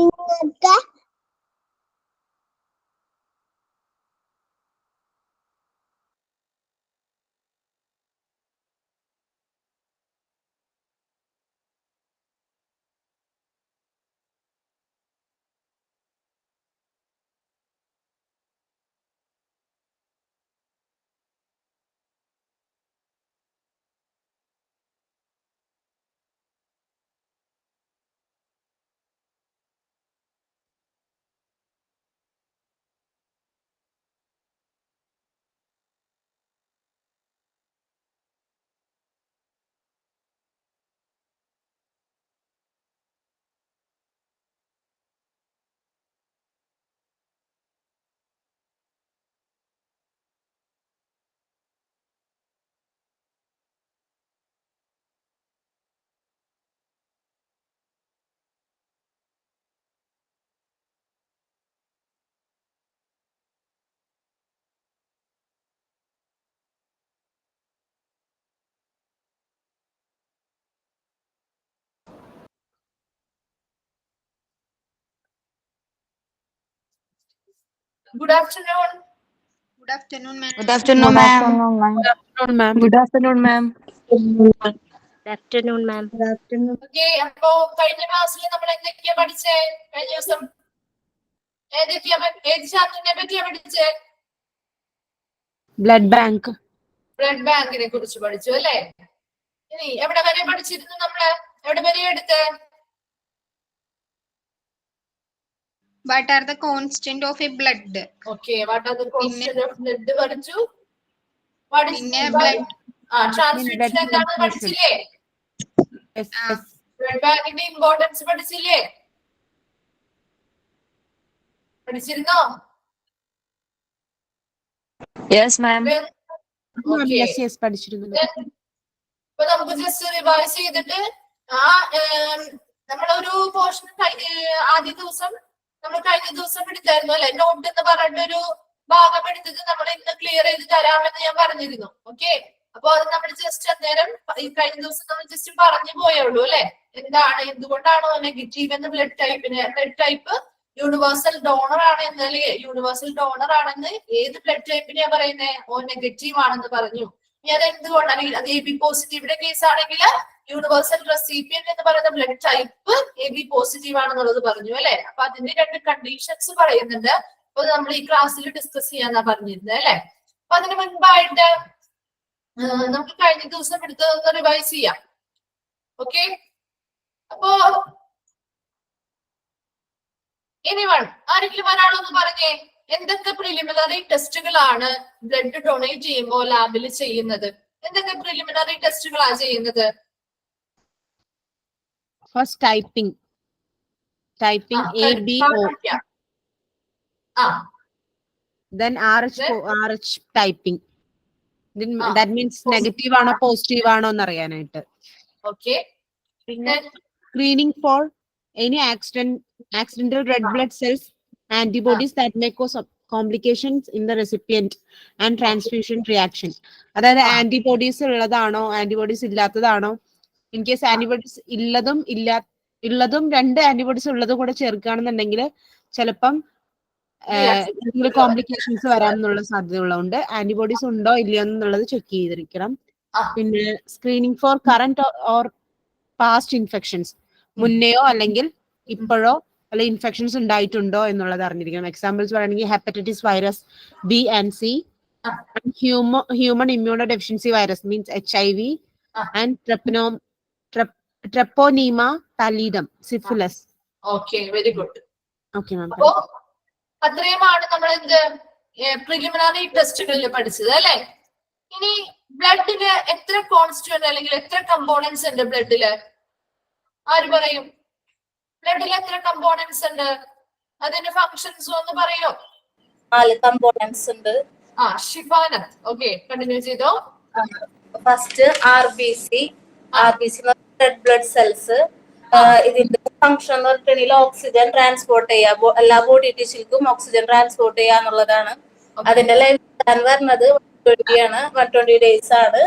ഇങ്ങനത്തെ Good afternoon. Good afternoon, ma'am. Good afternoon, ma'am. Good afternoon, ma'am. Good afternoon, ma'am. Good afternoon, ma'am. Good afternoon. Okay, അപ്പോ കഴിഞ്ഞ ക്ലാസ്സിൽ നമ്മൾ എന്തൊക്കെയാ പഠിച്ചേ? കഴിഞ്ഞ ദിവസം ഏത് ചാപ്റ്ററിനെ പറ്റിയാ പഠിച്ചേ? Blood bank. ബ്ലഡ് ബാങ്കിനെ കുറിച്ച് പഠിച്ചു അല്ലേ? ഇനി എവിടെ വരെ പഠിച്ചിരുന്നു നമ്മള്? എവിടെ വരെ എടുത്ത്? What are the constant of a blood? Okay, what are the constant of blood പഠിച്ചു? പിന്നെ blood ട്രാൻസ്ഫ്യൂഷൻ എന്താണെന്ന് പഠിച്ചില്ലേ? Yes, yes. ബ്ലഡ് ബാങ്കിന്റെ ഇമ്പോർട്ടൻസ് പഠിച്ചില്ലേ? പഠിച്ചിരുന്നോ? Yes, ma'am. Okay. Yes, yes, പഠിച്ചിരുന്നു. ഇപ്പൊ നമുക്ക് ജസ്റ്റ് റിവൈസ് ചെയ്തിട്ട് നമ്മളൊരു പോർഷൻ ആദ്യ ദിവസം നമ്മൾ കഴിഞ്ഞ ദിവസം എടുത്തായിരുന്നു അല്ലെ? നോട്ട് എന്ന് പറഞ്ഞിട്ടൊരു ഭാഗം എടുത്തത് നമ്മൾ ഇന്ന് ക്ലിയർ ചെയ്ത് തരാമെന്ന് ഞാൻ പറഞ്ഞിരുന്നു. ഓക്കെ, അപ്പൊ അത് നമ്മൾ ജസ്റ്റ് അന്നേരം ഈ കഴിഞ്ഞ ദിവസം നമ്മൾ ജസ്റ്റ് പറഞ്ഞു പോയുള്ളൂ അല്ലെ? എന്താണ്, എന്തുകൊണ്ടാണോ നെഗറ്റീവ് എന്ന ബ്ലഡ് ടൈപ്പ് യൂണിവേഴ്സൽ ഡോണർ ആണ് എന്നല്ലേ? യൂണിവേഴ്സൽ ഡോണർ ആണെന്ന് ഏത് ബ്ലഡ് ടൈപ്പിനെയാ പറയുന്നത്? ഓ നെഗറ്റീവ് ആണെന്ന് പറഞ്ഞു. ഇനി അത് എന്തുകൊണ്ടാണ്? അത് എ ബി പോസിറ്റീവിന്റെ കേസ് ആണെങ്കിൽ യൂണിവേഴ്സൽ റെസിപ്പിയന്റ് എന്ന് പറയുന്ന blood type A B positive ആണെന്നുള്ളത് പറഞ്ഞു അല്ലെ? അപ്പൊ അതിന്റെ രണ്ട് കണ്ടീഷൻസ് പറയുന്നുണ്ട്. അപ്പൊ നമ്മൾ ഈ ക്ലാസ്സിൽ ഡിസ്കസ് ചെയ്യാന്നാ പറഞ്ഞിരുന്നത് അല്ലെ? അപ്പൊ അതിന് മുൻപായിട്ട് നമുക്ക് കഴിഞ്ഞ ദിവസം എടുത്തതൊന്ന് റിവൈസ് ചെയ്യാം. ഓക്കെ, അപ്പോ ആരെങ്കിലും ഒരാളൊന്ന് പറഞ്ഞേ, എന്തൊക്കെ പ്രിലിമിനറി ടെസ്റ്റുകളാണ് ബ്ലഡ് ഡൊണേറ്റ് ചെയ്യുമ്പോൾ ലാബിൽ ചെയ്യുന്നത്? എന്തൊക്കെ പ്രിലിമിനറി ടെസ്റ്റുകളാണ് ചെയ്യുന്നത്? First typing A, B, O. Then RH typing. Then that means negative ആണോ പോസിറ്റീവ് ആണോ എന്ന് അറിയാനായിട്ട്. Okay. പിന്നെ screening for any accidental red blood cells, antibodies that may cause complications in the recipient and transfusion reaction. അതായത് antibodies ഉള്ളതാണോ antibodies ഇല്ലാത്തതാണോ? In case antibodies ഉള്ളതും രണ്ട് antibodies ഉള്ളതും കൂടെ ചേർക്കുകയാണെന്നുണ്ടെങ്കിൽ ചിലപ്പം കോംപ്ലിക്കേഷൻസ് വരാമെന്നുള്ള സാധ്യത ഉള്ളതുകൊണ്ട് ആന്റിബോഡീസ് ഉണ്ടോ ഇല്ലയോ എന്നുള്ളത് ചെക്ക് ചെയ്തിരിക്കണം. പിന്നെ screening for current or past infections, മുന്നെയോ അല്ലെങ്കിൽ ഇപ്പോഴോ അല്ല ഇൻഫെക്ഷൻസ് ഉണ്ടായിട്ടുണ്ടോ എന്നുള്ളത് അറിഞ്ഞിരിക്കണം. എക്സാമ്പിൾസ് പറയുകയാണെങ്കിൽ hepatitis virus B and C, human immunodeficiency virus means HIV, and treponema pallidum, syphilis. Okay, very good. Okay ma'am. അപ്പോ അത്രയുമാണ് നമ്മൾ എന്ത് പ്രിലിമിനറി ടെസ്റ്റുകളിൽ പഠിച്ചത് അല്ലെ? ഇനി ബ്ലഡില് എത്ര കോൺസ്റ്റിറ്റ്യൂന്റ് അല്ലെങ്കിൽ എത്ര കമ്പോണൻസ് ഉണ്ട് ബ്ലഡില്? ആര് പറയും? ബ്ലഡിൽ എത്ര കമ്പോണൻസ് ഉണ്ട്? അതിന്റെ ഫങ്ഷൻസ് ഒന്ന് പറയോ? 4 കമ്പോണൻസ് ഉണ്ട്. ഷിഫാനത്ത്, ഓക്കെ, കണ്ടിന്യൂ ചെയ്തോ. First RBC red blood cells. ഇതിന്റെ ഫംഗ്ഷൻ എന്ന് പറഞ്ഞിട്ടുണ്ടെങ്കിൽ ഓക്സിജൻ ട്രാൻസ്പോർട്ട് ചെയ്യാ, എല്ലാ ബോഡി ടിഷ്യൂക്കും ഓക്സിജൻ ട്രാൻസ്പോർട്ട് ചെയ്യുക എന്നുള്ളതാണ്. അതിന്റെ ലൈഫ് സ്പാൻ പറഞ്ഞത് 120 days ആണ്.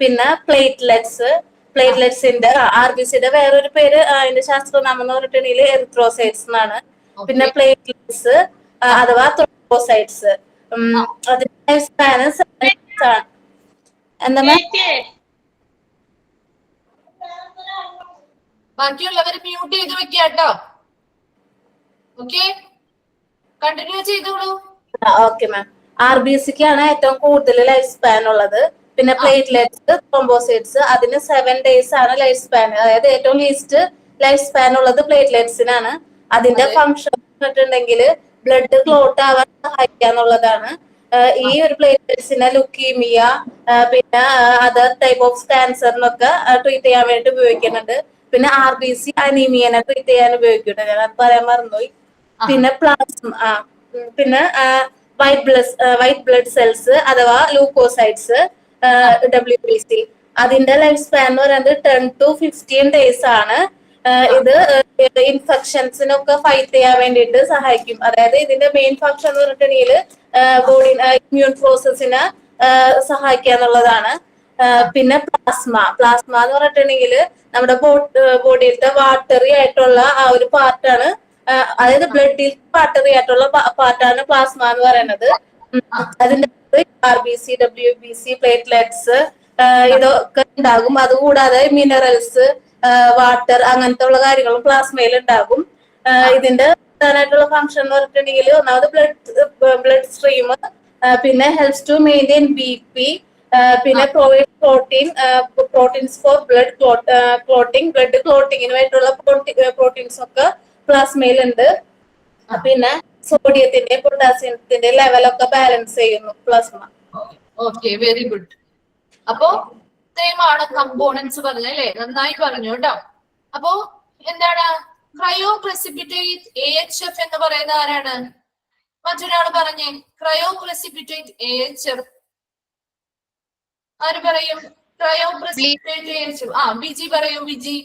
പിന്നെ പ്ലേറ്റ്ലെറ്റ്സ് പ്ലേറ്റ്ലെറ്റ്സിന്റെ RBCയുടെ വേറൊരു പേര് അതിന്റെ ശാസ്ത്രനാമം എന്ന് പറഞ്ഞിട്ടുണ്ടെങ്കിൽ എറിത്രോസൈറ്റ്സ് എന്നാണ്. പിന്നെ പ്ലേറ്റ്ലെറ്റ്സ് അഥവാ ത്രോംബോസൈറ്റ്സ്. അതിന്റെ സ്പാൻ 7 days ആണ്. എന്താ ബാക്കിയുള്ളവർ മ്യൂട്ട് ചെയ്ത് വെക്കാട്ടോ. ഓക്കെ, കണ്ടിന്യൂ ചെയ്തോളൂ. Okay ma'am. RBCക്കാണ് ഏറ്റവും കൂടുതൽ ലൈഫ് സ്പാൻ ഉള്ളത്. പിന്നെ പ്ലേറ്റ്ലെറ്റ്സ്, ത്രോംബോസൈറ്റ്സ് അതിന് 7 days ആണ് ലൈഫ് സ്പാൻ. അതായത് ഏറ്റവും ലീസ്റ്റ് ലൈഫ് സ്പാൻ ഉള്ളത് പ്ലേറ്റ്ലെറ്റ്സിനാണ്. അതിന്റെ ഫംഗ്ഷൻ പറഞ്ഞിട്ടുണ്ടെങ്കിൽ ബ്ലഡ് ക്ലോട്ട് ആവാൻ സഹായിക്കാന്നുള്ളതാണ്. ഈ ഒരു പ്ലേറ്റ്ലെറ്റ്സിനെ ലുക്കീമിയ പിന്നെ അതർ ടൈപ്പ് ഓഫ് ക്യാൻസറിനൊക്കെ ട്രീറ്റ് ചെയ്യാൻ വേണ്ടി ഉപയോഗിക്കുന്നുണ്ട്. പിന്നെ RBC അനീമിയനെ ട്രീറ്റ് ചെയ്യാൻ ഉപയോഗിക്കുന്നുണ്ട്. ഞാൻ അത് പറയാൻ മറന്നുപോയി. പിന്നെ പിന്നെ വൈറ്റ് ബ്ലഡ് സെൽസ് അഥവാ ലൂക്കോസൈറ്റ്സ് WBC അതിന്റെ ലൈഫ് സ്പാൻ എന്ന് പറയുന്നത് 10 to 15 days ആണ്. ഇത് ഇൻഫെക്ഷൻസിനൊക്കെ ഫൈറ്റ് ചെയ്യാൻ വേണ്ടിയിട്ട് സഹായിക്കും. അതായത് ഇതിന്റെ മെയിൻ ഫംഗ്ഷൻ എന്ന് പറഞ്ഞിട്ടുണ്ടെങ്കിൽ ബോഡി ഇമ്മ്യൂൺ പ്രോസസ്സിനെ സഹായിക്കുക എന്നുള്ളതാണ്. പിന്നെ പ്ലാസ്മ എന്ന് പറഞ്ഞിട്ടുണ്ടെങ്കിൽ നമ്മുടെ ബോഡിയിലത്തെ വാട്ടറി ആയിട്ടുള്ള ആ ഒരു പാർട്ടാണ്. അതായത് ബ്ലഡിൽ വാട്ടറി ആയിട്ടുള്ള പാർട്ടാണ് പ്ലാസ്മ എന്ന് പറയുന്നത്. അതിന്റെ RBC, WBC, പ്ലേറ്റ്ലെറ്റ്സ് ഇതൊക്കെ ഉണ്ടാകും. അതുകൂടാതെ മിനറൽസ്, വാട്ടർ അങ്ങനത്തെ ഉള്ള കാര്യങ്ങളും പ്ലാസ്മയിൽ ഉണ്ടാകും. ഇതിന്റെ പ്രധാനമായിട്ടുള്ള ഫംഗ്ഷൻ എന്ന് പറഞ്ഞിട്ടുണ്ടെങ്കിൽ ഒന്നാമത് ബ്ലഡ് സ്ട്രീം, പിന്നെ ഹെൽപ്സ് ടു മെയിൻറ്റെയിൻ BP, പിന്നെ provide proteins for blood clotting, blood ക്ലോട്ടിങ്ങിനുമായിട്ടുള്ള പ്രോട്ടീൻസ് ഒക്കെ പ്ലാസ്മയിൽ ഉണ്ട്. പിന്നെ സോഡിയത്തിന്റെ പൊട്ടാസ്യത്തിന്റെ ലെവലൊക്കെ ബാലൻസ് ചെയ്യുന്നു പ്ലാസ്മ. Okay, very good. അപ്പോ ഇത്രയുമാണ് കമ്പോണൻസ് പറഞ്ഞല്ലേ, നന്നായി പറഞ്ഞു കേട്ടോ. അപ്പോ എന്താണ് ക്രയോ പ്രസിപ്പിറ്റേറ്റ് AHF എന്ന് പറയുന്ന ആരാണ്? മറ്റൊരാൾ പറഞ്ഞേ, ക്രയോ പ്രസിപ്പിറ്റേറ്റ് AHF ആര് പറയും? ക്രയോ പ്രസിപ്പിറ്റേറ്റ് AHF വിജി പറയൂ. വിജി,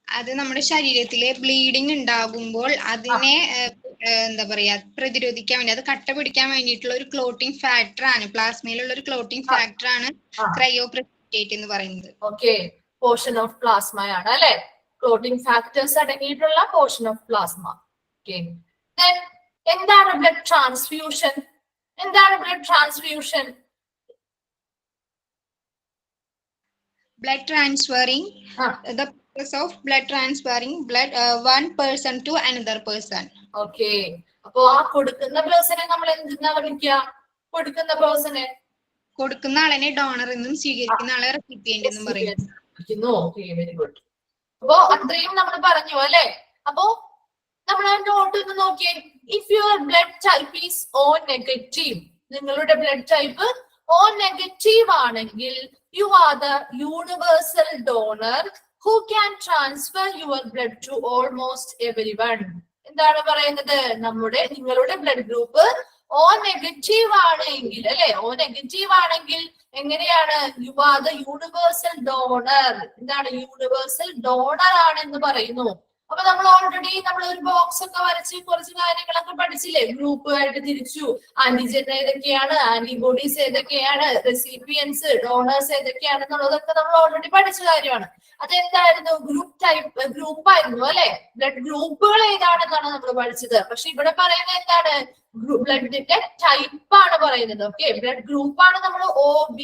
അത് നമ്മുടെ ശരീരത്തിലെ ബ്ലീഡിങ് ഉണ്ടാകുമ്പോൾ അതിനെ എന്താ പറയാ പ്രതിരോധിക്കാൻ വേണ്ടി, അത് കട്ട പിടിക്കാൻ വേണ്ടിയിട്ടുള്ള ഒരു ക്ലോട്ടിംഗ് ഫാക്ടർ ആണ്, പ്ലാസ്മയിലുള്ള ഒരു ക്ലോട്ടിംഗ് ഫാക്ടർ ആണ് ക്രയോ പ്രസിപ്പിറ്റേറ്റ് എന്ന് പറയുന്നത്. ഓക്കെ, പോർഷൻ ഓഫ് പ്ലാസ്മയാണ് അല്ലെ, ക്ലോട്ടിംഗ് ഫാക്ടേഴ്സ് അടങ്ങിയിട്ടുള്ള പോർഷൻ ഓഫ് പ്ലാസ്മ. ഓക്കെ, എന്താണ് blood transfusion? Blood transfusion the process of blood transferring blood one person to another person. Okay, അപ്പൊ ആ കൊടുക്കുന്ന പേഴ്സണെ നമ്മൾ എന്തെന്നാ വിളിക്കുക? കൊടുക്കുന്ന ആളെ ഡോണർ എന്നും സ്വീകരിക്കുന്ന ആളെ റെസിപ്പിയന്റ് എന്നും പറയുന്നു. Very good. അപ്പോ അത്രയും നമ്മൾ പറഞ്ഞു അല്ലെ. അപ്പോ നമ്മൾ നോട്ട് ഒന്ന് നോക്കിയേ. If your blood type is O negative, നിങ്ങളുടെ ബ്ലഡ് ടൈപ്പ് O നെഗറ്റീവ് ആണെങ്കിൽ you are the universal donor who can transfer your blood to almost everyone. എന്താണ് പറയുന്നത്? നിങ്ങളുടെ ബ്ലഡ് ഗ്രൂപ്പ് O നെഗറ്റീവ് ആണെങ്കിൽ അല്ലെ, O നെഗറ്റീവ് ആണെങ്കിൽ എങ്ങനെയാണ്? You are the universal donor. എന്താണ്? യൂണിവേഴ്സൽ ഡോണർ ആണെന്ന് പറയുന്നു. അപ്പൊ നമ്മൾ ഓൾറെഡി ഒരു ബോക്സ് ഒക്കെ വരച്ച് കുറച്ച് കാര്യങ്ങളൊക്കെ പഠിച്ചില്ലേ? ഗ്രൂപ്പുമായിട്ട് തിരിച്ചു, ആന്റിജൻ ഏതൊക്കെയാണ്, ആന്റിബോഡീസ് ഏതൊക്കെയാണ്, റെസിപ്പിയൻസ്, ഡോണേഴ്സ് ഏതൊക്കെയാണെന്നുള്ളതൊക്കെ നമ്മൾ ഓൾറെഡി പഠിച്ച കാര്യമാണ്. അതെന്തായിരുന്നു? ഗ്രൂപ്പായിരുന്നു അല്ലെ. ബ്ലഡ് ഗ്രൂപ്പുകൾ ഏതാണെന്നാണ് നമ്മൾ പഠിച്ചത്. പക്ഷെ ഇവിടെ പറയുന്നത് എന്താണ്? ബ്ലഡിന്റെ ടൈപ്പ് ആണ് പറയുന്നത്. ഓക്കെ, ബ്ലഡ് ഗ്രൂപ്പാണ് നമ്മൾ OB,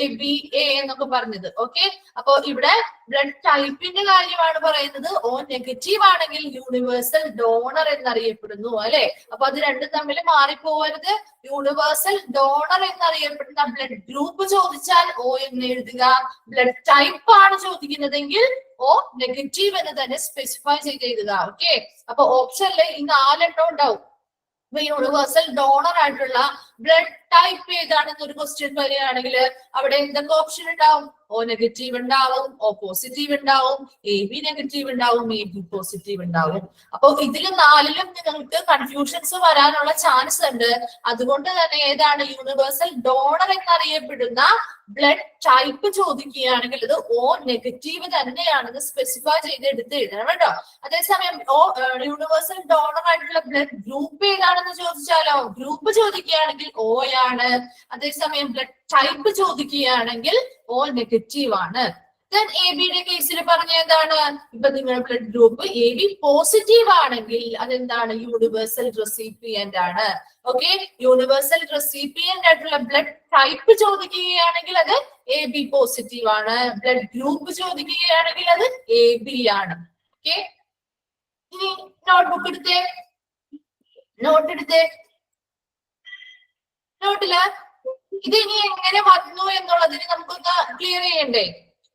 AB, A എന്നൊക്കെ പറഞ്ഞത്. ഓക്കെ, അപ്പൊ ഇവിടെ ബ്ലഡ് ടൈപ്പിന്റെ കാര്യമാണ് പറയുന്നത്. O നെഗറ്റീവ് ആണെങ്കിൽ യൂണിവേഴ്സൽ ഡോണർ എന്നറിയപ്പെടുന്നു അല്ലെ. അപ്പൊ അത് രണ്ടും തമ്മിൽ മാറിപ്പോവരുത്. യൂണിവേഴ്സൽ ഡോണർ എന്നറിയപ്പെടുന്ന ബ്ലഡ് ഗ്രൂപ്പ് ചോദിച്ചാൽ O എന്ന് എഴുതുക. ബ്ലഡ് ടൈപ്പ് ആണ് ചോദിക്കുന്നതെങ്കിൽ O നെഗറ്റീവ് എന്ന് തന്നെ സ്പെസിഫൈ ചെയ്ത് എഴുതുക. ഓക്കെ, അപ്പൊ ഓപ്ഷനിൽ ഈ 4 എണ്ണം ഉണ്ടാവും. യൂണിവേഴ്സൽ ഡോണർ ആയിട്ടുള്ള ബ്ലഡ് ടൈപ്പ് ഏതാണെന്ന് ഒരു ക്വസ്റ്റ്യൻ വരികയാണെങ്കിൽ അവിടെ എന്തൊക്കെ ഓപ്ഷൻ ഉണ്ടാവും? O നെഗറ്റീവ് ഉണ്ടാവും, O പോസിറ്റീവ് ഉണ്ടാവും, AB നെഗറ്റീവ് ഉണ്ടാവും, AB പോസിറ്റീവ് ഉണ്ടാവും. അപ്പൊ ഇതിൽ 4ലും നിങ്ങൾക്ക് കൺഫ്യൂഷൻസ് വരാനുള്ള ചാൻസ് ഉണ്ട്. അതുകൊണ്ട് തന്നെ ഏതാണ് യൂണിവേഴ്സൽ ഡോണർ എന്നറിയപ്പെടുന്ന ബ്ലഡ് ടൈപ്പ് ചോദിക്കുകയാണെങ്കിൽ ഇത് O നെഗറ്റീവ് തന്നെയാണെന്ന് സ്പെസിഫൈ ചെയ്ത് എടുത്ത് എഴുതണം കേട്ടോ. അതേസമയം യൂണിവേഴ്സൽ ഡോണർ ആയിട്ടുള്ള ബ്ലഡ് ഗ്രൂപ്പ് ഏതാണെന്ന് ചോദിച്ചാലോ, ഗ്രൂപ്പ് ചോദിക്കുകയാണെങ്കിൽ O ആണ്. അതേസമയം ബ്ലഡ് ടൈപ്പ് ചോദിക്കുകയാണെങ്കിൽ O നെഗറ്റീവ് ആണ്. ദെൻ എ ബിയുടെ കേസിൽ പറഞ്ഞ എന്താണ്? ഇപ്പൊ നിങ്ങളുടെ blood group A B positive ആണെങ്കിൽ അതെന്താണ്? യൂണിവേഴ്സൽ റെസിപ്പിയന്റ് ആണ്. ഓക്കെ, യൂണിവേഴ്സൽ റെസിപ്പിയന്റ് ആയിട്ടുള്ള ബ്ലഡ് ടൈപ്പ് ചോദിക്കുകയാണെങ്കിൽ അത് എ ബി പോസിറ്റീവ് ആണ്. ബ്ലഡ് ഗ്രൂപ്പ് ചോദിക്കുകയാണെങ്കിൽ അത് എ ബി ആണ്. ഓക്കെ, ഇനി നോട്ട്ബുക്ക് എടുത്തേ, നോട്ട് എടുത്തേ. നോട്ടില് ഇത് ഇനി എങ്ങനെ വന്നു എന്നുള്ളതിന് നമുക്കൊന്ന് ക്ലിയർ ചെയ്യണ്ടേ?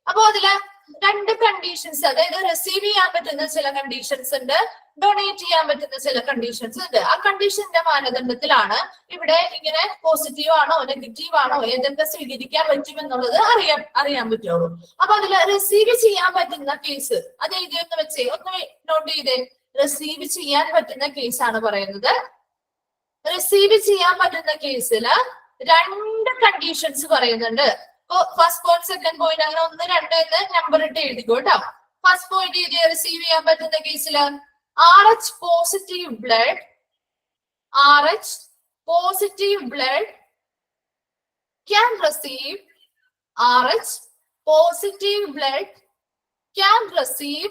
അപ്പൊ അതില് രണ്ട് കണ്ടീഷൻസ്, അതായത് റിസീവ് ചെയ്യാൻ പറ്റുന്ന ചില കണ്ടീഷൻസ് ഉണ്ട്, ഡൊണേറ്റ് ചെയ്യാൻ പറ്റുന്ന ചില കണ്ടീഷൻസ് ഉണ്ട്. ആ കണ്ടീഷന്റെ മാനദണ്ഡത്തിലാണ് ഇവിടെ ഇങ്ങനെ പോസിറ്റീവ് ആണോ നെഗറ്റീവ് ആണോ ഏതൊക്കെ സ്വീകരിക്കാൻ പറ്റും എന്നുള്ളത് അറിയാൻ പറ്റുള്ളൂ. അപ്പൊ അതില് റിസീവ് ചെയ്യാൻ പറ്റുന്ന കേസ് അത് എഴുതിയൊന്ന് വെച്ചേ, ഒന്ന് നോട്ട് ചെയ്തേ. റിസീവ് ചെയ്യാൻ പറ്റുന്ന കേസാണ് പറയുന്നത്. റിസീവ് ചെയ്യാൻ പറ്റുന്ന കേസില് രണ്ട് കണ്ടീഷൻസ് പറയുന്നുണ്ട്. ഫസ്റ്റ് പോയിന്റ്, സെക്കൻഡ് പോയിന്റ്, അങ്ങനെ 1, 2 എന്ന് നമ്പർ ഇട്ട് എഴുതിക്കോ കേട്ടോ. ഫസ്റ്റ് പോയിന്റ് എഴുതിയ റിസീവ് ചെയ്യാൻ പറ്റുന്ന കേസില് RH positive blood, RH positive blood can receive, RH positive blood can receive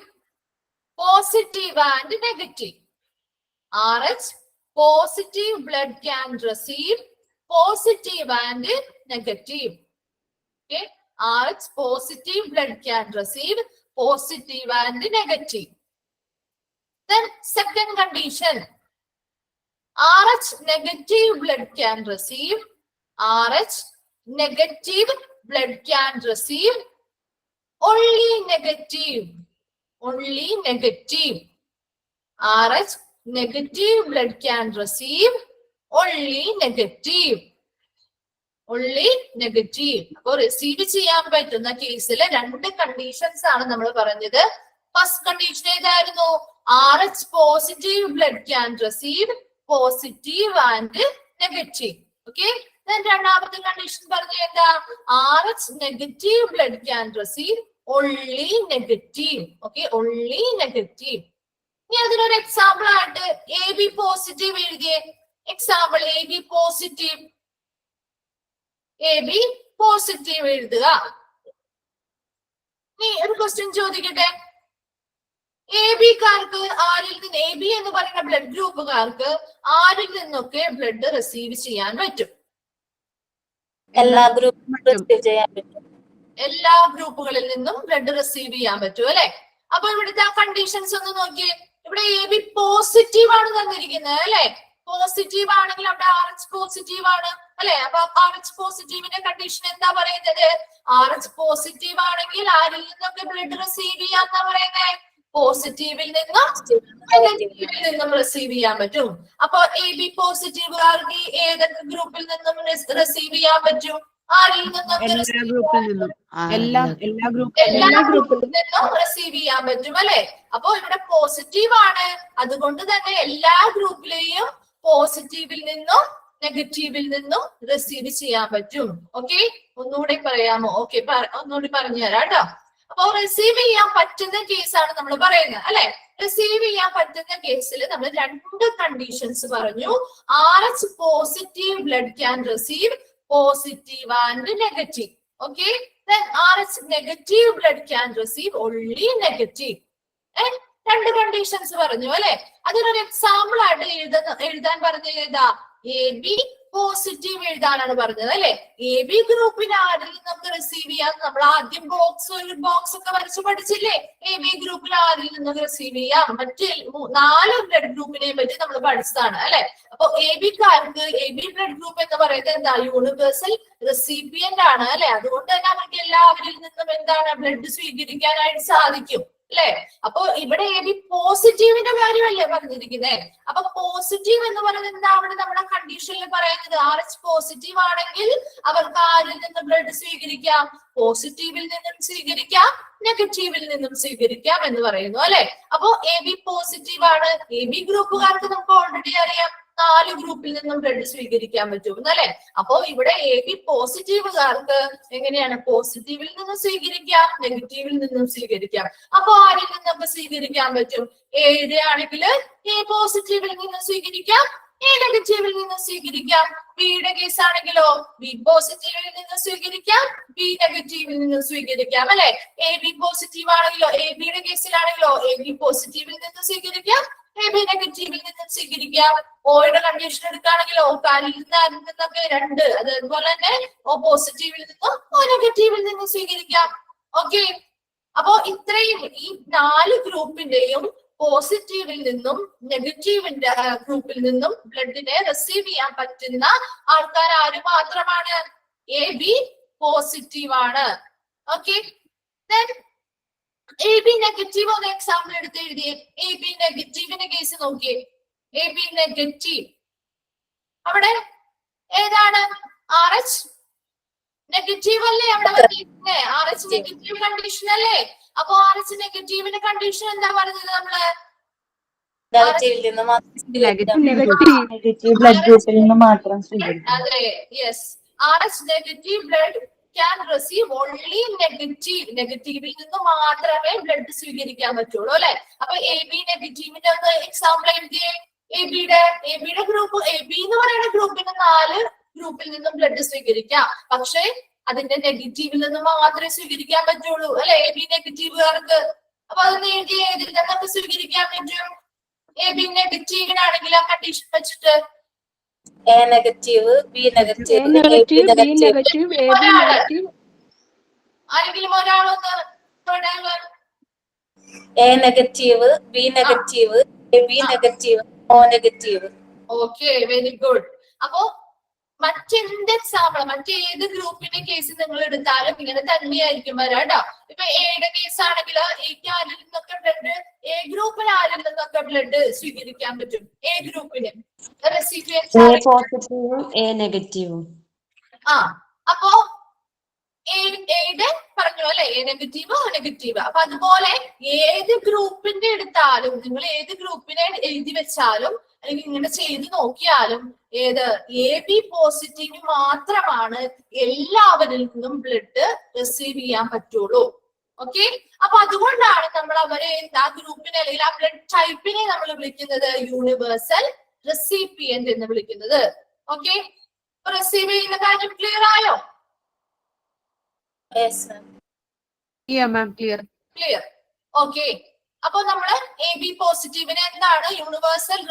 positive and negative. RH positive blood can receive positive and negative. Okay, RH positive blood can receive positive and negative. Then second condition, RH negative blood can receive, RH negative blood can receive only negative, only negative. RH negative blood can receive only negative, only negative. അപ്പൊ receive ചെയ്യാൻ പറ്റുന്ന കേസിൽ രണ്ട് conditions ആണ് നമ്മൾ പറഞ്ഞത്. First condition ഏതായിരുന്നു? RH positive blood can receive positive and negative. Okay, രണ്ടാമത്തെ കണ്ടീഷൻ പറഞ്ഞ എന്താ? RH negative blood can receive only negative. Okay, only negative. ഇനി അതിനൊരു എക്സാമ്പിൾ ആയിട്ട് എ ബി പോസിറ്റീവ് എഴുതിയേ. Example A B positive, A B positive എഴുതുക. നീ ഒരു ക്വസ്റ്റ്യൻ ചോദിക്കട്ടെ. എ ബിക്കാർക്ക് ആരിൽ നിന്ന്, എ ബി എന്ന് പറയുന്ന ബ്ലഡ് ഗ്രൂപ്പുകാർക്ക് ആരിൽ നിന്നൊക്കെ ബ്ലഡ് റിസീവ് ചെയ്യാൻ പറ്റും? എല്ലാ ഗ്രൂപ്പും റിസീവ് ചെയ്യാൻ പറ്റും. എല്ലാ ഗ്രൂപ്പുകളിൽ നിന്നും ബ്ലഡ് റിസീവ് ചെയ്യാൻ പറ്റും അല്ലെ? അപ്പൊ ഇവിടുത്തെ ആ കണ്ടീഷൻസ് ഒന്ന് നോക്കിയേ. ഇവിടെ എ ബി പോസിറ്റീവ് ആണ് തന്നിരിക്കുന്നത് അല്ലെ? പോസിറ്റീവ് ആണെങ്കിൽ അവിടെ RH പോസിറ്റീവ് ആണ് അല്ലെ? അപ്പൊ RH പോസിറ്റീവിന്റെ കണ്ടീഷൻ എന്താ പറയുന്നത്? RH പോസിറ്റീവ് ആണെങ്കിൽ ആരിൽ നിന്നൊക്കെ ബ്ലഡ് റിസീവ് ചെയ്യാന്നാ പറയുന്നത്? പോസിറ്റീവിൽ നിന്നും നെഗറ്റീവിൽ നിന്നും റിസീവ് ചെയ്യാൻ പറ്റും. അപ്പൊ എ ബി പോസിറ്റീവുകാർക്ക് ഏതൊക്കെ ഗ്രൂപ്പിൽ നിന്നും റിസീവ് ചെയ്യാൻ പറ്റും? ആരിൽ നിന്നൊക്കെ എല്ലാ ഗ്രൂപ്പിൽ നിന്നും റിസീവ് ചെയ്യാൻ പറ്റും അല്ലെ? അപ്പൊ ഇവിടെ പോസിറ്റീവ് ആണ്, അതുകൊണ്ട് തന്നെ എല്ലാ ഗ്രൂപ്പിലെയും പോസിറ്റീവിൽ നിന്നും നെഗറ്റീവിൽ നിന്നും റിസീവ് ചെയ്യാൻ പറ്റും. ഓക്കെ, ഒന്നുകൂടെ പറയാമോ? ഓക്കെ, ഒന്നുകൂടി പറഞ്ഞു തരാം കേട്ടോ. അപ്പൊ റിസീവ് ചെയ്യാൻ പറ്റുന്ന കേസാണ് നമ്മൾ പറയുന്നത് അല്ലെ? റിസീവ് ചെയ്യാൻ പറ്റുന്ന കേസിൽ നമ്മൾ രണ്ട് കണ്ടീഷൻസ് പറഞ്ഞു. RH positive blood can receive positive and negative. Okay, then RH negative blood can receive only negative. രണ്ട് കണ്ടീഷൻസ് പറഞ്ഞു അല്ലെ? അതിനൊരു എക്സാമ്പിൾ ആയിട്ട് എഴുതാൻ പറഞ്ഞത് ഏതാ? എ ബി പോസിറ്റീവ് എഴുതാനാണ് പറഞ്ഞത് അല്ലെ? എ ബി ഗ്രൂപ്പിന് ആരിൽ നിന്നൊക്കെ റിസീവ് ചെയ്യാൻ നമ്മൾ ആദ്യം ഒരു ബോക്സ് ഒക്കെ വരച്ച് പഠിച്ചില്ലേ? എ ബി ഗ്രൂപ്പിൽ ആരിൽ നിന്നൊക്കെ റിസീവ് ചെയ്യാം? മറ്റ് 4 ബ്ലഡ് ഗ്രൂപ്പിനെ പറ്റി നമ്മൾ പഠിച്ചതാണ് അല്ലെ? അപ്പൊ എ ബിക്കാർക്ക് എ ബി ബ്ലഡ് ഗ്രൂപ്പ് എന്ന് പറയുന്നത് എന്താ? യൂണിവേഴ്സൽ റെസിപ്പിയന്റ് ആണ് അല്ലെ? അതുകൊണ്ട് തന്നെ അവർക്ക് എല്ലാവരിൽ നിന്നും എന്താണ് ബ്ലഡ് സ്വീകരിക്കാനായിട്ട് സാധിക്കും അല്ലെ? അപ്പൊ ഇവിടെ എ ബി പോസിറ്റീവിന്റെ കാര്യമല്ലേ പറഞ്ഞിരിക്കുന്നത്? അപ്പൊ പോസിറ്റീവ് എന്ന് പറയുന്നത് എന്താ? അവിടെ നമ്മുടെ കണ്ടീഷനിൽ പറയുന്നത് RH പോസിറ്റീവ് ആണെങ്കിൽ അവർക്ക് ആരിൽ നിന്ന് ബ്ലഡ് സ്വീകരിക്കാം? പോസിറ്റീവിൽ നിന്നും സ്വീകരിക്കാം, നെഗറ്റീവിൽ നിന്നും സ്വീകരിക്കാം എന്ന് പറയുന്നു അല്ലെ? അപ്പൊ എ ബി പോസിറ്റീവ് ആണ്. എ ബി ഗ്രൂപ്പുകാർക്ക് നമുക്ക് ഓൾറെഡി അറിയാം 4 ഗ്രൂപ്പിൽ നിന്നും ബ്ലഡ് സ്വീകരിക്കാൻ പറ്റും അല്ലെ? അപ്പൊ ഇവിടെ എ ബി പോസിറ്റീവുകാർക്ക് എങ്ങനെയാണ്? പോസിറ്റീവിൽ നിന്നും സ്വീകരിക്കാം, നെഗറ്റീവിൽ നിന്നും സ്വീകരിക്കാം. അപ്പൊ ആരിൽ നിന്നൊക്കെ സ്വീകരിക്കാൻ പറ്റും? ഏഴ് ആണെങ്കിൽ എ പോസിറ്റീവിൽ നിന്ന് സ്വീകരിക്കാം, എ നെഗറ്റീവിൽ നിന്ന് സ്വീകരിക്കാം. ബിയുടെ കേസ് ആണെങ്കിലോ ബി പോസിറ്റീവിൽ നിന്ന് സ്വീകരിക്കാം, ബി നെഗറ്റീവിൽ നിന്ന് സ്വീകരിക്കാം അല്ലെ. എ ബി പോസിറ്റീവ് ആണെങ്കിലോ എ ബിയുടെ കേസിലാണെങ്കിലോ എ ബി പോസിറ്റീവിൽ നിന്ന് സ്വീകരിക്കാം, എ ബി നെഗറ്റീവിൽ നിന്ന് സ്വീകരിക്കാം. ഓയുടെ കണ്ടീഷൻ എടുക്കുകയാണെങ്കിലോ കാലിൽ നിന്ന് ആരിൽ നിന്നൊക്കെ 2, അതുപോലെ തന്നെ ഓ പോസിറ്റീവിൽ നിന്നും ഓ നെഗറ്റീവിൽ നിന്നും സ്വീകരിക്കാം. ഓക്കെ, അപ്പോ ഇത്രയും ഈ 4 ഗ്രൂപ്പിന്റെയും പോസിറ്റീവിൽ നിന്നും നെഗറ്റീവിന്റെ ഗ്രൂപ്പിൽ നിന്നും ബ്ലഡിനെ റിസീവ് ചെയ്യാൻ പറ്റുന്ന ആൾക്കാർ ആര് മാത്രമാണ്? എ ബി പോസിറ്റീവ് ആണ്. ഓക്കെ, എ ബി നെഗറ്റീവ് ഒന്ന് എക്സാമ്പിൾ എടുത്ത് എഴുതിയേ. എ ബി നെഗറ്റീവിന്റെ കേസ് നോക്കിയേ. എ ബി നെഗറ്റീവ് അവിടെ ഏതാണ്? ആർ എച്ച് നെഗറ്റീവ് അല്ലേ അവിടെ പറഞ്ഞിരിക്കുന്നത്? ആർ എച്ച് നെഗറ്റീവ് കണ്ടീഷൻ അല്ലേ? അപ്പൊ ആർ എച്ച് നെഗറ്റീവിന്റെ കണ്ടീഷൻ എന്താ പറഞ്ഞത് നമ്മള്? നെഗറ്റീവ് ബ്ലഡ് ഗ്രൂപ്പിൽ നിന്ന് മാത്രം സ്വീകരിക്കും. അതെ, yes. R H negative blood can receive only negative. നെഗറ്റീവിൽ നിന്ന് മാത്രമേ ബ്ലഡ് സ്വീകരിക്കാൻ പറ്റുള്ളൂ അല്ലെ. അപ്പൊ എ ബി നെഗറ്റീവിന്റെ ഒന്ന് എക്സാമ്പിൾ എഴുതിയേ. എ ബിയുടെ ഗ്രൂപ്പ്, എ ബി എന്ന് പറയുന്ന ഗ്രൂപ്പിന് 4 ഗ്രൂപ്പിൽ നിന്നും ബ്ലഡ് സ്വീകരിക്കാം. പക്ഷെ അതിന്റെ നെഗറ്റീവിൽ നിന്ന് മാത്രമേ സ്വീകരിക്കാൻ പറ്റുള്ളൂ അല്ലെ എ ബി നെഗറ്റീവുകാർക്ക്. അപ്പൊ അതൊന്ന് എഴുതി ഏതിൽ നിന്നൊക്കെ സ്വീകരിക്കാൻ പറ്റും? എ ബി നെഗറ്റീവിനാണെങ്കിൽ ആ കണ്ടീഷൻ വെച്ചിട്ട് എ നെഗറ്റീവ്, ബി നെഗറ്റീവ്, ആരെങ്കിലും ഒരാളൊന്ന് A negative, B negative, A B negative, O negative. Okay, very good. അപ്പോ മറ്റെന്ത് എക്സാമ്പിൾ, മറ്റേത് ഗ്രൂപ്പിന്റെ കേസ് നിങ്ങൾ എടുത്താലും ഇങ്ങനെ തന്നെയായിരിക്കും വരാം കേട്ടോ. ഇപ്പൊ എയുടെ കേസ് ആണെങ്കിൽ എക്ക് ആരിൽ നിന്നൊക്കെ ബ്ലഡ്, എ ഗ്രൂപ്പിൽ ആരിൽ നിന്നൊക്കെ ബ്ലഡ് സ്വീകരിക്കാൻ പറ്റും? എ ഗ്രൂപ്പിന് പോസിറ്റീവും എ നെഗറ്റീവും. അപ്പോ എയുടെ പറഞ്ഞു അല്ലെ, എ നെഗറ്റീവ് ഓ നെഗറ്റീവ്. അപ്പൊ അതുപോലെ ഏത് ഗ്രൂപ്പിന്റെ എടുത്താലും നിങ്ങൾ ഏത് ഗ്രൂപ്പിനെ എഴുതി വെച്ചാലും അല്ലെങ്കിൽ ഇങ്ങനെ ചെയ്ത് നോക്കിയാലും ഏത് എ ബി പോസിറ്റീവ് മാത്രമാണ് എല്ലാവരിൽ നിന്നും ബ്ലഡ് റിസീവ് ചെയ്യാൻ പറ്റുള്ളൂ. ഓക്കെ, അപ്പൊ അതുകൊണ്ടാണ് നമ്മൾ അവരെ ആ ഗ്രൂപ്പിനെ അല്ലെങ്കിൽ ആ ബ്ലഡ് ടൈപ്പിനെ നമ്മൾ വിളിക്കുന്നത് യൂണിവേഴ്സൽ റെസിപ്പിയന്റ് എന്ന് വിളിക്കുന്നത്. ഓക്കെ, റിസീവ് ചെയ്യുന്ന കാര്യം ക്ലിയർ ആയോ? ക്ലിയർ. ഓക്കെ, അപ്പൊ നമ്മള് എ ബി പോസിറ്റീവിന് എന്താണ് യൂണിവേഴ്സൽ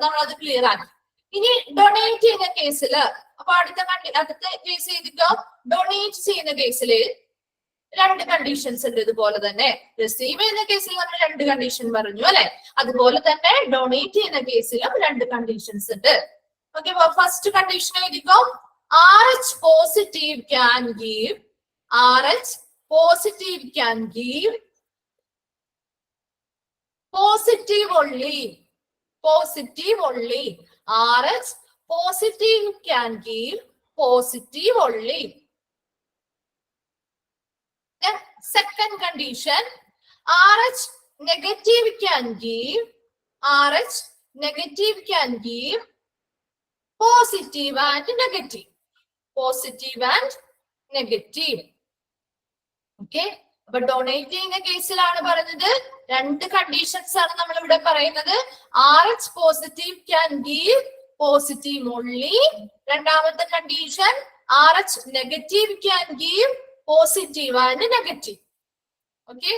നമ്മളത് ക്ലിയർ ആക്കി. ഇനി ഡൊണേറ്റ് ചെയ്യുന്ന കേസില് അപ്പൊ അടുത്ത കേസ് ചെയ്തിട്ടോ. ഡൊണേറ്റ് ചെയ്യുന്ന കേസില് 2 കണ്ടീഷൻസ് ഉണ്ട്. ഇതുപോലെ തന്നെ റിസീവ് ചെയ്യുന്ന കേസിൽ നമ്മൾ 2 കണ്ടീഷൻ പറഞ്ഞു അല്ലെ. അതുപോലെ തന്നെ ഡൊണേറ്റ് ചെയ്യുന്ന കേസിലും 2 കണ്ടീഷൻസ് ഉണ്ട്. ഓക്കെ, ഫസ്റ്റ് കണ്ടീഷൻ എഴുതിക്കോ. RH positive can give, RH positive can give positive only, positive only. RH positive can give positive only. Then second condition, RH negative can give, RH negative can give positive and negative, positive and negative. Okay, അപ്പൊ donate ചെയ്യുന്ന കേസിലാണ് പറഞ്ഞത് 2 conditions ആണ് നമ്മൾ ഇവിടെ പറയുന്നത്. RH positive can give positive only. രണ്ടാമത്തെ condition RH negative can give positive and negative. Okay,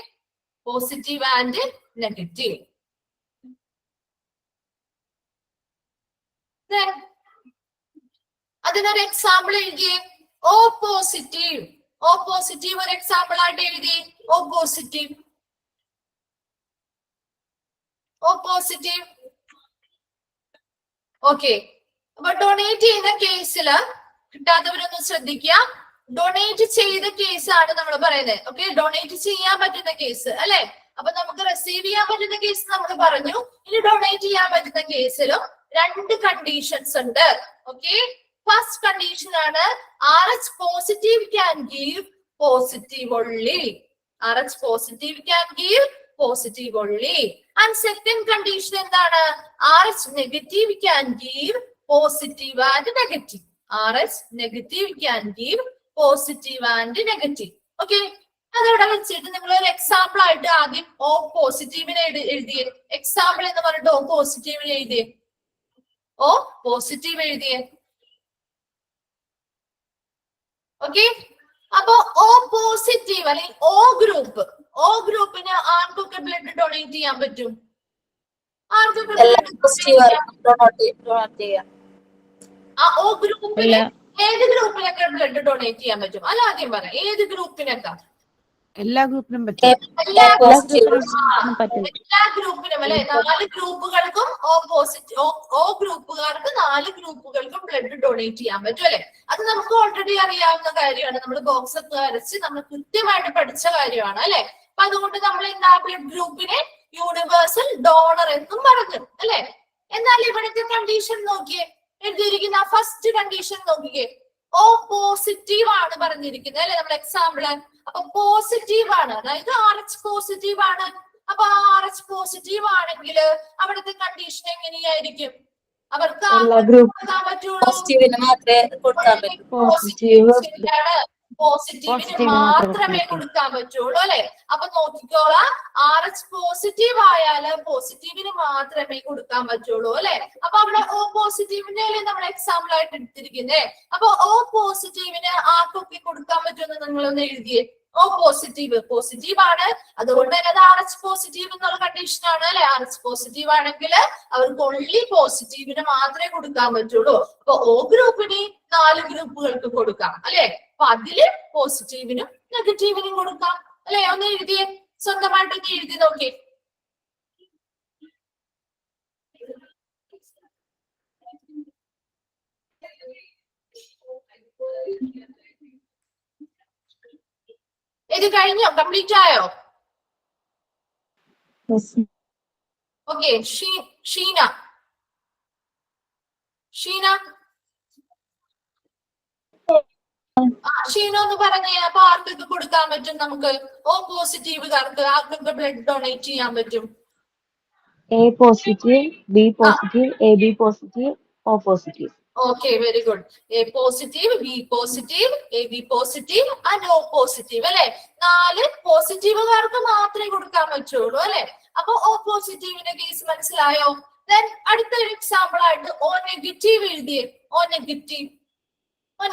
positive and negative. അതിനൊരു എക്സാമ്പിൾ എഴുതിയേ. ഓ പോസിറ്റീവ്, ഓ പോസിറ്റീവ് ഒരു എക്സാമ്പിൾ ആയിട്ട് എഴുതി. O positive, O positive. Okay, അപ്പൊ ഡൊണേറ്റ് ചെയ്യുന്ന കേസില് കിട്ടാത്തവരൊന്ന് ശ്രദ്ധിക്കുക. ഡൊണേറ്റ് ചെയ്ത കേസാണ് നമ്മൾ പറയുന്നത്. ഓക്കെ, ഡൊണേറ്റ് ചെയ്യാൻ പറ്റുന്ന കേസ് അല്ലെ. അപ്പൊ നമുക്ക് റിസീവ് ചെയ്യാൻ പറ്റുന്ന കേസ് നമ്മൾ പറഞ്ഞു. ഇനി ഡൊണേറ്റ് ചെയ്യാൻ പറ്റുന്ന കേസിലും 2 കണ്ടീഷൻസ് ഉണ്ട്. ഓക്കെ, ഫസ്റ്റ് കണ്ടീഷൻ ആണ് RH positive can give positive only. RH positive can give positive only. And second condition എന്താണ്? RH negative can give positive and negative. RH negative can give positive and negative. Okay, അതവിടെ വെച്ചിട്ട് നിങ്ങൾ ഒരു example ആയിട്ട് ആദ്യം ഓ പോസിറ്റീവിനെ എഴുതിയേ. Example എന്ന് പറഞ്ഞിട്ട് ഓ പോസിറ്റീവിനെ എഴുതിയേ. O positive എഴുതിയേ. Okay, അപ്പൊ ഓ പോസിറ്റീവ് അല്ലെങ്കിൽ ഓ ഗ്രൂപ്പിന് ആർക്കൊക്കെ ബ്ലഡ് ഡൊണേറ്റ് ചെയ്യാൻ പറ്റും? ആർക്കൊക്കെ ഓ ഗ്രൂപ്പിന് ഏത് ഗ്രൂപ്പിനൊക്കെ ബ്ലഡ് ഡൊണേറ്റ് ചെയ്യാൻ പറ്റും? അല്ല ആദ്യം പറയാം, ഏത് ഗ്രൂപ്പിനൊക്കെ? എല്ലാ ഗ്രൂപ്പിനും പറ്റും. എല്ലാ പറ്റും. ഗ്രൂപ്പിനും അല്ലെ, 4 ഗ്രൂപ്പുകൾക്കും ഓ ഗ്രൂപ്പുകാർക്ക് 4 ഗ്രൂപ്പുകൾക്കും ബ്ലഡ് ഡൊണേറ്റ് ചെയ്യാൻ പറ്റും അല്ലെ. അത് നമുക്ക് ഓൾറെഡി അറിയാവുന്ന കാര്യമാണ്. നമ്മൾ ബോക്സ് ഒക്കെ വരച്ച് നമ്മൾ കൃത്യമായിട്ട് പഠിച്ച കാര്യമാണ് അല്ലെ. അപ്പൊ അതുകൊണ്ട് നമ്മൾ എന്താ ബ്ലഡ് ഗ്രൂപ്പിനെ യൂണിവേഴ്സൽ ഡോണർ എന്നും പറഞ്ഞു അല്ലെ. എന്നാൽ ഇവിടുത്തെ കണ്ടീഷൻ നോക്കിയേ, എഴുതിയിരിക്കുന്ന ഫസ്റ്റ് കണ്ടീഷൻ നോക്കിക്കേ, ഓ പോസിറ്റീവ് ആണ് പറഞ്ഞിരിക്കുന്നത് അല്ലെ നമ്മുടെ എക്സാമ്പിള്. അപ്പൊ പോസിറ്റീവ് ആണ്, അതായത് RH പോസിറ്റീവ് ആണ്. അപ്പൊ RH പോസിറ്റീവ് ആണെങ്കിൽ അവിടുത്തെ കണ്ടീഷൻ എങ്ങനെയായിരിക്കും? അവർക്ക് കൊടുക്കാൻ പറ്റുള്ളൂ, പോസിറ്റീവിന് മാത്രമേ കൊടുക്കാൻ പറ്റുള്ളൂ അല്ലെ. അപ്പൊ നോക്കിക്കോളാം, RH പോസിറ്റീവ് ആയാല് പോസിറ്റീവിന് മാത്രമേ കൊടുക്കാൻ പറ്റുള്ളൂ അല്ലെ. അപ്പൊ അവിടെ ഓ പോസിറ്റീവിന്റെ അല്ലേ നമ്മൾ എക്സാമ്പിൾ ആയിട്ട് എടുത്തിരിക്കുന്നേ. അപ്പൊ ഓ പോസിറ്റീവിന് ആർക്കൊക്കെ കൊടുക്കാൻ പറ്റുമെന്ന് നിങ്ങളൊന്ന് എഴുതിയേ. ഓ പോസിറ്റീവ് ആണ്, അതുകൊണ്ട് തന്നെ അത് RH പോസിറ്റീവ് എന്നുള്ള കണ്ടീഷൻ ആണ് അല്ലെ. RH പോസിറ്റീവ് ആണെങ്കിൽ അവർക്ക് ഓൺലി പോസിറ്റീവിന് മാത്രമേ കൊടുക്കാൻ പറ്റുള്ളൂ. അപ്പൊ ഓ ഗ്രൂപ്പിന് 4 ഗ്രൂപ്പുകൾക്ക് കൊടുക്കാം അല്ലെ. അപ്പൊ അതില് പോസിറ്റീവിനും നെഗറ്റീവിനും കൊടുക്കാം അല്ലെ. ഒന്ന് എഴുതിയേ, സ്വന്തമായിട്ടൊക്കെ എഴുതി നോക്കിയേ. ഇത് കഴിഞ്ഞോ? കംപ്ലീറ്റ് ആയോ? ഓക്കെ, ഷീന ഷീന ഒന്ന് പറഞ്ഞേ. അപ്പൊ ആർക്കൊക്കെ കൊടുക്കാൻ പറ്റും നമുക്ക്? ഓ പോസിറ്റീവുകാർക്ക് ആർക്കൊക്കെ ബ്ലഡ് ഡൊണേറ്റ് ചെയ്യാൻ പറ്റും? A positive, B positive, AB positive, O positive. Okay, very good. A positive, B positive, AB positive and O positive അല്ലെ. 4 പോസിറ്റീവുകാർക്ക് മാത്രമേ കൊടുക്കാൻ പറ്റുള്ളൂ അല്ലെ. അപ്പൊ O പോസിറ്റീവിന്റെ കേസ് മനസ്സിലായോ? ദെൻ അടുത്തൊരു എക്സാമ്പിൾ ആയിട്ട് O നെഗറ്റീവ് എഴുതിയേ. O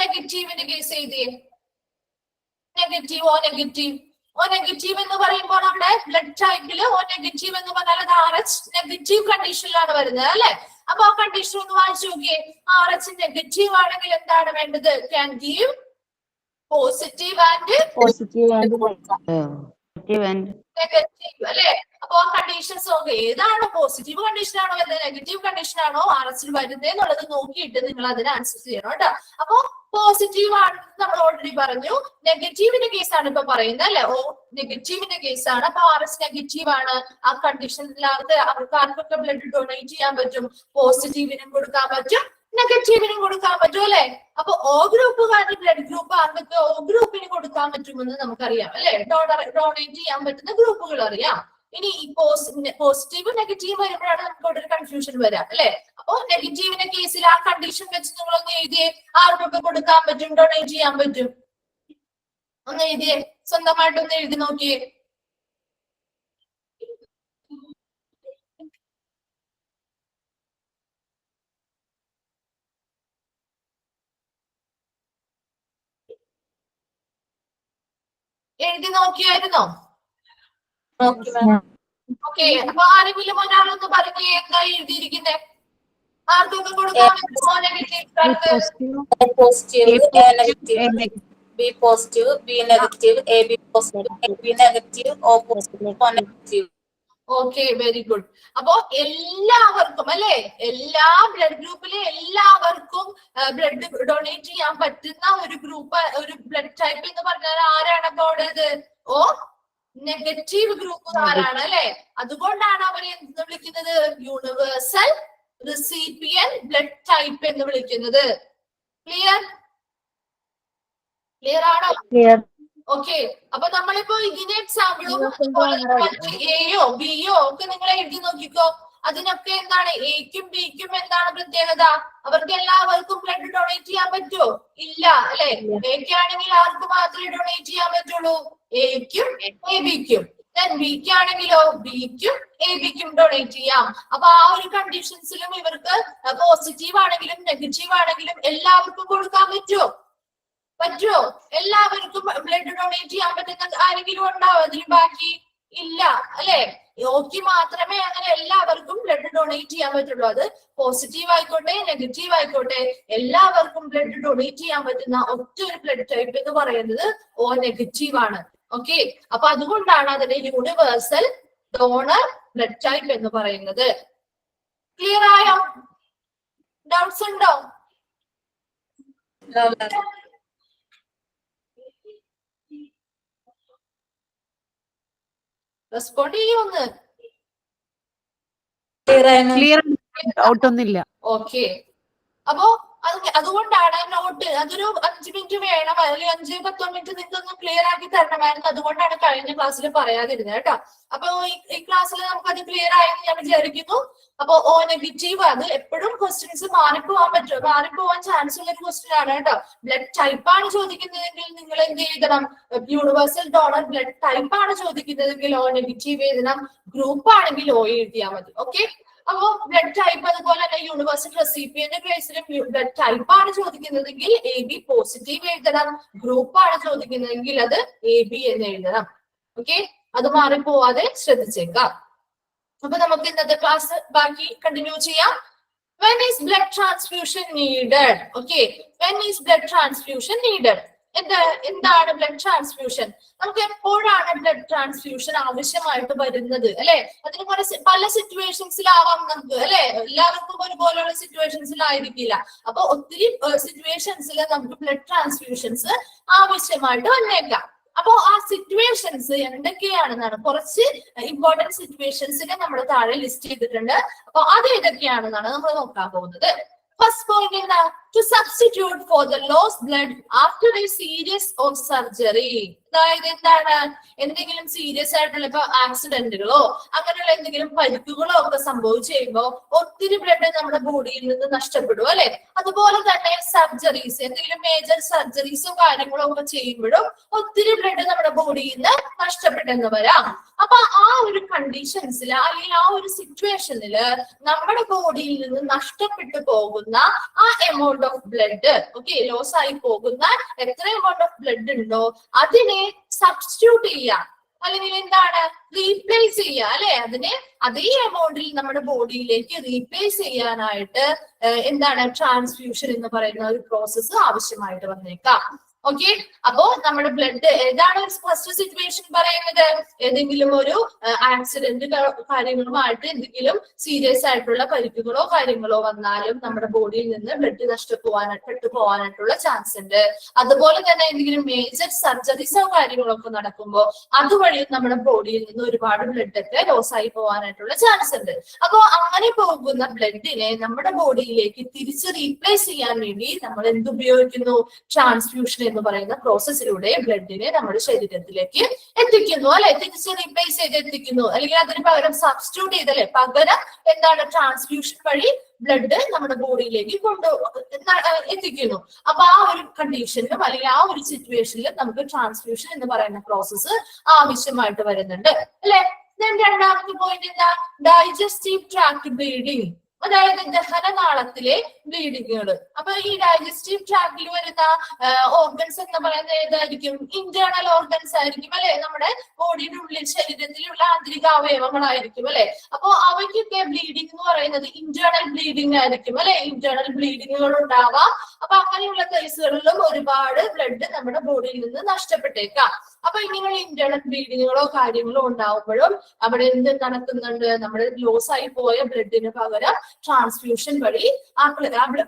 നെഗറ്റീവിന്റെ കേസ് എഴുതിയേ. O നെഗറ്റീവ് എന്ന് പറയുമ്പോൾ നമ്മുടെ ബ്ലഡ് ടൈപ്പില് O നെഗറ്റീവ് എന്ന് പറഞ്ഞാൽ അത് RH നെഗറ്റീവ് കണ്ടീഷനിലാണ് വരുന്നത് അല്ലെ. അപ്പൊ ആ കണ്ടീഷൻ ഒന്ന് വായിച്ചു നോക്കിയേ. RH നെഗറ്റീവ് ആണെങ്കിൽ എന്താണ് വേണ്ടത്? Can give positive and negative അല്ലെ. അപ്പൊ ആ കണ്ടീഷൻസ് നോക്കുക, ഏതാണോ പോസിറ്റീവ് കണ്ടീഷൻ ആണോ വരുന്നത്, നെഗറ്റീവ് കണ്ടീഷൻ ആണോ RH വരുന്നത് എന്നുള്ളത് നോക്കിയിട്ട് നിങ്ങൾ അതിന് ആൻസർ ചെയ്യണം കേട്ടോ. അപ്പൊ പോസിറ്റീവ് ആണെന്ന് നമ്മൾ ഓൾറെഡി പറഞ്ഞു. നെഗറ്റീവിന്റെ കേസാണ് ഇപ്പൊ പറയുന്നത് അല്ലെ. ഓ നെഗറ്റീവിന്റെ കേസാണ്. അപ്പൊ RH നെഗറ്റീവ് ആണ്. ആ കണ്ടീഷനിലാകത്ത് അവർക്ക് ആർക്കൊക്കെ ബ്ലഡ് ഡൊണേറ്റ് ചെയ്യാൻ പറ്റും? പോസിറ്റീവിനും കൊടുക്കാൻ പറ്റും, നെഗറ്റീവിനും കൊടുക്കാൻ പറ്റും അല്ലെ. അപ്പൊ O ഗ്രൂപ്പുകാരുടെ ബ്ലഡ് ഗ്രൂപ്പ് ആർക്കൊക്കെ O ഗ്രൂപ്പിന് കൊടുക്കാൻ പറ്റുമെന്ന് നമുക്കറിയാം അല്ലെ. ഡൊണേറ്റ് ചെയ്യാൻ പറ്റുന്ന ഗ്രൂപ്പുകൾ അറിയാം. ഇനി ഈ പോസിറ്റീവ് നെഗറ്റീവ് വരുമ്പോഴാണ് നമുക്ക് ഇവിടെ ഒരു കൺഫ്യൂഷൻ വരാം അല്ലെ. അപ്പൊ നെഗറ്റീവിന്റെ കേസിൽ ആ കണ്ടീഷൻ വെച്ച് നിങ്ങളൊന്ന് എഴുതിയേ, ആർക്കൊക്കെ കൊടുക്കാൻ പറ്റും, ഡൊണേറ്റ് ചെയ്യാൻ പറ്റും? ഒന്ന് എഴുതിയേ, സ്വന്തമായിട്ടൊന്ന് എഴുതി നോക്കിയേ. എഴുതി നോക്കിയായിരുന്നോ? ഓക്കെ, അപ്പൊ ആരെങ്കിലും ഒരാളൊന്ന് പറഞ്ഞേ, എന്താ എഴുതിയിരിക്കുന്നേ? ആർക്കൊക്കെ കൊടുക്കാൻ പറ്റുമോ negative? B positive, B negative, AB positive, AB negative, O positive. Okay, very good. അപ്പോ എല്ലാവർക്കും അല്ലെ, എല്ലാ ബ്ലഡ് ഗ്രൂപ്പിലെ എല്ലാവർക്കും ബ്ലഡ് ഡൊണേറ്റ് ചെയ്യാൻ പറ്റുന്ന ഒരു ഗ്രൂപ്പ്, ഒരു ബ്ലഡ് ടൈപ്പ് എന്ന് പറഞ്ഞാൽ ആരാണ് അപ്പൊ ഉള്ളത്? ഓ നെഗറ്റീവ് ഗ്രൂപ്പുകാരാണ് അല്ലെ. അതുകൊണ്ടാണ് അവരെ എന്ത് വിളിക്കുന്നത്? യൂണിവേഴ്സൽ റെസിപ്പിയൻ ബ്ലഡ് ടൈപ്പ് എന്ന് വിളിക്കുന്നത്. ക്ലിയർ ആണോ? ഓക്കെ, അപ്പൊ നമ്മളിപ്പോ ഇതിന്റെ എക്സാമ്പിളും എയോ ബിയോ ഒക്കെ നിങ്ങൾ എഴുതി നോക്കിക്കോ. അതിനൊക്കെ എന്താണ് എക്കും ബിക്കും എന്താണ് പ്രത്യേകത? അവർക്ക് എല്ലാവർക്കും ബ്ലഡ് ഡൊണേറ്റ് ചെയ്യാൻ പറ്റുമോ? ഇല്ല അല്ലെ. എക്കാണെങ്കിൽ ആർക്ക് മാത്രമേ ഡൊണേറ്റ് ചെയ്യാൻ പറ്റുള്ളൂ? എക്കും എ ബിക്കും. ബിക്ക് ആണെങ്കിലോ ബിക്കും എ ബിക്കും ഡൊണേറ്റ് ചെയ്യാം. അപ്പൊ ആ ഒരു കണ്ടീഷൻസിലും ഇവർക്ക് പോസിറ്റീവ് ആണെങ്കിലും നെഗറ്റീവ് ആണെങ്കിലും എല്ലാവർക്കും കൊടുക്കാൻ പറ്റുമോ? എല്ലാവർക്കും ബ്ലഡ് ഡൊണേറ്റ് ചെയ്യാൻ പറ്റുന്ന ആരെങ്കിലും ഉണ്ടാവും അതിൽ? ബാക്കി ഇല്ല അല്ലെ? ഓക്ക് മാത്രമേ അങ്ങനെ എല്ലാവർക്കും ബ്ലഡ് ഡൊണേറ്റ് ചെയ്യാൻ പറ്റുള്ളൂ. അത് പോസിറ്റീവ് ആയിക്കോട്ടെ നെഗറ്റീവ് ആയിക്കോട്ടെ എല്ലാവർക്കും ബ്ലഡ് ഡൊണേറ്റ് ചെയ്യാൻ പറ്റുന്ന ഒറ്റ ഒരു ബ്ലഡ് ടൈപ്പ് എന്ന് പറയുന്നത് ഓ നെഗറ്റീവ് ആണ്. ഓക്കെ, അപ്പൊ അതുകൊണ്ടാണ് അതിന്റെ യൂണിവേഴ്സൽ ഡോണർ ബ്ലഡ് ടൈപ്പ് എന്ന് പറയുന്നത്. ക്ലിയർ ആയോ? ഡൗട്ട്സ് ഉണ്ടോ? റെസ്പോണ്ട് ചെയ്യൊന്ന്. ക്ലിയർ ഡൗട്ട് ഒന്നുമില്ല. ഓക്കെ, അപ്പോ അതുകൊണ്ടാണ് നോട്ട് അതൊരു 5 മിനിറ്റ് വേണം, അല്ലെങ്കിൽ 5-10 മിനിറ്റ് നിങ്ങൾക്ക് ക്ലിയർ ആക്കി തരണമായിരുന്നു. അതുകൊണ്ടാണ് കഴിഞ്ഞ ക്ലാസ്സിൽ പറയാതിരുന്നത് കേട്ടോ. അപ്പൊ ഈ ക്ലാസ്സിൽ നമുക്ക് അത് ക്ലിയർ ആയെന്ന് ഞാൻ വിചാരിക്കുന്നു. അപ്പൊ ഓ നെഗറ്റീവ് അത് എപ്പോഴും ക്വസ്റ്റ്യൻസ് മാറിപ്പോവാൻ ചാൻസ് ഉള്ള ഒരു ക്വസ്റ്റ്യൻ ആണ് കേട്ടോ. ബ്ലഡ് ടൈപ്പ് ആണ് ചോദിക്കുന്നതെങ്കിൽ നിങ്ങൾ എന്ത് എഴുതണം? യൂണിവേഴ്സൽ ഡോണർ ബ്ലഡ് ടൈപ്പ് ആണ് ചോദിക്കുന്നതെങ്കിൽ ഓ നെഗറ്റീവ് എഴുതണം. ഗ്രൂപ്പ് ആണെങ്കിൽ ഓ എഴുതിയാൽ മതി. ഓക്കെ, അപ്പോ ബ്ലഡ് ടൈപ്പ് അതുപോലെ തന്നെ യൂണിവേഴ്സൽ റെസിപ്പിയന്റ് കേസിലും ബ്ലഡ് ടൈപ്പ് ആണ് ചോദിക്കുന്നതെങ്കിൽ എ ബി പോസിറ്റീവ് എഴുതണം. ഗ്രൂപ്പ് ആണ് ചോദിക്കുന്നതെങ്കിൽ അത് എ ബി എന്ന് എഴുതണം. ഓക്കെ, അത് മാറിപ്പോവാതെ ശ്രദ്ധിച്ചേക്കാം. അപ്പൊ നമുക്ക് ഇന്നത്തെ ക്ലാസ് ബാക്കി കണ്ടിന്യൂ ചെയ്യാം. When is blood transfusion needed? Okay, when is blood transfusion needed? എന്താണ് ബ്ലഡ് ട്രാൻസ്ഫ്യൂഷൻ? നമുക്ക് എപ്പോഴാണ് ബ്ലഡ് ട്രാൻസ്ഫ്യൂഷൻ ആവശ്യമായിട്ട് വരുന്നത് അല്ലെ? അതിന് പല സിറ്റുവേഷൻസിലാവാം നമുക്ക് അല്ലെ? എല്ലാവർക്കും ഒരുപോലെയുള്ള സിറ്റുവേഷൻസിലായിരിക്കില്ല. അപ്പൊ ഒത്തിരി സിറ്റുവേഷൻസിൽ നമുക്ക് ബ്ലഡ് ട്രാൻസ്ഫ്യൂഷൻസ് ആവശ്യമായിട്ട് വന്നേക്കാം. അപ്പോ ആ സിറ്റുവേഷൻസ് എന്തൊക്കെയാണെന്നാണ് കുറച്ച് ഇമ്പോർട്ടന്റ് സിറ്റുവേഷൻസിനെ നമ്മൾ താഴെ ലിസ്റ്റ് ചെയ്തിട്ടുണ്ട്. അപ്പൊ അത് ഏതൊക്കെയാണെന്നാണ് നമ്മൾ നോക്കാൻ പോകുന്നത്. ഫസ്റ്റ് പോയിന്റ് എന്താ? To substitute for the lost blood after a series of surgery. അതായത് എന്താണ്? എന്തെങ്കിലും സീരിയസ് ആയിട്ടുള്ള ഇപ്പൊ ആക്സിഡന്റുകളോ അങ്ങനെയുള്ള എന്തെങ്കിലും പരിക്കുകളോ ഒക്കെ സംഭവിച്ചു കഴിയുമ്പോൾ ഒത്തിരി ബ്ലഡ് നമ്മുടെ ബോഡിയിൽ നിന്ന് നഷ്ടപ്പെടും അല്ലെ? അതുപോലെ തന്നെ സർജറീസ്, എന്തെങ്കിലും മേജർ സർജറീസോ കാര്യങ്ങളോ ഒക്കെ ചെയ്യുമ്പോഴും ഒത്തിരി ബ്ലഡ് നമ്മുടെ ബോഡിയിൽ നിന്ന് നഷ്ടപ്പെട്ടെന്ന് വരാം. അപ്പൊ ആ ഒരു കണ്ടീഷൻസിൽ അല്ലെങ്കിൽ ആ ഒരു സിറ്റുവേഷനില് നമ്മുടെ ബോഡിയിൽ നിന്ന് നഷ്ടപ്പെട്ടു പോകുന്ന ആ amount of blood, okay, loss ആയി പോകുന്ന എത്ര എമൗണ്ട് ഓഫ് ബ്ലഡ് ഉണ്ടോ അതിനെ സബ്സ്റ്റിറ്റ്യൂട്ട് ചെയ്യാം, അല്ലെങ്കിൽ എന്താണ് റീപ്ലേസ് ചെയ്യുക അല്ലെ? അതിനെ അതേ എമൗണ്ടിൽ നമ്മുടെ ബോഡിയിലേക്ക് റീപ്ലേസ് ചെയ്യാനായിട്ട് എന്താണ് ട്രാൻസ്ഫ്യൂഷൻ എന്ന് പറയുന്ന ഒരു പ്രോസസ്സ് ആവശ്യമായിട്ട് വന്നേക്കാം. ഓക്കെ, അപ്പോ നമ്മുടെ ബ്ലഡ് ഏതാണ് ഫസ്റ്റ് സിറ്റുവേഷൻ പറയുന്നത്? ഏതെങ്കിലും ഒരു ആക്സിഡന്റ് കാര്യങ്ങളുമായിട്ട് എന്തെങ്കിലും സീരിയസ് ആയിട്ടുള്ള പരിക്കുകളോ കാര്യങ്ങളോ വന്നാലും നമ്മുടെ ബോഡിയിൽ നിന്ന് ബ്ലഡ് നഷ്ടപ്പെട്ടു പോകാനായിട്ടുള്ള ചാൻസ് ഉണ്ട്. അതുപോലെ തന്നെ എന്തെങ്കിലും മേജർ സർജറീസോ കാര്യങ്ങളോ ഒക്കെ നടക്കുമ്പോൾ അതുവഴി നമ്മുടെ ബോഡിയിൽ നിന്ന് ഒരുപാട് ബ്ലഡ് ഒക്കെ ലോസ് ആയി പോകാനായിട്ടുള്ള ചാൻസ് ഉണ്ട്. അപ്പോ അങ്ങനെ പോകുന്ന ബ്ലഡിനെ നമ്മുടെ ബോഡിയിലേക്ക് തിരിച്ച് റീപ്ലേസ് ചെയ്യാൻ വേണ്ടി നമ്മൾ എന്തുപയോഗിക്കുന്നു? ട്രാൻസ്ഫ്യൂഷൻ എന്ന് പറയുന്ന പ്രോസസ്സിലൂടെ ബ്ലഡിനെ നമ്മുടെ ശരീരത്തിലേക്ക് എത്തിക്കുന്നു അല്ലെ? തിരിച്ച് റീപ്ലേസ് ചെയ്ത് എത്തിക്കുന്നു, അല്ലെങ്കിൽ അതിന് പകരം സബ്സ്റ്റിറ്റ്യൂട്ട് ചെയ്തല്ലേ? പകരം എന്താണ് ട്രാൻസ്ഫ്യൂഷൻ വഴി ബ്ലഡ് നമ്മുടെ ബോഡിയിലേക്ക് എത്തിക്കുന്നു. അപ്പൊ ആ ഒരു കണ്ടീഷനിലും അല്ലെങ്കിൽ ആ ഒരു സിറ്റുവേഷനിലും നമുക്ക് ട്രാൻസ്ഫ്യൂഷൻ എന്ന് പറയുന്ന പ്രോസസ്സ് ആവശ്യമായിട്ട് വരുന്നുണ്ട് അല്ലെ? രണ്ടാമത്തെ പോയിന്റ് എന്താ? ഡൈജസ്റ്റീവ് ട്രാക്ട് ബ്ലീഡിങ്, അതായത് ദഹനനാളത്തിലെ ബ്ലീഡിങ്ങുകൾ. അപ്പൊ ഈ ഡൈജസ്റ്റീവ് ട്രാക്റ്റിൽ വരുന്ന ഓർഗൻസ് എന്ന് പറയുന്നത് ഏതായിരിക്കും? ഇന്റേണൽ ഓർഗൻസ് ആയിരിക്കും അല്ലെ? നമ്മുടെ ബോഡിയുടെ ഉള്ളിൽ ശരീരത്തിലുള്ള ആന്തരിക അവയവങ്ങളായിരിക്കും അല്ലെ? അപ്പൊ അവയ്ക്കൊക്കെ ബ്ലീഡിംഗ് എന്ന് പറയുന്നത് ഇന്റേണൽ ബ്ലീഡിംഗ് ആയിരിക്കും അല്ലെ? ഇന്റേണൽ ബ്ലീഡിങ്ങുകൾ ഉണ്ടാവാം. അപ്പൊ അങ്ങനെയുള്ള കേസുകളിലും ഒരുപാട് ബ്ലഡ് നമ്മുടെ ബോഡിയിൽ നിന്ന് നഷ്ടപ്പെട്ടേക്കാം. അപ്പൊ ഇങ്ങനെയുള്ള ഇന്റേണൽ ബ്ലീഡിങ്ങുകളോ കാര്യങ്ങളോ ഉണ്ടാവുമ്പോഴും അവിടെ എന്ത് നടക്കുന്നുണ്ട്? നമ്മുടെ ലോസ് ആയി പോയ ബ്ലഡിന് പകരം ട്രാൻസ്ഫ്യൂഷൻ വഴി ആ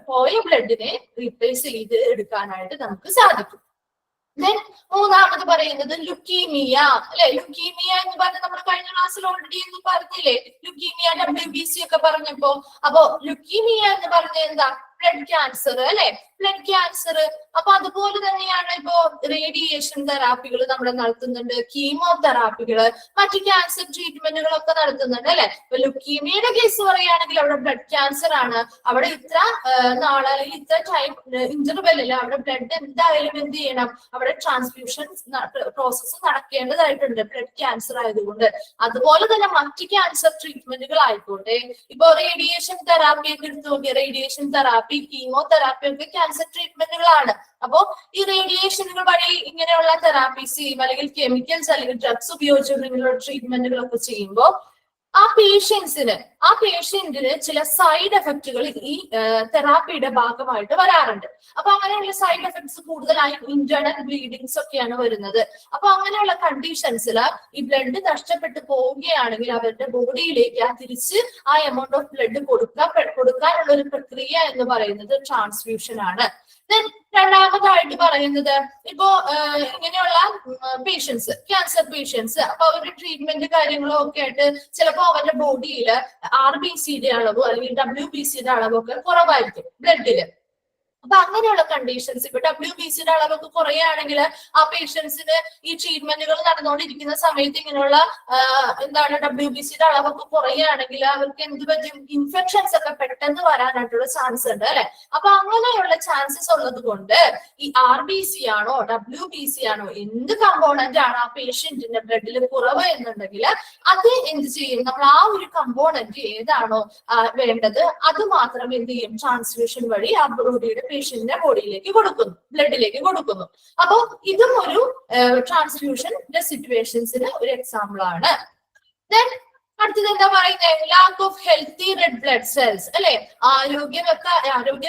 പോയ ബ്ലഡിനെ റീപ്ലേസ് ചെയ്ത് എടുക്കാനായിട്ട് നമുക്ക് സാധിക്കും. ദെൻ മൂന്നാമത് പറയുന്നത് ലുക്കീമിയ അല്ലെ? ലുക്കീമിയ എന്ന് പറഞ്ഞ നമ്മൾ കഴിഞ്ഞ ക്ലാസ്സിൽ ഓൾറെഡി എന്ന് പറഞ്ഞില്ലേ? ലുക്കീമിയ WBC ഒക്കെ പറഞ്ഞപ്പോ. അപ്പോ ലുക്കീമിയ എന്ന് പറഞ്ഞ എന്താ? ബ്ലഡ് ക്യാൻസർ അല്ലെ, ബ്ലഡ് ക്യാൻസർ. അപ്പൊ അതുപോലെ തന്നെയാണ് ഇപ്പോ റേഡിയേഷൻ തെറാപ്പികൾ നമ്മൾ നടത്തുന്നുണ്ട്, കീമോതെറാപ്പികള്, മറ്റു ക്യാൻസർ ട്രീറ്റ്മെന്റുകളൊക്കെ നടത്തുന്നുണ്ട് അല്ലെ. ഇപ്പൊ ലുക്കീമിയയുടെ കേസ് പറയുകയാണെങ്കിൽ അവിടെ ബ്ലഡ് ക്യാൻസർ ആണ്, അവിടെ ഇത്ര നാളെ അല്ലെങ്കിൽ ഇത്ര ടൈം ഇന്റർവെല്ലിൽ അവിടെ ബ്ലഡ് എന്തായാലും എന്ത് ചെയ്യണം, അവിടെ ട്രാൻസ്ഫ്യൂഷൻ പ്രോസസ്സ് നടക്കേണ്ടതായിട്ടുണ്ട് ബ്ലഡ് ക്യാൻസർ ആയതുകൊണ്ട്. അതുപോലെ തന്നെ മറ്റ് ക്യാൻസർ ട്രീറ്റ്മെന്റുകൾ ആയിക്കോട്ടെ, ഇപ്പൊ റേഡിയേഷൻ തെറാപ്പി ഒക്കെ എടുത്തു നോക്കിയ റേഡിയേഷൻ തെറാപ്പി, കീമോതെറാപ്പി ഒക്കെ ക്യാൻസർ ട്രീറ്റ്മെന്റുകളാണ്. അപ്പോ ഈ റേഡിയേഷനുകൾ വഴി ഇങ്ങനെയുള്ള തെറാപ്പീസ് ചെയ്യും, അല്ലെങ്കിൽ കെമിക്കൽസ് അല്ലെങ്കിൽ ഡ്രഗ്സ് ഉപയോഗിച്ചുകൊണ്ട് ഇങ്ങനെയുള്ള ട്രീറ്റ്മെന്റുകളൊക്കെ ചെയ്യുമ്പോൾ ആ പേഷ്യന്റിന് ചില സൈഡ് എഫക്റ്റുകൾ ഈ തെറാപ്പിയുടെ ഭാഗമായിട്ട് വരാറുണ്ട്. അപ്പൊ അങ്ങനെയുള്ള സൈഡ് എഫക്ട്സ് കൂടുതലായും ഇന്റേണൽ ബ്ലീഡിങ്സ് ഒക്കെയാണ് വരുന്നത്. അപ്പൊ അങ്ങനെയുള്ള കണ്ടീഷൻസിൽ ഈ ബ്ലഡ് നഷ്ടപ്പെട്ടു പോവുകയാണെങ്കിൽ അവരുടെ ബോഡിയിലേക്ക് ആ തിരിച്ച് ആ എമൗണ്ട് ഓഫ് ബ്ലഡ് കൊടുക്കാനുള്ള ഒരു പ്രക്രിയ എന്ന് പറയുന്നത് ട്രാൻസ്ഫ്യൂഷൻ ആണ്. ദെൻ രണ്ടാമതായിട്ട് പറയുന്നത് ഇപ്പോ ഇങ്ങനെയുള്ള പേഷ്യൻസ്, ക്യാൻസർ പേഷ്യൻസ്, അപ്പൊ അവരുടെ ട്രീറ്റ്മെന്റ് കാര്യങ്ങളോ ഒക്കെ ആയിട്ട് ചിലപ്പോ അവരുടെ ബോഡിയിൽ RBCയുടെ അളവോ അല്ലെങ്കിൽ WBCയുടെ അളവോ ഒക്കെ കുറവായിരിക്കും ബ്ലഡില്. അപ്പൊ അങ്ങനെയുള്ള കണ്ടീഷൻസ്, ഇപ്പൊ WBCയുടെ അളവൊക്കെ കുറയുകയാണെങ്കിൽ ആ പേഷ്യൻസിന് ഈ ട്രീറ്റ്മെന്റുകൾ നടന്നുകൊണ്ടിരിക്കുന്ന സമയത്ത് ഇങ്ങനെയുള്ള WBCയുടെ അളവൊക്കെ കുറയുകയാണെങ്കിൽ അവർക്ക് എന്ത് പറ്റും, ഇൻഫെക്ഷൻസ് ഒക്കെ പെട്ടെന്ന് വരാനായിട്ടുള്ള ചാൻസ് ഉണ്ട് അല്ലെ. അപ്പൊ അങ്ങനെയുള്ള ചാൻസസ് ഉള്ളത് കൊണ്ട് ഈ RBC ആണോ WBC ആണോ എന്ത് കമ്പോണന്റ് ആണ് ആ പേഷ്യന്റിന്റെ ബ്ലഡിൽ കുറവ് എന്നുണ്ടെങ്കിൽ അത് എന്ത് ചെയ്യും, നമ്മൾ ആ ഒരു കമ്പോണന്റ് ഏതാണോ വേണ്ടത് അത് മാത്രം എന്ത് ചെയ്യും, ട്രാൻസ്ഫ്യൂഷൻ വഴി ആ ബോഡിയുടെ പേഷ്യന്റിന്റെ ബോഡിയിലേക്ക് കൊടുക്കുന്നു, ബ്ലഡിലേക്ക് കൊടുക്കുന്നു. അപ്പോ ഇതും ഒരു ട്രാൻസ്ഫ്യൂഷന്റെ സിറ്റുവേഷൻസിന് ഒരു എക്സാമ്പിൾ ആണ്. ദെൻ അടുത്തത് എന്താ പറയുന്നത്, lack of healthy red blood cells അല്ലെ, ആരോഗ്യം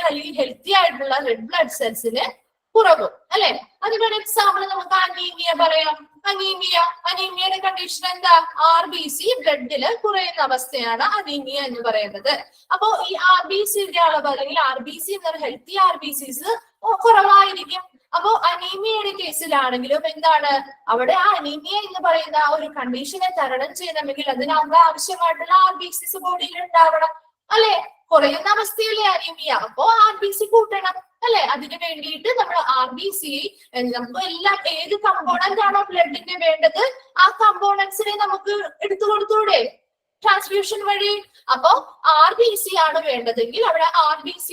അല്ലെങ്കിൽ ഹെൽത്തി ആയിട്ടുള്ള റെഡ് ബ്ലഡ് സെൽസിന് കുറവും അല്ലെ. അതിനൊരു എക്സാമ്പിൾ നമുക്ക് അനീമിയ പറയാം. അനീമിയയുടെ കണ്ടീഷൻ എന്താ, RBC ബ്ലഡില് കുറയുന്ന അവസ്ഥയാണ് അനീമിയ എന്ന് പറയുന്നത്. അപ്പോ ഈ RBCയുടെ അളവ് അല്ലെങ്കിൽ RBC എന്ന ഹെൽത്തി RBCs കുറവായിരിക്കും. അപ്പോ അനീമിയയുടെ കേസിലാണെങ്കിലും എന്താണ്, അവിടെ ആ അനീമിയ എന്ന് പറയുന്ന ആ ഒരു കണ്ടീഷനെ തരണം ചെയ്യണമെങ്കിൽ അതിന് അവിടെ ആവശ്യമായിട്ടുള്ള RBCs ബോഡിയിൽ ഉണ്ടാവണം അല്ലെ. കുറയുന്ന അവസ്ഥയിലെ അനീമിയ, അപ്പോ RBC കൂട്ടണം അല്ലെ. അതിന് വേണ്ടിയിട്ട് നമ്മൾ RBC നമുക്ക് എല്ലാം ഏത് കമ്പോണന്റ് ആണോ ബ്ലഡിന് വേണ്ടത് ആ കമ്പോണന്റ്സിനെ നമുക്ക് എടുത്തു കൊടുത്തൂടെ ട്രാൻസ്ഫ്യൂഷൻ വഴി. അപ്പോ RBC ആണ് വേണ്ടതെങ്കിൽ അവിടെ RBC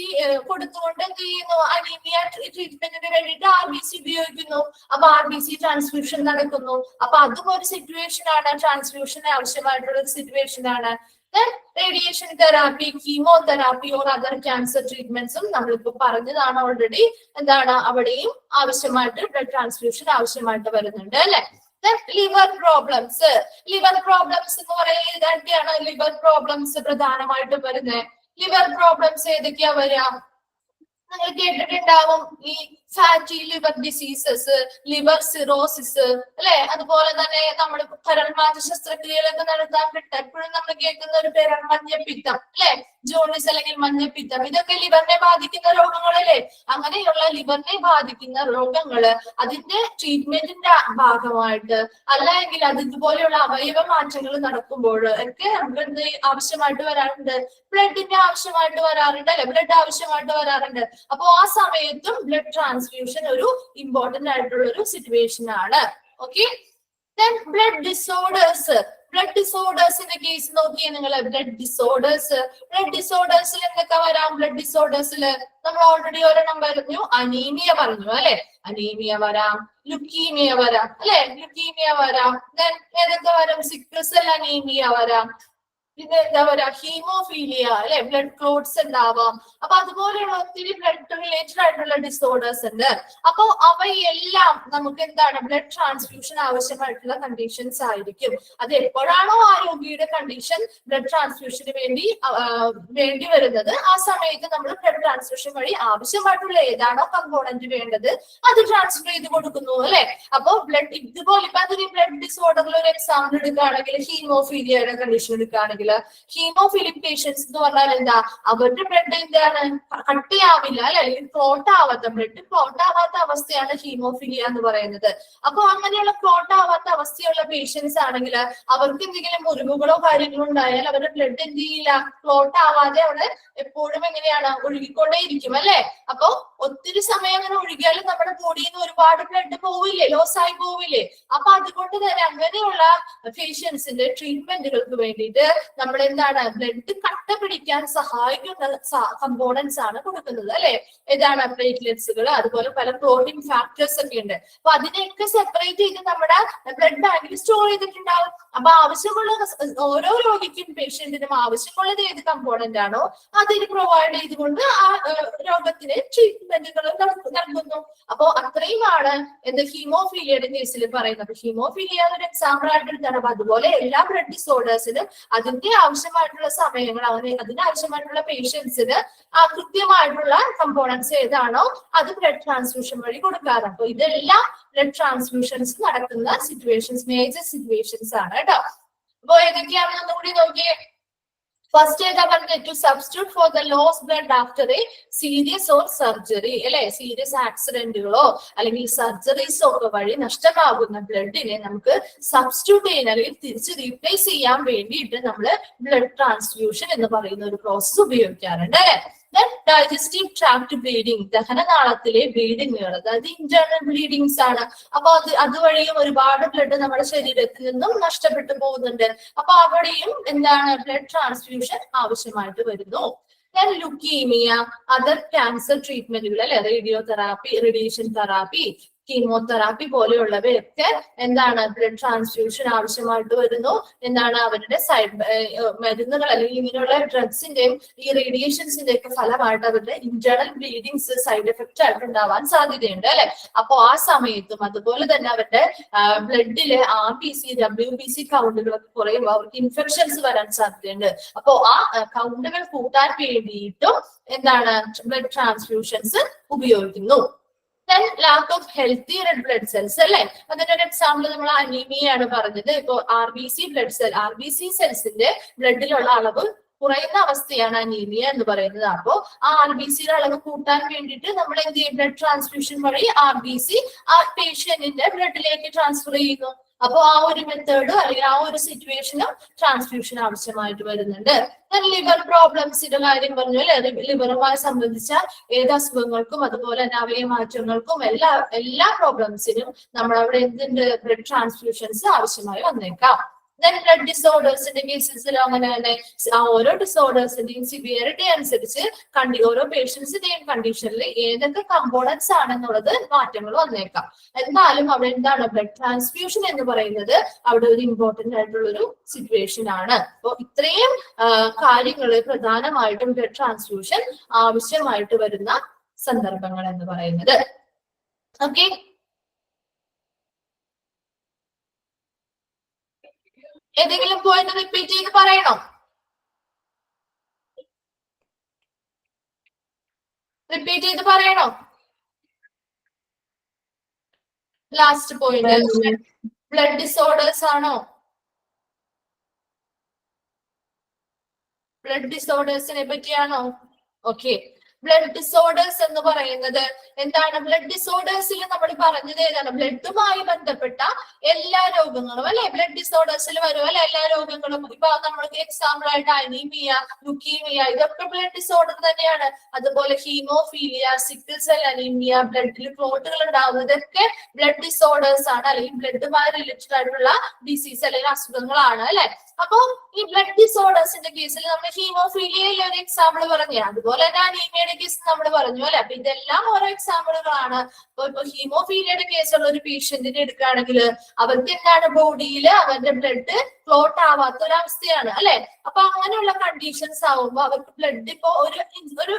കൊടുത്തുകൊണ്ട് എന്ത് ചെയ്യുന്നു, അനീമിയ ട്രീറ്റ്മെന്റിന് വേണ്ടിയിട്ട് RBC ഉപയോഗിക്കുന്നു. അപ്പൊ RBC ട്രാൻസ്ഫ്യൂഷൻ നടക്കുന്നു. അപ്പൊ അതും ഒരു സിറ്റുവേഷൻ ആണ്, ട്രാൻസ്ഫ്യൂഷന് ആവശ്യമായിട്ടുള്ള ഒരു സിറ്റുവേഷൻ ആണ്. Radiation therapy, chemotherapy or other cancer ട്രീറ്റ്മെന്റ്സും നമ്മളിപ്പോ പറഞ്ഞതാണ് ഓൾറെഡി. എന്താണ്, അവിടെയും ആവശ്യമായിട്ട് ബ്ലഡ് ട്രാൻസ്ഫ്യൂഷൻ ആവശ്യമായിട്ട് വരുന്നുണ്ട് അല്ലെ. ലിവർ പ്രോബ്ലംസ് എന്ന് പറയുന്നത് ഇതൊക്കെയാണ് ലിവർ പ്രോബ്ലംസ് പ്രധാനമായിട്ടും വരുന്നത്. ലിവർ പ്രോബ്ലംസ് ഏതൊക്കെയാ വരാം, നിങ്ങൾ കേട്ടിട്ടുണ്ടാവും ഈ fatty liver diseases, liver cirrhosis അല്ലെ. അതുപോലെ തന്നെ നമ്മൾ കരൾമാറ്റ ശസ്ത്രക്രിയകളൊക്കെ നടത്താൻ എപ്പോഴും നമ്മൾ കേൾക്കുന്ന ഒരു പേരാണ് മഞ്ഞപ്പിത്തം അല്ലെ, ജോണ്ടിസ് അല്ലെങ്കിൽ മഞ്ഞപ്പിത്തം. ഇതൊക്കെ ലിവറിനെ ബാധിക്കുന്ന രോഗങ്ങളല്ലേ. അങ്ങനെയുള്ള ലിവറിനെ ബാധിക്കുന്ന രോഗങ്ങള് അതിന്റെ ട്രീറ്റ്മെന്റിന്റെ ഭാഗമായിട്ട് അല്ലെങ്കിൽ അത് ഇതുപോലെയുള്ള അവയവ മാറ്റങ്ങൾ നടക്കുമ്പോൾ ഒക്കെ നമുക്ക് ആവശ്യമായിട്ട് വരാറുണ്ട്, ബ്ലഡിന്റെ ആവശ്യമായിട്ട് വരാറുണ്ട് അല്ലെ, ബ്ലഡ് ആവശ്യമായിട്ട് വരാറുണ്ട്. അപ്പൊ ആ സമയത്തും ബ്ലഡ് ട്രാൻസ്ഫ്യൂഷൻ ഒരു ഇമ്പോർട്ടന്റ് ആയിട്ടുള്ള ഒരു സിറ്റുവേഷൻ ആണ്. ഓക്കെ. ബ്ലഡ് ഡിസോർഡേഴ്സിന്റെ കേസ് നോക്കിയേ നിങ്ങൾ. ബ്ലഡ് ഡിസോർഡേഴ്സിൽ എന്തൊക്കെ വരാം, ബ്ലഡ് ഡിസോർഡേഴ്സിൽ നമ്മൾ ഓൾറെഡി ഒരെണ്ണം പറഞ്ഞു, അനീമിയ പറഞ്ഞു അല്ലെ. അനീമിയ വരാം, ലുക്കീമിയ വരാം അല്ലെ, ലുക്കീമിയ വരാം. ഏതൊക്കെ വരാം, സിക്കിൾ സെൽ അനീമിയ വരാം, പിന്നെ എന്താ പറയാ, ഹീമോഫീലിയ അല്ലെ, ബ്ലഡ് ക്ലോട്ട്സ് ഉണ്ടാവാം. അപ്പൊ അതുപോലെയുള്ള ഒത്തിരി ബ്ലഡ് റിലേറ്റഡ് ആയിട്ടുള്ള ഡിസോർഡേഴ്സ് ഉണ്ട്. അപ്പൊ അവയെല്ലാം നമുക്ക് എന്താണ്, ബ്ലഡ് ട്രാൻസ്ഫ്യൂഷൻ ആവശ്യമായിട്ടുള്ള കണ്ടീഷൻസ് ആയിരിക്കും. അത് എപ്പോഴാണോ ആ രോഗിയുടെ കണ്ടീഷൻ ബ്ലഡ് ട്രാൻസ്ഫ്യൂഷന് വേണ്ടി വരുന്നത് ആ സമയത്ത് നമ്മൾ ബ്ലഡ് ട്രാൻസ്ഫ്യൂഷൻ വഴി ആവശ്യമായിട്ടുള്ള ഏതാണോ കമ്പോണന്റ് വേണ്ടത് അത് ട്രാൻസ്ഫർ ചെയ്ത് കൊടുക്കുന്നു അല്ലെ. അപ്പൊ ബ്ലഡ് ഇതുപോലെ ഇപ്പൊ അതൊരു ബ്ലഡ് ഡിസോർഡറിൽ ഒരു എക്സാമ്പിൾ എടുക്കുകയാണെങ്കിൽ, ഹീമോഫീലിയയുടെ കണ്ടീഷൻ എടുക്കുകയാണെങ്കിൽ നോക്കുകയാണെങ്കിൽ ഹീമോഫിലിക് പേഷ്യൻസ് എന്ന് പറഞ്ഞാൽ എന്താ, അവരുടെ ബ്ലഡ് എന്താണ് കട്ടിയാവില്ല അല്ലെ, അല്ലെങ്കിൽ ക്ലോട്ട് ആവാത്ത ബ്ലഡ് ക്ലോട്ട് ആവാത്ത അവസ്ഥയാണ് ഹീമോഫിലിയ എന്ന് പറയുന്നത്. അപ്പൊ അങ്ങനെയുള്ള ക്ലോട്ട് ആവാത്ത അവസ്ഥയുള്ള പേഷ്യൻസ് ആണെങ്കിൽ അവർക്ക് എന്തെങ്കിലും മുറിവുകളോ കാര്യങ്ങളോ ഉണ്ടായാൽ അവരുടെ ബ്ലഡ് എന്ത് ചെയ്യില്ല, ക്ലോട്ട് ആവാതെ അവിടെ എപ്പോഴും എങ്ങനെയാണ് ഒഴുകിക്കൊണ്ടേയിരിക്കും അല്ലെ. അപ്പൊ ഒത്തിരി സമയം അങ്ങനെ ഒഴുകിയാലും നമ്മുടെ ബോഡിയിൽ നിന്ന് ഒരുപാട് ബ്ലഡ് പോവില്ലേ, ലോസ് ആയി പോവില്ലേ. അപ്പൊ അതുകൊണ്ട് തന്നെ അങ്ങനെയുള്ള പേഷ്യൻസിന്റെ ട്രീറ്റ്മെന്റുകൾക്ക് വേണ്ടിയിട്ട് നമ്മൾ എന്താണ് ബ്ലഡ് കട്ട പിടിക്കാൻ സഹായിക്കുന്ന കമ്പോണൻസ് ആണ് കൊടുക്കുന്നത് അല്ലെ. ഏതാണ് പ്ലേറ്റ്ലെറ്റ്സുകൾ, അതുപോലെ പല പ്രോട്ടീൻ ഫാക്ടേഴ്സ് ഒക്കെ ഉണ്ട്. അപ്പൊ അതിനെയൊക്കെ സെപ്പറേറ്റ് ചെയ്ത് നമ്മുടെ ബ്ലഡ് ബാങ്കിൽ സ്റ്റോർ ചെയ്തിട്ടുണ്ടാവും. അപ്പൊ ആവശ്യമുള്ള ഓരോ രോഗിക്കും പേഷ്യന്റിനും ആവശ്യമുള്ളത് ഏത് കമ്പോണന്റ് ആണോ അതിന് പ്രൊവൈഡ് ചെയ്തുകൊണ്ട് ആ രോഗത്തിന് ട്രീറ്റ്മെന്റുകൾ നൽകുന്നു. അപ്പോ അത്രയുമാണ് എന്ത് ഹീമോഫീലിയയുടെ കേസിൽ പറയുന്നത്. ഹീമോഫീലിയ ഒരു എക്സാമ്പിൾ ആയിട്ട് എടുത്താണ്. അപ്പൊ അതുപോലെ എല്ലാ ബ്ലഡ് ഡിസോർഡേഴ്സിനും അതിന്റെ ആവശ്യമായിട്ടുള്ള സമയങ്ങൾ, അതിനാവശ്യമായിട്ടുള്ള പേഷ്യൻസിന് ആ കൃത്യമായിട്ടുള്ള കമ്പോണൻസ് ഏതാണോ അത് ബ്ലഡ് ട്രാൻസ്ഫ്യൂഷൻ വഴി കൊടുക്കാറ്. അപ്പൊ ഇതെല്ലാം ബ്ലഡ് ട്രാൻസ്ഫ്യൂഷൻസ് നടക്കുന്ന സിറ്റുവേഷൻസ്, മേജർ സിറ്റുവേഷൻസ് ആണ് കേട്ടോ. അപ്പൊ ഏതൊക്കെയാണെന്ന് ഒന്നുകൂടി നോക്കിയേ. ഫസ്റ്റ് ഏതാ പറഞ്ഞത്, to substitute for the loss blood after a serious or surgery അല്ലെ. സീരിയസ് ആക്സിഡന്റുകളോ അല്ലെങ്കിൽ സർജറീസോ ഒക്കെ വഴി നഷ്ടമാകുന്ന ബ്ലഡിനെ നമുക്ക് സബ്സ്റ്റിറ്റ്യൂട്ട് ചെയ്യാൻ അല്ലെങ്കിൽ തിരിച്ച് റീപ്ലേസ് ചെയ്യാൻ വേണ്ടിയിട്ട് നമ്മൾ ബ്ലഡ് ട്രാൻസ്ഫ്യൂഷൻ എന്ന് പറയുന്ന ഒരു പ്രോസസ് ഉപയോഗിക്കാറുണ്ട് അല്ലെ. ഡൈജസ്റ്റീവ് ട്രാക്ട് ബ്ലീഡിങ്, ദഹനനാളത്തിലെ ബ്ലീഡിങ്ങുകൾ, അതായത് ഇന്റേണൽ ബ്ലീഡിങ്സ് ആണ്. അപ്പൊ അതുവഴിയും ഒരുപാട് ബ്ലഡ് നമ്മുടെ ശരീരത്തിൽ നിന്നും നഷ്ടപ്പെട്ടു പോകുന്നുണ്ട്. അപ്പൊ അവിടെയും എന്താണ് ബ്ലഡ് ട്രാൻസ്ഫ്യൂഷൻ ആവശ്യമായിട്ട് വരുന്നു. ലുക്കീമിയ, അതർ ക്യാൻസർ ട്രീറ്റ്മെന്റുകൾ അല്ലെ, റേഡിയോതെറാപ്പി, റേഡിയേഷൻ തെറാപ്പി, കീമോതെറാപ്പി പോലെയുള്ളവയൊക്കെ എന്താണ് ബ്ലഡ് ട്രാൻസ്ഫ്യൂഷൻ ആവശ്യമായിട്ട് വരുന്നു. എന്താണ് അവരുടെ സൈഡ് മരുന്നുകൾ അല്ലെങ്കിൽ ഇങ്ങനെയുള്ള ഡ്രഗ്സിന്റെയും ഈ റേഡിയേഷൻസിന്റെ ഒക്കെ ഫലമായിട്ട് അവരുടെ ഇന്റേണൽ ബ്ലീഡിങ്സ് സൈഡ് എഫക്റ്റ് ആയിട്ട് ഉണ്ടാവാൻ സാധ്യതയുണ്ട് അല്ലെ. അപ്പൊ ആ സമയത്തും അതുപോലെ തന്നെ അവരുടെ ബ്ലഡിലെ RBC, WBC കൗണ്ടുകളൊക്കെ കുറയുമ്പോൾ അവർക്ക് ഇൻഫെക്ഷൻസ് വരാൻ സാധ്യതയുണ്ട്. അപ്പോ ആ കൗണ്ടുകൾ കൂട്ടാൻ വേണ്ടിയിട്ടും എന്താണ് ബ്ലഡ് ട്രാൻസ്ഫ്യൂഷൻസ് ഉപയോഗിക്കുന്നു. Lack of healthy red blood cells അല്ലെ. അതിനൊരു എക്സാമ്പിൾ നമ്മൾ അനീമിയാണ് പറഞ്ഞത്. ഇപ്പൊ RBC സെൽസിന്റെ ബ്ലഡിലുള്ള അളവ് കുറയുന്ന അവസ്ഥയാണ് അനീമിയ എന്ന് പറയുന്നത്. അപ്പോ ആ RBCയുടെ അളവ് കൂട്ടാൻ വേണ്ടിയിട്ട് നമ്മൾ എന്ത് ചെയ്യും, ബ്ലഡ് ട്രാൻസ്ഫ്യൂഷൻ വഴി RBC ആ പേഷ്യന്റിന്റെ ബ്ലഡിലേക്ക് ട്രാൻസ്ഫർ ചെയ്യുന്നു. അപ്പൊ ആ ഒരു മെത്തേഡ് അല്ലെങ്കിൽ ആ ഒരു സിറ്റുവേഷനും ട്രാൻസ്ഫ്യൂഷൻ ആവശ്യമായിട്ട് വരുന്നുണ്ട്. ലിവർ പ്രോബ്ലംസിന്റെ കാര്യം പറഞ്ഞു അല്ലെ. ലിവറുമായി സംബന്ധിച്ച ഏത് അസുഖങ്ങൾക്കും അതുപോലെ തന്നെ അവയമാറ്റങ്ങൾക്കും എല്ലാ പ്രോബ്ലംസിനും നമ്മൾ അവിടെ എന്തുണ്ട് ബ്ലഡ് ട്രാൻസ്ഫ്യൂഷൻസ് ആവശ്യമായി വന്നേക്കാം. ബ്ലഡ് ഡിസോർഡേഴ്സിന്റെ കേസസിൽ അങ്ങനെ തന്നെ ഓരോ ഡിസോർഡേഴ്സിന്റെയും സിവിയറിറ്റി അനുസരിച്ച് ഓരോ പേഷ്യൻസിന്റെയും കണ്ടീഷനിൽ ഏതൊക്കെ കമ്പോണൻസ് ആണെന്നുള്ളത് മാറ്റങ്ങൾ വന്നേക്കാം. എന്നാലും അവിടെ എന്താണ് ബ്ലഡ് ട്രാൻസ്ഫ്യൂഷൻ എന്ന് പറയുന്നത് അവിടെ ഒരു ഇമ്പോർട്ടന്റ് ആയിട്ടുള്ള ഒരു സിറ്റുവേഷൻ ആണ്. അപ്പൊ ഇത്രയും കാര്യങ്ങൾ പ്രധാനമായിട്ടും ബ്ലഡ് ട്രാൻസ്ഫ്യൂഷൻ ആവശ്യമായിട്ട് വരുന്ന സന്ദർഭങ്ങൾ എന്ന് പറയുന്നത്. ഓക്കെ, ഏതെങ്കിലും പോയിന്റ് റിപ്പീറ്റ് ചെയ്ത് പറയണോ? റിപ്പീറ്റ് ചെയ്ത് പറയണോ? ലാസ്റ്റ് പോയിന്റ് ബ്ലഡ് ഡിസോർഡേഴ്സ് ആണോ? ബ്ലഡ് ഡിസോർഡേഴ്സിനെ പറ്റിയാണോ? ഓക്കെ, ബ്ലഡ് ഡിസോർഡേഴ്സ് എന്ന് പറയുന്നത് എന്താണ്? ബ്ലഡ് ഡിസോർഡേഴ്സിൽ നമ്മൾ പറഞ്ഞത് ഏതാണ്? ബ്ലഡുമായി ബന്ധപ്പെട്ട എല്ലാ രോഗങ്ങളും അല്ലെ ബ്ലഡ് ഡിസോർഡേഴ്സിൽ വരും അല്ലെ. എല്ലാ രോഗങ്ങളും ഇപ്പൊ നമ്മൾക്ക് എക്സാമ്പിൾ ആയിട്ട് അനീമിയ, ലുക്കീമിയ, ഇതൊക്കെ ബ്ലഡ് ഡിസോർഡർ തന്നെയാണ്. അതുപോലെ ഹീമോഫീലിയ, സിക്കിൾ സെൽ അനീമിയ, ബ്ലഡിൽ ക്ലോട്ടുകൾ ഉണ്ടാവുന്നത് ഇതൊക്കെ ബ്ലഡ് ഡിസോർഡേഴ്സ് ആണ് അല്ലെങ്കിൽ ബ്ലഡുമായി റിലേറ്റഡ് ആയിട്ടുള്ള ഡിസീസ് അല്ലെങ്കിൽ അസുഖങ്ങളാണ് അല്ലെ. അപ്പൊ ഈ ബ്ലഡ് ഡിസോർഡേഴ്സിന്റെ കേസിൽ നമ്മൾ ഹീമോഫീലിയയിൽ ഒരു എക്സാമ്പിൾ പറഞ്ഞു, അതുപോലെ തന്നെ അനീമിയയുടെ കേസ് നമ്മൾ പറഞ്ഞു അല്ലെ. അപ്പൊ ഇതെല്ലാം ഓരോ എക്സാമ്പിളുകളാണ്. ഇപ്പൊ ഹീമോഫീലിയയുടെ കേസുള്ള ഒരു പേഷ്യന്റിനെ എടുക്കുകയാണെങ്കിൽ അവർക്ക് എന്താണ് ബോഡിയിൽ അവരുടെ ബ്ലഡ് ക്ലോട്ട് ആവാത്ത ഒരു അവസ്ഥയാണ് അല്ലെ. അപ്പൊ അങ്ങനെയുള്ള കണ്ടീഷൻസ് ആവുമ്പോൾ അവർക്ക് ബ്ലഡ് ഇപ്പോ ഒരു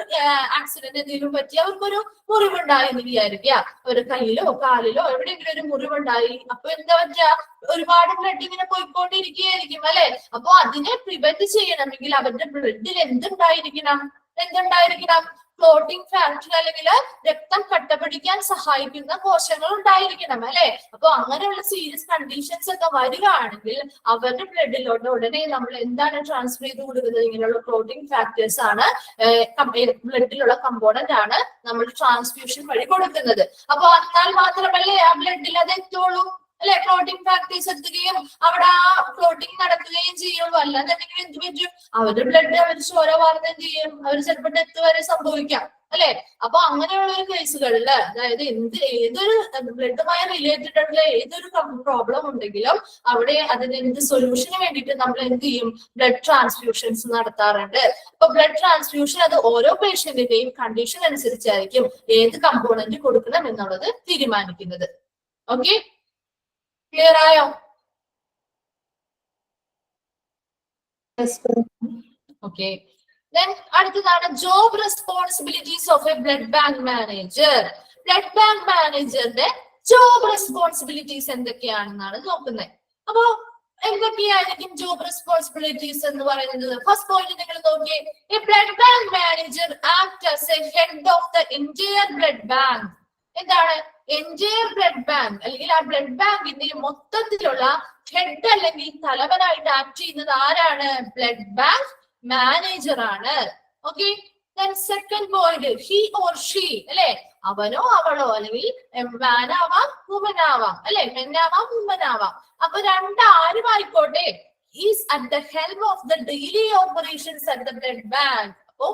ആക്സിഡന്റ് എന്തെങ്കിലും പറ്റി അവർക്കൊരു മുറിവുണ്ടായി എന്ന് വിചാരിക്കുക, ഒരു കയ്യിലോ കാലിലോ എവിടെയെങ്കിലും ഒരു മുറിവുണ്ടായി. അപ്പൊ എന്താ പറ്റുക, ഒരുപാട് ബ്ലഡ് ഇങ്ങനെ പോയിക്കൊണ്ടിരിക്കുകയായിരിക്കും അല്ലെ. അപ്പൊ അതിനെ പ്രിവെന്റ് ചെയ്യണമെങ്കിൽ അവരുടെ ബ്ലഡിൽ എന്തുണ്ടായിരിക്കണം? ക്ലോട്ടിംഗ് ഫാക്ടർ അല്ലെങ്കിൽ രക്തം കട്ടപിടിക്കാൻ സഹായിക്കുന്ന കോശങ്ങൾ ഉണ്ടായിരിക്കണം അല്ലെ. അപ്പൊ അങ്ങനെയുള്ള സീരിയസ് കണ്ടീഷൻസ് ഒക്കെ വരികയാണെങ്കിൽ അവരുടെ ബ്ലഡിലോട്ട് ഉടനെ നമ്മൾ എന്താണ് ട്രാൻസ്ഫർ ചെയ്ത് കൊടുക്കുന്നത്? ഇങ്ങനെയുള്ള ക്ലോട്ടിംഗ് ഫാക്ടേഴ്സ് ആണ്, ബ്ലഡിലുള്ള കമ്പോണന്റ് ആണ് നമ്മൾ ട്രാൻസ്ഫ്യൂഷൻ വഴി കൊടുക്കുന്നത്. അപ്പൊ എന്നാൽ മാത്രമല്ലേ ആ ബ്ലഡിൽ അത് എത്തുള്ളൂ അല്ലെ. ക്ലോട്ടിംഗ് ഫാക്ടേഴ്സ് എത്തുകയും അവിടെ ആ ക്ലോട്ടിംഗ് നടക്കുകയും ചെയ്യുള്ളൂ. അല്ലാന്നുണ്ടെങ്കിൽ എന്ത് പറ്റും? അവരുടെ ബ്ലഡ് അവർ ചോര വാർന്ന് എന്ത് ചെയ്യും? അവർ ചിലപ്പോൾ ഡെത്ത് വരെ സംഭവിക്കാം അല്ലെ. അപ്പൊ അങ്ങനെയുള്ള ഒരു കേസുകളിൽ, അതായത് ഏതൊരു ബ്ലഡുമായി റിലേറ്റഡ് ആയിട്ടുള്ള ഏതൊരു പ്രോബ്ലം ഉണ്ടെങ്കിലും അവിടെ അതിന് എന്ത് സൊല്യൂഷന് വേണ്ടിയിട്ട് നമ്മൾ എന്ത് ചെയ്യും? ബ്ലഡ് ട്രാൻസ്ഫ്യൂഷൻസ് നടത്താറുണ്ട്. അപ്പൊ ബ്ലഡ് ട്രാൻസ്ഫ്യൂഷൻ അത് ഓരോ പേഷ്യന്റിന്റെയും കണ്ടീഷൻ അനുസരിച്ചായിരിക്കും ഏത് കമ്പോണന്റ് കൊടുക്കണം എന്നുള്ളത് തീരുമാനിക്കുന്നത്. ഓക്കെ, ക്ലിയർ ആയോ? ഓക്കെ, അടുത്തതാണ് job responsibilities of a blood bank manager. Blood bank മാനേജറുടെ ജോബ് റെസ്പോൺസിബിലിറ്റീസ് എന്തൊക്കെയാണെന്നാണ് നോക്കുന്നത്. അപ്പോ എന്തൊക്കെയായിരിക്കും ജോബ് റെസ്പോൺസിബിലിറ്റീസ് എന്ന് പറയുന്നത്? ഫസ്റ്റ് പോയിന്റ് നിങ്ങൾ നോക്കിയേ. A blood bank manager act as A head of the entire blood bank. എന്താണ് എൻറ്റയർ ബ്ലഡ് ബാങ്ക്? അല്ലെങ്കിൽ ആ ബ്ലഡ് ബാങ്കിന്റെ മൊത്തത്തിലുള്ള ഹെഡ് അല്ലെങ്കിൽ തലവനായിട്ട് ആക്ട് ചെയ്യുന്നത് ആരാണ്? ബ്ലഡ് ബാങ്ക് മാനേജർ ആണ്. Okay, second point, he or she അല്ലെ, അവനോ അവളോ, അല്ലെങ്കിൽ മാൻ ആവാം വുമൻ ആവാം അല്ലെ, മെൻ ആവാം വുമൻ ആവാം. അപ്പൊ രണ്ടാരും ആയിക്കോട്ടെ, is at the helm of the daily operations at the blood bank. അപ്പോ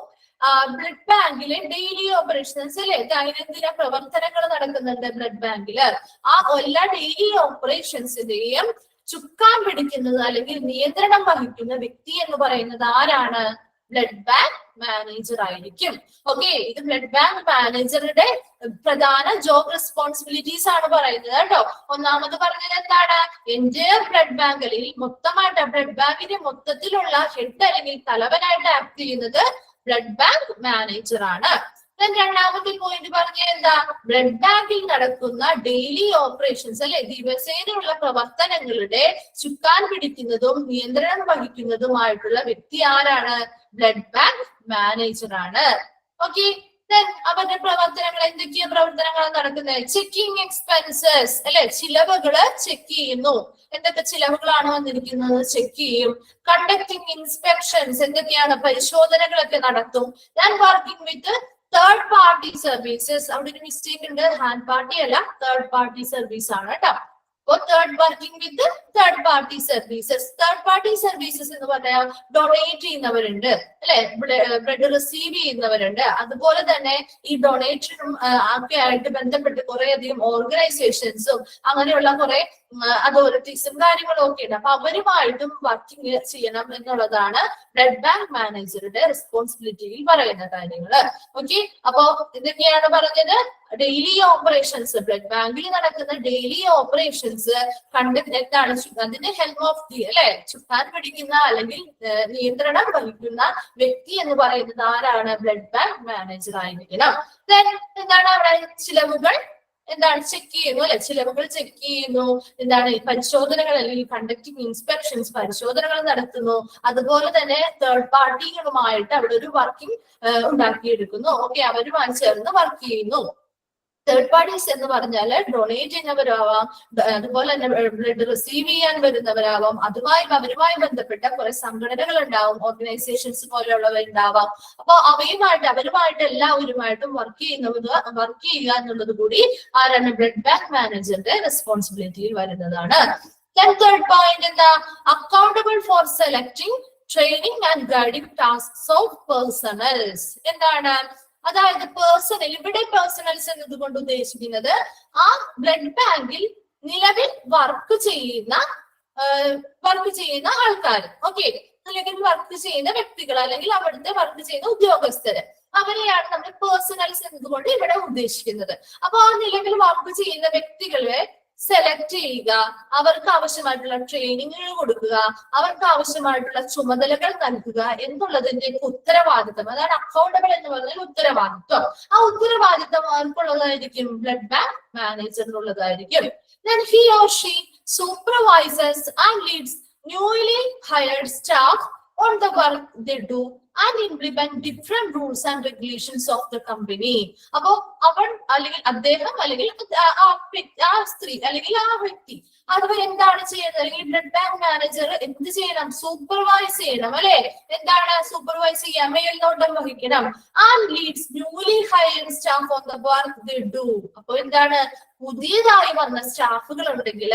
ബ്ലഡ് ബാങ്കിലെ ഡെയിലി ഓപ്പറേഷൻസ് അല്ലെ, ദൈനംദിന പ്രവർത്തനങ്ങൾ നടക്കുന്നുണ്ട് ബ്ലഡ് ബാങ്കില്. ആ എല്ലാ ഡെയിലി ഓപ്പറേഷൻസിന്റെയും ചുക്കാൻ പിടിക്കുന്നത് അല്ലെങ്കിൽ നിയന്ത്രണം വഹിക്കുന്ന വ്യക്തി എന്ന് പറയുന്നത് ആരാണ്? ബ്ലഡ് ബാങ്ക് മാനേജർ ആയിരിക്കും. ഓക്കെ, ഇത് ബ്ലഡ് ബാങ്ക് മാനേജറുടെ പ്രധാന ജോബ് റെസ്പോൺസിബിലിറ്റീസ് ആണ് പറയുന്നത് കേട്ടോ. ഒന്നാമത് പറഞ്ഞത് എന്താണ്? എൻറ്റയർ ബ്ലഡ് ബാങ്ക് അല്ലെങ്കിൽ മൊത്തമായിട്ട് ബ്ലഡ് ബാങ്കിന്റെ മൊത്തത്തിലുള്ള ഹെഡ് അല്ലെങ്കിൽ തലവനായിട്ട് ആക്ട് ചെയ്യുന്നത് ബ്ലഡ് ബാങ്ക് മാനേജർ ആണ്. രണ്ടാമത്തെ പോയിന്റ് പറഞ്ഞ എന്താ? ബ്ലഡ് ബാങ്കിൽ നടക്കുന്ന ഡെയിലി ഓപ്പറേഷൻസ് അല്ലെ, ദിവസേനയുള്ള പ്രവർത്തനങ്ങളുടെ ചുക്കാൻ പിടിക്കുന്നതും നിയന്ത്രണം വഹിക്കുന്നതുമായിട്ടുള്ള വ്യക്തി ആരാണ്? ബ്ലഡ് ബാങ്ക് മാനേജർ ആണ്. ഓക്കെ, അവരുടെ പ്രവർത്തനങ്ങൾ എന്തൊക്കെയാ പ്രവർത്തനങ്ങളാണ് നടക്കുന്നത്? ചെക്കിങ് എക്സ്പെൻസസ് അല്ലെ, ചിലവുകള് ചെക്ക് ചെയ്യുന്നു. എന്തൊക്കെ ചിലവുകളാണ് വന്നിരിക്കുന്നത്? ചെക്ക് ചെയ്യും. കണ്ടക്ടിങ് ഇൻസ്പെക്ഷൻസ്, എന്തൊക്കെയാണ്? പരിശോധനകളൊക്കെ നടത്തും. Working with third party services. അവിടെ ഒരു മിസ്റ്റേക്ക് ഉണ്ട്, ഹാൻഡ് പാർട്ടി അല്ല, തേർഡ് പാർട്ടി സർവീസ് ആണ് കേട്ടോ. അപ്പോ working with third party services. Third party services എന്ന് പറഞ്ഞാൽ ഡൊണേറ്റ് ചെയ്യുന്നവരുണ്ട് അല്ലെ, ബ്ലഡ് റിസീവ് ചെയ്യുന്നവരുണ്ട്. അതുപോലെ തന്നെ ഈ ഡൊണേറ്ററും ഒക്കെ ആയിട്ട് ബന്ധപ്പെട്ട് കുറെ അധികം ഓർഗനൈസേഷൻസും അങ്ങനെയുള്ള കുറെ അതോറിറ്റീസും കാര്യങ്ങളും ഒക്കെ ഉണ്ട്. അപ്പൊ അവരുമായിട്ടും വർക്കിംഗ് ചെയ്യണം എന്നുള്ളതാണ് ബ്ലഡ് ബാങ്ക് മാനേജറുടെ റെസ്പോൺസിബിലിറ്റിയിൽ പറയുന്ന കാര്യങ്ങള്. ഓക്കെ, അപ്പോ ഇതൊക്കെയാണ് പറഞ്ഞത്. ഡെയിലി ഓപ്പറേഷൻസ്, ബ്ലഡ് ബാങ്കിൽ നടക്കുന്ന ഡെയിലി ഓപ്പറേഷൻസ് കണ്ടക്ട് എന്താണ്? അതിന്റെ ഹെൽപ്പ് ഓഫ് ദി അല്ലെ, ചുക്കാൻ പിടിക്കുന്ന അല്ലെങ്കിൽ നിയന്ത്രണം വഹിക്കുന്ന വ്യക്തി എന്ന് പറയുന്നത് ആരാണ്? ബ്ലഡ് ബാങ്ക് മാനേജർ ആയിരിക്കണം. എന്താണ് അവിടെ? ചിലവുകൾ എന്താണ്? ചെക്ക് ചെയ്യുന്നു അല്ലെ, ചിലവുകൾ ചെക്ക് ചെയ്യുന്നു. എന്താണ്? പരിശോധനകൾ അല്ലെങ്കിൽ കണ്ടക്ടിങ് ഇൻസ്പെക്ഷൻസ്, പരിശോധനകൾ നടത്തുന്നു. അതുപോലെ തന്നെ തേർഡ് പാർട്ടികളുമായിട്ട് അവിടെ ഒരു വർക്കിംഗ് ഉണ്ടാക്കിയെടുക്കുന്നു. ഓക്കെ, അവരുമായി ചേർന്ന് വർക്ക് ചെയ്യുന്നു. തേർഡ് പാർട്ടീസ് എന്ന് പറഞ്ഞാൽ ഡൊണേറ്റ് ചെയ്യുന്നവരാവാം, അതുപോലെ തന്നെ ബ്ലഡ് റിസീവ് ചെയ്യാൻ വരുന്നവരാവാം, അവരുമായി ബന്ധപ്പെട്ട കുറെ സംഘടനകൾ ഉണ്ടാവും, ഓർഗനൈസേഷൻസ് പോലെയുള്ളവ ഉണ്ടാവാം. അപ്പൊ അവരുമായിട്ട് എല്ലാവരുമായിട്ടും വർക്ക് ചെയ്യുക എന്നുള്ളത് കൂടി ആരാണ്? ബ്ലഡ് ബാങ്ക് മാനേജറുടെ റെസ്പോൺസിബിലിറ്റിയിൽ വരുന്നതാണ്. തേർഡ് പോയിന്റ് എന്താ? Accountable for selecting, training and guiding tasks of personnels. എന്താണ്? അതായത് പേഴ്സണൽ, ഇവിടെ പേഴ്സണൽസ് എന്നതുകൊണ്ട് ഉദ്ദേശിക്കുന്നത് ആ ബ്ലഡ് ബാങ്കിൽ നിലവിൽ വർക്ക് ചെയ്യുന്ന ആൾക്കാർ. ഓക്കെ, നിലവിൽ വർക്ക് ചെയ്യുന്ന വ്യക്തികൾ അല്ലെങ്കിൽ അവിടുത്തെ വർക്ക് ചെയ്യുന്ന ഉദ്യോഗസ്ഥര്, അവരെയാണ് നമ്മൾ പേഴ്സണൽസ് എന്നതുകൊണ്ട് ഇവിടെ ഉദ്ദേശിക്കുന്നത്. അപ്പൊ ആ നിലവിൽ വർക്ക് ചെയ്യുന്ന വ്യക്തികളെ സെലക്ട് ചെയ്യുക, അവർക്ക് ആവശ്യമായിട്ടുള്ള ട്രെയിനിങ്ങുകൾ കൊടുക്കുക, അവർക്ക് ആവശ്യമായിട്ടുള്ള ചുമതലകൾ നൽകുക എന്നുള്ളതിന്റെ ഉത്തരവാദിത്വം, അതാണ് അക്കൗണ്ടബിൾ എന്ന് പറഞ്ഞാൽ ഉത്തരവാദിത്വം. ആ ഉത്തരവാദിത്വം ആർക്കുള്ളതായിരിക്കും? ബ്ലഡ് ബാങ്ക് മാനേജറിനുള്ളതായിരിക്കും. Then he or she supervises and leads newly hired staff on the work they do and implement different rules and regulations of the company. അപ്പോ അവൻ അല്ലെങ്കിൽ അദ്ദേഹം അല്ലെങ്കിൽ ആ സ്ത്രീ അല്ലെങ്കിൽ ആ വ്യക്തി അവർ എന്താണ് ചെയ്യുന്നത്, അല്ലെങ്കിൽ ബ്ലഡ് ബാങ്ക് മാനേജർ എന്ത് ചെയ്യണം, സൂപ്പർവൈസ് ചെയ്യണം അല്ലെ. എന്താണ് സൂപ്പർവൈസ് ചെയ്യാൻ, മേൽനോട്ടം വഹിക്കണം. And Leeds newly hired staff on the work they do. അപ്പൊ എന്താണ്, പുതിയതായി വന്ന സ്റ്റാഫുകൾ ഉണ്ടെങ്കിൽ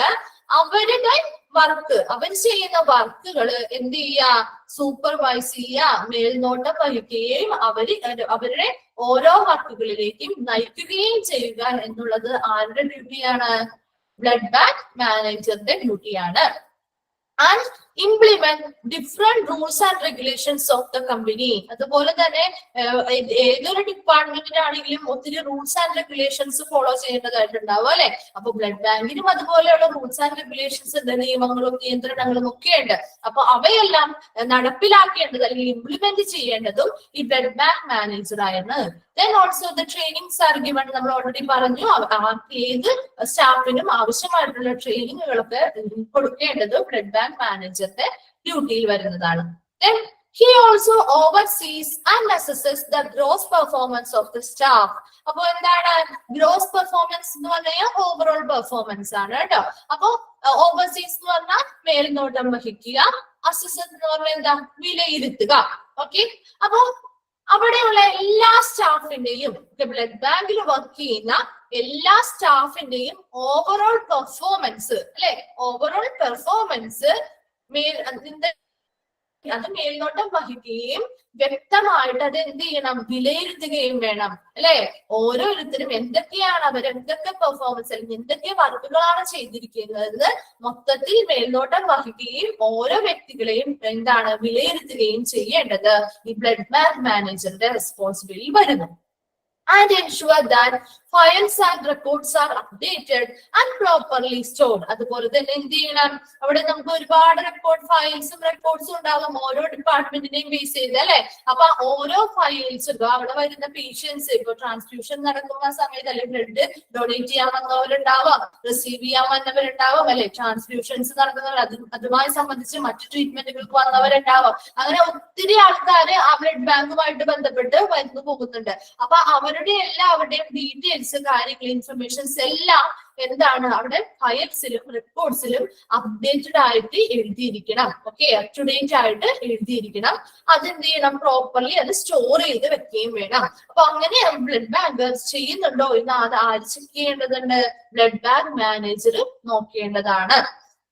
അവരുടെ വർക്ക്, അവർ ചെയ്യുന്ന വർക്കുകൾ എന്ത് ചെയ്യുക, സൂപ്പർവൈസ് ചെയ്യുക, മേൽനോട്ടം വഹിക്കുകയും അവരുടെ ഓരോ വർക്കുകളിലേക്കും നയിക്കുകയും ചെയ്യുക എന്നുള്ളത് ആരുടെ ഡ്യൂട്ടിയാണ്, ബ്ലഡ് ബാങ്ക് മാനേജറിന്റെ ഡ്യൂട്ടിയാണ്. And implement different rules and regulations of the company. അതുപോലെ തന്നെ ഏതൊരു ഡിപ്പാർട്ട്മെന്റിനാണെങ്കിലും ഒത്തിരി റൂൾസ് ആൻഡ് റെഗുലേഷൻസ് ഫോളോ ചെയ്യേണ്ടതായിട്ടുണ്ടാവും അല്ലെ. അപ്പൊ ബ്ലഡ് ബാങ്കിനും അതുപോലെയുള്ള റൂൾസ് ആൻഡ് റെഗുലേഷൻസ്, നിയമങ്ങളും നിയന്ത്രണങ്ങളും ഒക്കെ ഉണ്ട്. അപ്പൊ അവയെല്ലാം നടപ്പിലാക്കേണ്ടത് അല്ലെങ്കിൽ ഇംപ്ലിമെന്റ് ചെയ്യേണ്ടതും ഈ ബ്ലഡ് ബാങ്ക് മാനേജറാണ്. Then also the trainings are given. നമ്മൾ ഓൾറെഡി പറഞ്ഞു, ഏത് സ്റ്റാഫിനും ആവശ്യമായിട്ടുള്ള ട്രെയിനിങ്ങുകളൊക്കെ കൊടുക്കേണ്ടത് ബ്ലഡ് ബാങ്ക് മാനേജറുടെ ഡ്യൂട്ടിയിൽ വരുന്നതാണ്. Then he also oversees and assesses the gross performance of the staff. അപ്പൊ എന്താണ് ഗ്രോസ് പെർഫോമൻസ് എന്ന് പറഞ്ഞാൽ ഓവറോൾ പെർഫോമൻസ് ആണ് കേട്ടോ. അപ്പൊ ഓവർസീസ് എന്ന് പറഞ്ഞാൽ മേൽനോട്ടം വഹിക്കുക, അസസ് എന്ന് പറഞ്ഞാൽ എന്താ, വിലയിരുത്തുക. ഓക്കെ, അപ്പൊ അവിടെയുള്ള എല്ലാ സ്റ്റാഫിന്റെയും, ബ്ലഡ് ബാങ്കിൽ വർക്ക് ചെയ്യുന്ന എല്ലാ സ്റ്റാഫിന്റെയും ഓവറോൾ പെർഫോമൻസ് അല്ലെ, ഓവറോൾ പെർഫോമൻസ് അത് മേൽനോട്ടം വഹിക്കുകയും വ്യക്തമായിട്ട് അത് എന്ത് ചെയ്യണം, വിലയിരുത്തുകയും വേണം അല്ലെ. ഓരോരുത്തരും എന്തൊക്കെയാണ് എന്തൊക്കെ പെർഫോമൻസ് അല്ലെങ്കിൽ എന്തൊക്കെ വർക്കുകളാണ് ചെയ്തിരിക്കുന്നത് മൊത്തത്തിൽ മേൽനോട്ടം വഹിക്കുകയും ഓരോ വ്യക്തികളെയും എന്താണ് വിലയിരുത്തുകയും ചെയ്യേണ്ടത് ഈ ബ്ലഡ് ബാങ്ക് മാനേജറിന്റെ റെസ്പോൺസിബിലിറ്റി വരുന്നു. And ensure that files and records are updated and properly stored. അതുപോലെ തന്നെ എന്ത് ചെയ്യണം, അവിടെ നമുക്ക് ഒരുപാട് ഫയൽസും റെക്കോർഡ്സും ഉണ്ടാകും ഓരോ ഡിപ്പാർട്ട്മെന്റിനെയും ബേസ് ചെയ്ത് അല്ലെ. അപ്പൊ ഓരോ ഫയൽസും അവിടെ വരുന്ന പേഷ്യൻസ്, ഇപ്പൊ ട്രാൻസ്ഫ്യൂഷൻ നടക്കുന്ന സമയത്ത് അല്ലെങ്കിൽ ബ്ലഡ് ഡൊണേറ്റ് ചെയ്യാൻ വന്നവരുണ്ടാവാം, റിസീവ് ചെയ്യാൻ വന്നവരുണ്ടാവാം അല്ലെ, ട്രാൻസ്ഫ്യൂഷൻസ് നടക്കുന്നവർ, അതുമായി സംബന്ധിച്ച് മറ്റു ട്രീറ്റ്മെന്റുകൾക്ക് വന്നവരുണ്ടാവാം. അങ്ങനെ ഒത്തിരി ആൾക്കാർ ആ ബ്ലഡ് ബാങ്കുമായിട്ട് ബന്ധപ്പെട്ട് വന്നു പോകുന്നുണ്ട്. അപ്പൊ എല്ലാവരുടെയും ഡീറ്റെയിൽസ്, കാര്യങ്ങൾ, ഇൻഫർമേഷൻസ് എല്ലാം എന്താണ് അവിടെ ഫയൽസിലും റെക്കോർഡ്സിലും അപ്ഡേറ്റഡ് ആയിട്ട് എഴുതിയിരിക്കണം. ഓക്കെ, അപ് ടു ഡേറ്റ് ആയിട്ട് എഴുതിയിരിക്കണം. അതെന്ത് ചെയ്യണം, പ്രോപ്പർലി അത് സ്റ്റോർ ചെയ്ത് വെക്കുകയും വേണം. അപ്പൊ അങ്ങനെ ബ്ലഡ് ബാങ്ക് ചെയ്യുന്നുണ്ടോ എന്ന് അത് ആര് ചെക്ക് ചെയ്യേണ്ടതുണ്ട്, ബ്ലഡ് ബാങ്ക് മാനേജർ നോക്കേണ്ടതാണ്.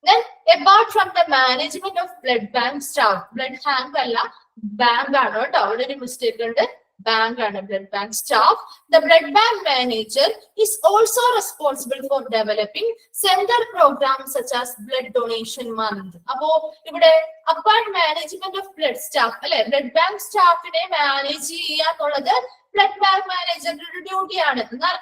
Then apart from the management of blood bank staff, blood bank അല്ല ബാങ്ക് ആണ് കേട്ടോ, അവിടെ ഒരു മിസ്റ്റേക്ക് ഉണ്ട്, bank and blood bank staff, the blood bank manager is also responsible for developing center programs such as blood donation month. അപ്പോ ഇവിടെ apart management of blood staff അല്ലെ, blood bank staffനെ മാനേജ് ചെയ്യുക എന്നുള്ളത് ബ്ലഡ് ബാങ്ക് മാനേജറുടെ ഡ്യൂട്ടിയാണ്. എന്നാൽ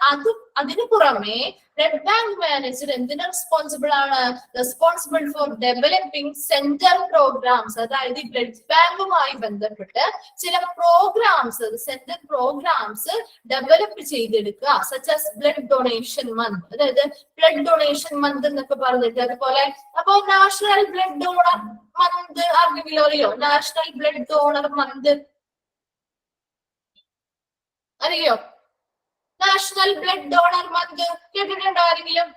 അതിനു പുറമെ ബ്ലഡ് ബാങ്ക് മാനേജർ എന്തിന് റെസ്പോൺസിബിൾ ആണ്, responsible for developing centre programmes. അതായത് ഈ ബ്ലഡ് ബാങ്കുമായി ബന്ധപ്പെട്ട് ചില പ്രോഗ്രാംസ്, സെന്റർ പ്രോഗ്രാംസ് ഡെവലപ്പ് ചെയ്തെടുക്കുക, such as blood donation month, അതായത് ബ്ലഡ് ഡൊണേഷൻ മന്ത് എന്നൊക്കെ പറഞ്ഞിട്ട്. അതുപോലെ അപ്പോ നാഷണൽ ബ്ലഡ് ഡോണർ മന്ത് ആർക്കെങ്കിലും അറിയോ, നാഷണൽ ബ്ലഡ് ഡോണർ മന്ത് അറിയോ, നാഷണൽ ബ്ലഡ് ഡോണർ മന്ത് കേട്ടിട്ടുണ്ടോ ആരെങ്കിലും?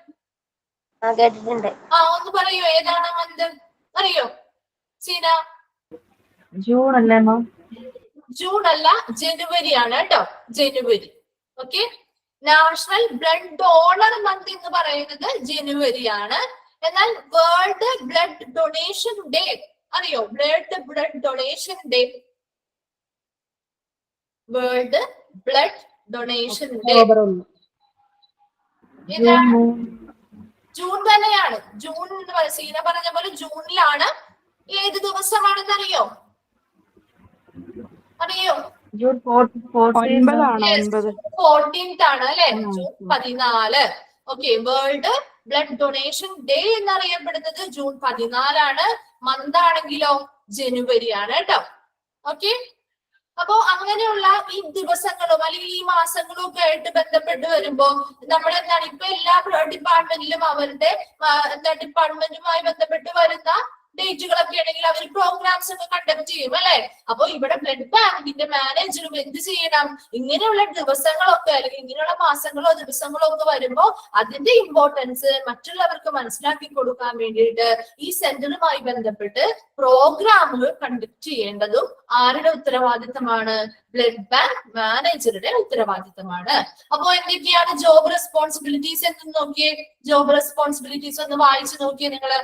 കേട്ടിട്ടുണ്ട്. ഒന്ന് പറയോ, ഏതാണ് മന്ത് അറിയോ സീന? ജൂൺ അല്ലേ മാം? ജൂൺ അല്ല, ജനുവരി ആണ് കേട്ടോ, ജനുവരി. Okay, national blood donor month എന്ന് പറയുന്നത് ജനുവരി ആണ്. എന്നാൽ വേൾഡ് ബ്ലഡ് ഡൊണേഷൻ ഡേ അറിയോ, world blood donation day, world blood donation day June തന്നെയാണ്. ജൂൺ എന്ന് പറയുന്നത് സീന പറഞ്ഞ പോലെ ജൂണിലാണ്. ഏത് ദിവസമാണെന്ന് അറിയോ? ജൂൺ 14th ആണ് അല്ലെ, June 14. Okay, world blood donation day എന്നറിയപ്പെടുന്നത് ജൂൺ 14 മന്ത് ആണെങ്കിലോ ജനുവരി ആണ് കേട്ടോ. ഓക്കെ, അപ്പോ അങ്ങനെയുള്ള ഈ ദിവസങ്ങളും അല്ലെങ്കിൽ ഈ മാസങ്ങളും ഒക്കെ ആയിട്ട് ബന്ധപ്പെട്ട് വരുമ്പോ നമ്മൾ എന്താണ് ഇപ്പൊ എല്ലാ ഡിപ്പാർട്ട്മെന്റിലും അവരുടെ ഡിപ്പാർട്ട്മെന്റുമായി ബന്ധപ്പെട്ട് വരുന്ന ഡേറ്റുകളൊക്കെ ആണെങ്കിൽ അവർ പ്രോഗ്രാംസ് ഒക്കെ കണ്ടക്ട് ചെയ്യും അല്ലെ. അപ്പൊ ഇവിടെ ബ്ലഡ് ബാങ്കിന്റെ മാനേജറും എന്ത് ചെയ്യണം, ഇങ്ങനെയുള്ള ദിവസങ്ങളൊക്കെ അല്ലെങ്കിൽ ഇങ്ങനെയുള്ള മാസങ്ങളോ ദിവസങ്ങളോ ഒക്കെ വരുമ്പോ അതിന്റെ ഇമ്പോർട്ടൻസ് മറ്റുള്ളവർക്ക് മനസ്സിലാക്കി കൊടുക്കാൻ വേണ്ടിയിട്ട് ഈ സെന്ററുമായി ബന്ധപ്പെട്ട് പ്രോഗ്രാമുകൾ കണ്ടക്ട് ചെയ്യേണ്ടതും ആരുടെ ഉത്തരവാദിത്തമാണ്? ബ്ലഡ് ബാങ്ക് മാനേജറുടെ ഉത്തരവാദിത്തമാണ്. അപ്പോ എന്തൊക്കെയാണ് ജോബ് റെസ്പോൺസിബിലിറ്റീസ് എന്ന് നോക്കിയേ. ജോബ് റെസ്പോൺസിബിലിറ്റീസ് ഒന്ന് വായിച്ചു നോക്കിയേ നിങ്ങള്,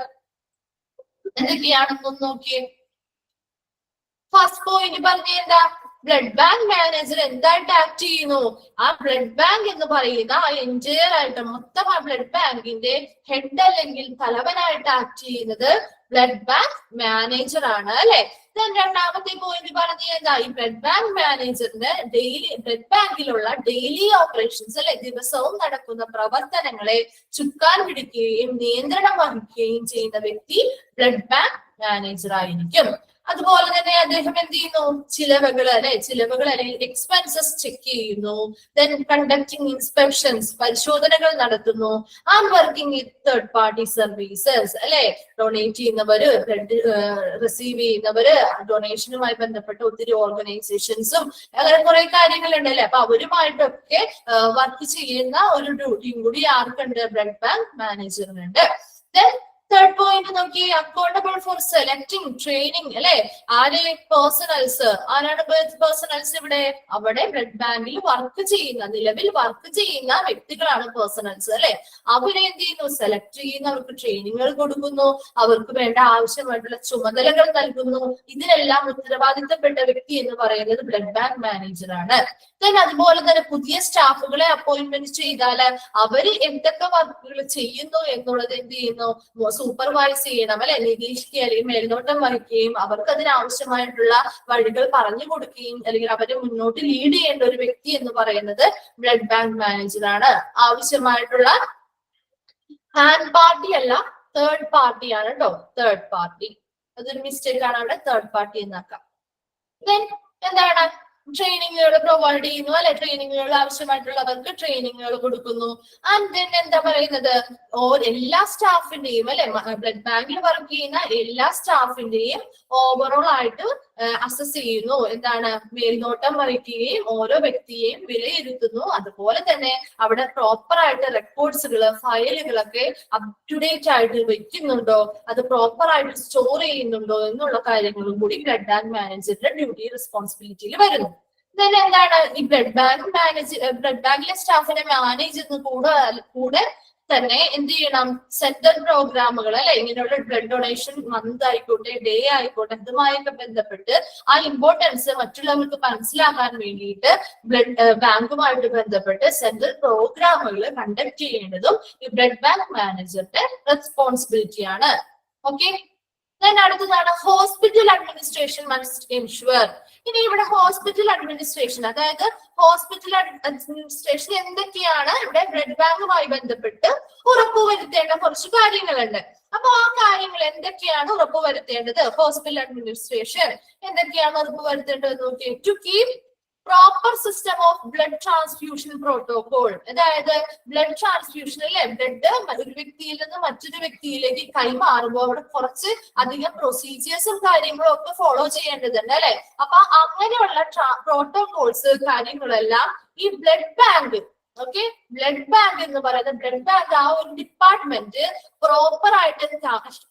എന്തൊക്കെയാണെന്ന് നോക്കിയേ. ഫസ്റ്റ് പോയിന്റ് പറഞ്ഞ എന്താ? ബ്ലഡ് ബാങ്ക് മാനേജർ എന്തായിട്ട് ആക്ട് ചെയ്യുന്നു? ആ ബ്ലഡ് ബാങ്ക് എന്ന് പറയുന്ന ആ എൻറ്റയർ ആയിട്ട് മൊത്തം ആ ബ്ലഡ് ബാങ്കിന്റെ ഹെഡ് അല്ലെങ്കിൽ തലവനായിട്ട് ആക്ട് ചെയ്യുന്നത് ബ്ലഡ് ബാങ്ക് മാനേജർ ആണ് അല്ലെ. രണ്ടാമത്തെ പോയിന്റ് പറഞ്ഞ എന്താ? ഈ ബ്ലഡ് ബാങ്ക് മാനേജറിന് ഡെയിലി ബ്ലഡ് ബാങ്കിലുള്ള ഡെയിലി ഓപ്പറേഷൻസ് അല്ലെ, ദിവസവും നടക്കുന്ന പ്രവർത്തനങ്ങളെ ചുക്കാൻ പിടിക്കുകയും നിയന്ത്രണം വഹിക്കുകയും ചെയ്യുന്ന വ്യക്തി ബ്ലഡ് ബാങ്ക് മാനേജർ ആയിരിക്കും. അതുപോലെ തന്നെ അദ്ദേഹം എന്ത് ചെയ്യുന്നു? ചിലവുകൾ അല്ലെങ്കിൽ എക്സ്പെൻസസ് ചെക്ക് ചെയ്യുന്നു. ദെൻ കണ്ടക്ടിങ് ഇൻസ്പെക്ഷൻസ്, പരിശോധനകൾ നടത്തുന്നു. And working with third party services അല്ലെ, ഡൊണേറ്റ് ചെയ്യുന്നവര്, ബ്ലഡ് റിസീവ് ചെയ്യുന്നവര്, ഡൊണേഷനുമായി ബന്ധപ്പെട്ട ഒത്തിരി ഓർഗനൈസേഷൻസും അങ്ങനെ കുറെ കാര്യങ്ങളുണ്ട് അല്ലെ. അപ്പൊ അവരുമായിട്ടൊക്കെ വർക്ക് ചെയ്യുന്ന ഒരു ഡ്യൂട്ടിയും കൂടി ആർക്കുണ്ട്? ബ്ലഡ് ബാങ്ക് മാനേജറിനുണ്ട്. ദെൻ തേർഡ് പോയിന്റ് നോക്കി, അക്കൗണ്ടബിൾ ഫോർ സെലക്ടിങ് ട്രെയിനിങ് അല്ലെ. ആരാണ് പേഴ്സണൽസ് ഇവിടെ? അവിടെ ബ്ലഡ് ബാങ്കിൽ നിലവിൽ വർക്ക് ചെയ്യുന്ന വ്യക്തികളാണ് പേഴ്സണൽസ് അല്ലെ. അവരെ എന്ത് ചെയ്യുന്നു? സെലക്ട് ചെയ്യുന്നു, അവർക്ക് ട്രെയിനിങ്ങുകൾ കൊടുക്കുന്നു, അവർക്ക് വേണ്ട ആവശ്യമായിട്ടുള്ള ചുമതലകൾ നൽകുന്നു. ഇതിനെല്ലാം ഉത്തരവാദിത്തപ്പെട്ട വ്യക്തി എന്ന് പറയുന്നത് ബ്ലഡ് ബാങ്ക് മാനേജറാണ്. ദെൻ അതുപോലെ തന്നെ പുതിയ സ്റ്റാഫുകളെ അപ്പോയിന്റ്മെന്റ് ചെയ്താൽ അവര് എന്തൊക്കെ വർക്കുകൾ ചെയ്യുന്നു എന്നുള്ളത് എന്ത് ചെയ്യുന്നു? സൂപ്പർവൈസ് ചെയ്യണം അല്ലെ, നിരീക്ഷിക്കുക അല്ലെങ്കിൽ മേൽനോട്ടം വഹിക്കുകയും അവർക്ക് അതിനാവശ്യമായിട്ടുള്ള വഴികൾ പറഞ്ഞു കൊടുക്കുകയും അല്ലെങ്കിൽ അവരെ മുന്നോട്ട് ലീഡ് ചെയ്യേണ്ട ഒരു വ്യക്തി എന്ന് പറയുന്നത് ബ്ലഡ് ബാങ്ക് മാനേജറാണ്. ആവശ്യമായിട്ടുള്ള ഹാൻഡ് പാർട്ടി അല്ല, തേർഡ് പാർട്ടിയാണ് കേട്ടോ. തേർഡ് പാർട്ടി, അതൊരു മിസ്റ്റേക്ക് ആണ്, അവിടെ തേർഡ് പാർട്ടി എന്നാക്കാം. ദെൻ എന്താണ്? ട്രെയിനിങ്ങുകൾ പ്രൊവൈഡ് ചെയ്യുന്നു അല്ലെ, ട്രെയിനിങ്ങുകൾ ആവശ്യമായിട്ടുള്ളവർക്ക് ട്രെയിനിങ്ങുകൾ കൊടുക്കുന്നു. ആൻഡ് ദെൻ എന്താ പറയുന്നത്? എല്ലാ സ്റ്റാഫിന്റെയും അല്ലെ, ബ്ലഡ് ബാങ്കിൽ വർക്ക് ചെയ്യുന്ന എല്ലാ സ്റ്റാഫിന്റെയും ഓവറോൾ ആയിട്ട് അസസ് ചെയ്യുന്നു. എന്താണ്? മേൽനോട്ടം വഹിക്കുകയും ഓരോ വ്യക്തിയെയും വിലയിരുത്തുന്നു. അതുപോലെ തന്നെ അവിടെ പ്രോപ്പർ ആയിട്ട് റെക്കോർഡ്സുകള്, ഫയലുകളൊക്കെ അപ് ടു ഡേറ്റ് ആയിട്ട് വെക്കുന്നുണ്ടോ, അത് പ്രോപ്പർ ആയിട്ട് സ്റ്റോർ ചെയ്യുന്നുണ്ടോ എന്നുള്ള കാര്യങ്ങളും കൂടി ബ്ലഡ് ബാങ്ക് മാനേജറിന്റെ ഡ്യൂട്ടി റെസ്പോൺസിബിലിറ്റിയിൽ വരുന്നു. then എന്താണ് ഈ ബ്ലഡ് ബാങ്കിലെ സ്റ്റാഫിനെ മാനേജ് ചെയ്യുന്ന കൂടെ തന്നെ എന്ത് ചെയ്യണം, സെന്റർ പ്രോഗ്രാമുകൾ അല്ലെ, ഇങ്ങനെയുള്ള ബ്ലഡ് ഡൊണേഷൻ മന്ത് ആയിക്കോട്ടെ, ഡേ ആയിക്കോട്ടെ, ഇതുമായൊക്കെ ബന്ധപ്പെട്ട് ആ ഇമ്പോർട്ടൻസ് മറ്റുള്ളവർക്ക് മനസ്സിലാക്കാൻ വേണ്ടിയിട്ട് ബ്ലഡ് ബാങ്കുമായിട്ട് ബന്ധപ്പെട്ട് സെന്റർ പ്രോഗ്രാമുകൾ കണ്ടക്ട് ചെയ്യേണ്ടതും ഈ ബ്ലഡ് ബാങ്ക് മാനേജറുടെ റെസ്പോൺസിബിലിറ്റിയാണ്. ഓക്കെ, അടുത്തതാണ് ഹോസ്പിറ്റൽ അഡ്മിനിസ്ട്രേഷൻ മസ്റ്റ് എൻഷുവർ. ഇനി ഇവിടെ ഹോസ്പിറ്റൽ അഡ്മിനിസ്ട്രേഷൻ, അതായത് ഹോസ്പിറ്റൽ അഡ്മിനിസ്ട്രേഷൻ എന്തൊക്കെയാണ് ഇവിടെ ബ്ലഡ് ബാങ്കുമായി ബന്ധപ്പെട്ട് ഉറപ്പുവരുത്തേണ്ട കുറച്ച് കാര്യങ്ങളുണ്ട്. അപ്പൊ ആ കാര്യങ്ങൾ എന്തൊക്കെയാണ് ഉറപ്പുവരുത്തേണ്ടത്? ഹോസ്പിറ്റൽ അഡ്മിനിസ്ട്രേഷൻ എന്തൊക്കെയാണ് ഉറപ്പുവരുത്തേണ്ടത് നോക്കി. To keep proper system of blood transfusion protocol, അതായത് ബ്ലഡ് ട്രാൻസ്ഫ്യൂഷൻ അല്ലെ, ബ്ലഡ് ഒരു വ്യക്തിയിൽ നിന്ന് മറ്റൊരു വ്യക്തിയിലേക്ക് കൈമാറുമ്പോൾ അവിടെ കുറച്ച് അധികം പ്രൊസീജിയേഴ്സും കാര്യങ്ങളും ഒക്കെ ഫോളോ ചെയ്യേണ്ടതുണ്ട് അല്ലെ. അപ്പൊ അങ്ങനെയുള്ള പ്രോട്ടോകോൾസ് കാര്യങ്ങളെല്ലാം ഈ blood bank, okay, blood bank എന്ന് പറയുന്നത് ബ്ലഡ് ബാങ്ക് ആ ഒരു ഡിപ്പാർട്ട്മെന്റ് പ്രോപ്പർ ആയിട്ട്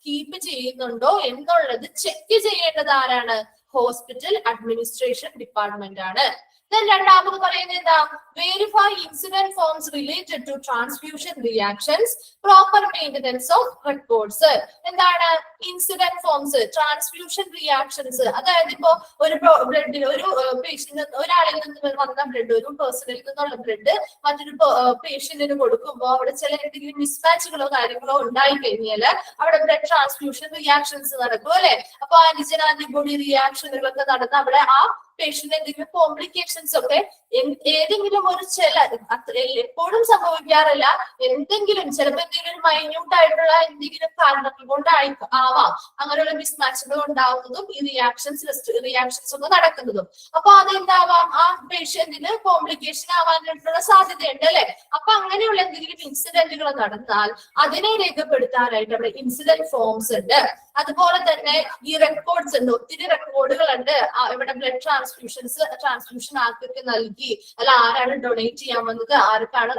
കീപ്പ് ചെയ്യുന്നുണ്ടോ എന്നുള്ളത് ചെക്ക് ചെയ്യേണ്ടത് ആരാണ്? ഹോസ്പിറ്റൽ അഡ്മിനിസ്ട്രേഷൻ ഡിപ്പാർട്ട്മെന്റ് ആണ്. രണ്ടാമത് പറയുന്നത് എന്താ? Verify incident forms related to transfusion reactions, proper maintenance of records. എന്താണ് ഇൻസിഡന്റ് ഫോംസ്? ട്രാൻസ്ഫ്യൂഷൻ റിയാക്ഷൻസ്, അതായത് ഇപ്പോ ഒരു ബ്ലഡിൽ ഒരു പേഷ്യന്റ്, ഒരാളിൽ നിന്ന് വന്ന ബ്ലഡ്, ഒരു പേഴ്സണിൽ നിന്നുള്ള ബ്ലഡ് മറ്റൊരു പേഷ്യന്റിന് കൊടുക്കുമ്പോൾ അവിടെ ചില എന്തെങ്കിലും മിസ്മാച്ചുകളോ കാര്യങ്ങളോ ഉണ്ടായി കഴിഞ്ഞാൽ അവിടെ ബ്ലഡ് ട്രാൻസ്ഫ്യൂഷൻ റിയാക്ഷൻസ് നടക്കും അല്ലെ. അപ്പൊ ആന്റിജൻ ആന്റിബോഡി റിയാക്ഷനുകളൊക്കെ നടന്ന് അവിടെ ആ പേഷ്യന്റ് എന്തെങ്കിലും കോംപ്ലിക്കേഷൻസ് ഒക്കെ ഏതെങ്കിലും ഒരു എപ്പോഴും സംഭവിക്കാറില്ല, എന്തെങ്കിലും ചിലപ്പോൾ എന്തെങ്കിലും മൈന്യൂട്ട് ആയിട്ടുള്ള എന്തെങ്കിലും കാരണങ്ങൾ കൊണ്ടാവാം അങ്ങനെയുള്ള മിസ്മാച്ചുകൾ ഉണ്ടാവുന്നതും ഈ റിയാക്ഷൻസ് ഒക്കെ നടക്കുന്നതും. അപ്പൊ അതെന്താവാം, ആ പേഷ്യന്റിന് കോംപ്ലിക്കേഷൻ ആവാനായിട്ടുള്ള സാധ്യതയുണ്ട് അല്ലെ. അപ്പൊ അങ്ങനെയുള്ള എന്തെങ്കിലും ഇൻസിഡന്റുകൾ നടന്നാൽ അതിനെ രേഖപ്പെടുത്താനായിട്ട് അവിടെ ഇൻസിഡന്റ് ഫോംസ് ഉണ്ട്. അതുപോലെ തന്നെ ഈ റെക്കോർഡ്സ് ഉണ്ട്, ഒത്തിരി റെക്കോർഡുകളുണ്ട്. ഇവിടെ ബ്ലഡ് ട്രാൻസ്ഫ്യൂഷൻ ആർക്കൊക്കെ നൽകി, അല്ല ആരാണ് ഡൊണേറ്റ് ചെയ്യാൻ വന്നത്,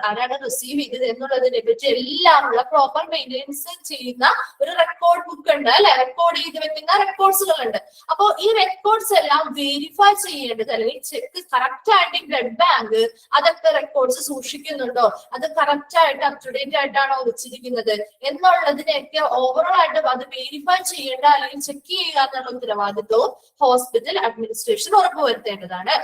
ആരാണ് റിസീവ് ചെയ്തത് എന്നുള്ളതിനെ പറ്റി എല്ലാം ഉള്ള പ്രോപ്പർ മെയിൻ്റെനൻസ് ചെയ്യുന്ന ഒരു റെക്കോർഡ് ബുക്ക് ഉണ്ട് അല്ലെ, റെക്കോർഡ് ചെയ്ത് വെക്കുന്ന റെക്കോർഡ്സുകൾ ഉണ്ട്. അപ്പോ ഈ റെക്കോർഡ്സ് എല്ലാം വെരിഫൈ ചെയ്യേണ്ടത്, അല്ലെങ്കിൽ ചെക്ക് കറക്റ്റ് ആയിട്ട് ബ്ലഡ് ബാങ്ക് അതൊക്കെ റെക്കോർഡ്സ് സൂക്ഷിക്കുന്നുണ്ടോ, അത് കറക്റ്റ് ആയിട്ട് അപ് ടു ഡേറ്റ് ആയിട്ടാണോ വെച്ചിരിക്കുന്നത് എന്നുള്ളതിനെയൊക്കെ ഓവറോൾ ആയിട്ട് അത് വെരിഫൈ ചെയ്യേണ്ട അല്ലെങ്കിൽ ചെക്ക് ചെയ്യുക എന്നുള്ള ഉത്തരവാദിത്വവും ഹോസ്പിറ്റൽ അഡ്മിനിസ്ട്രേഷൻ ഉറപ്പുവരുത്തേണ്ടതാണ്.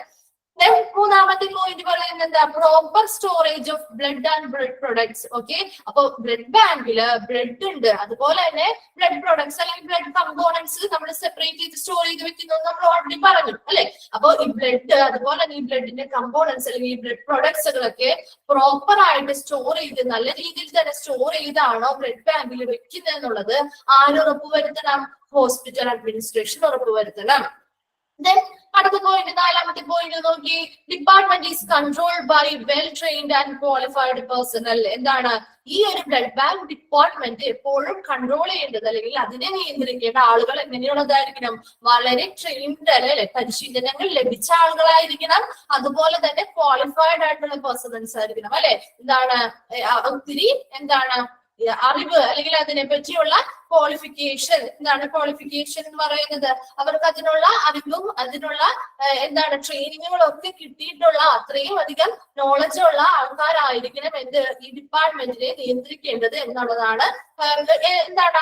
മൂന്നാമത്തെ പോയിന്റ് പറയുന്നത് എന്താ, proper storage of blood and blood products. Okay, അപ്പൊ ബ്ലഡ് ബാങ്കില് ബ്ലഡ് ഉണ്ട്, അതുപോലെ തന്നെ ബ്ലഡ് പ്രൊഡക്ട്സ് അല്ലെങ്കിൽ ബ്ലഡ് കമ്പോണൻസ് നമ്മൾ സെപ്പറേറ്റ് ചെയ്ത് സ്റ്റോർ ചെയ്ത് വെക്കുന്നു നമ്മൾ ഓൾറെഡി പറഞ്ഞു അല്ലെ. അപ്പൊ ഈ ബ്ലഡ് അതുപോലെ തന്നെ ഈ ബ്ലഡിന്റെ കമ്പോണൻസ് അല്ലെങ്കിൽ ഈ ബ്ലഡ് പ്രൊഡക്ട്സുകളൊക്കെ പ്രോപ്പർ ആയിട്ട് സ്റ്റോർ ചെയ്ത് നല്ല രീതിയിൽ തന്നെ സ്റ്റോർ ചെയ്താണോ ബ്ലഡ് ബാങ്കിൽ വെക്കുന്നത് എന്നുള്ളത് ആര് ഉറപ്പുവരുത്തണം, ഹോസ്പിറ്റൽ അഡ്മിനിസ്ട്രേഷൻ ഉറപ്പുവരുത്തണം. Then അടുത്ത പോയിന്റ്, നാലാമത്തെ പോയിന്റ് നോക്കി, department is controlled by well trained and qualified personnel. എന്താണ്, ഈ ഒരു ബ്ലഡ് ബാങ്ക് ഡിപ്പാർട്ട്മെന്റ് എപ്പോഴും കൺട്രോൾ ചെയ്യേണ്ടത് അല്ലെങ്കിൽ അതിനെ നിയന്ത്രിക്കേണ്ട ആളുകൾ എങ്ങനെയുള്ളതായിരിക്കണം, വളരെ ട്രെയിൻഡ് അല്ലെ, പരിശീലനങ്ങൾ ലഭിച്ച ആളുകളായിരിക്കണം, അതുപോലെ തന്നെ ക്വാളിഫൈഡ് ആയിട്ടുള്ള പേഴ്സൺസ് ആയിരിക്കണം അല്ലെ. എന്താണ്, ഒത്തിരി എന്താണ് അറിവ് അല്ലെങ്കിൽ അതിനെ പറ്റിയുള്ള ക്വാളിഫിക്കേഷൻ. എന്താണ് ക്വാളിഫിക്കേഷൻ എന്ന് പറയുന്നത്, അവർക്ക് അതിനുള്ള അറിവും അതിനുള്ള എന്താണ് ട്രെയിനിങ്ങുകളും ഒക്കെ കിട്ടിയിട്ടുള്ള അത്രയും അധികം നോളജ് ഉള്ള ആൾക്കാരായിരിക്കണം എന്ത് ഈ ഡിപ്പാർട്ട്മെന്റിനെ നിയന്ത്രിക്കേണ്ടത് എന്നുള്ളതാണ് എന്താണ്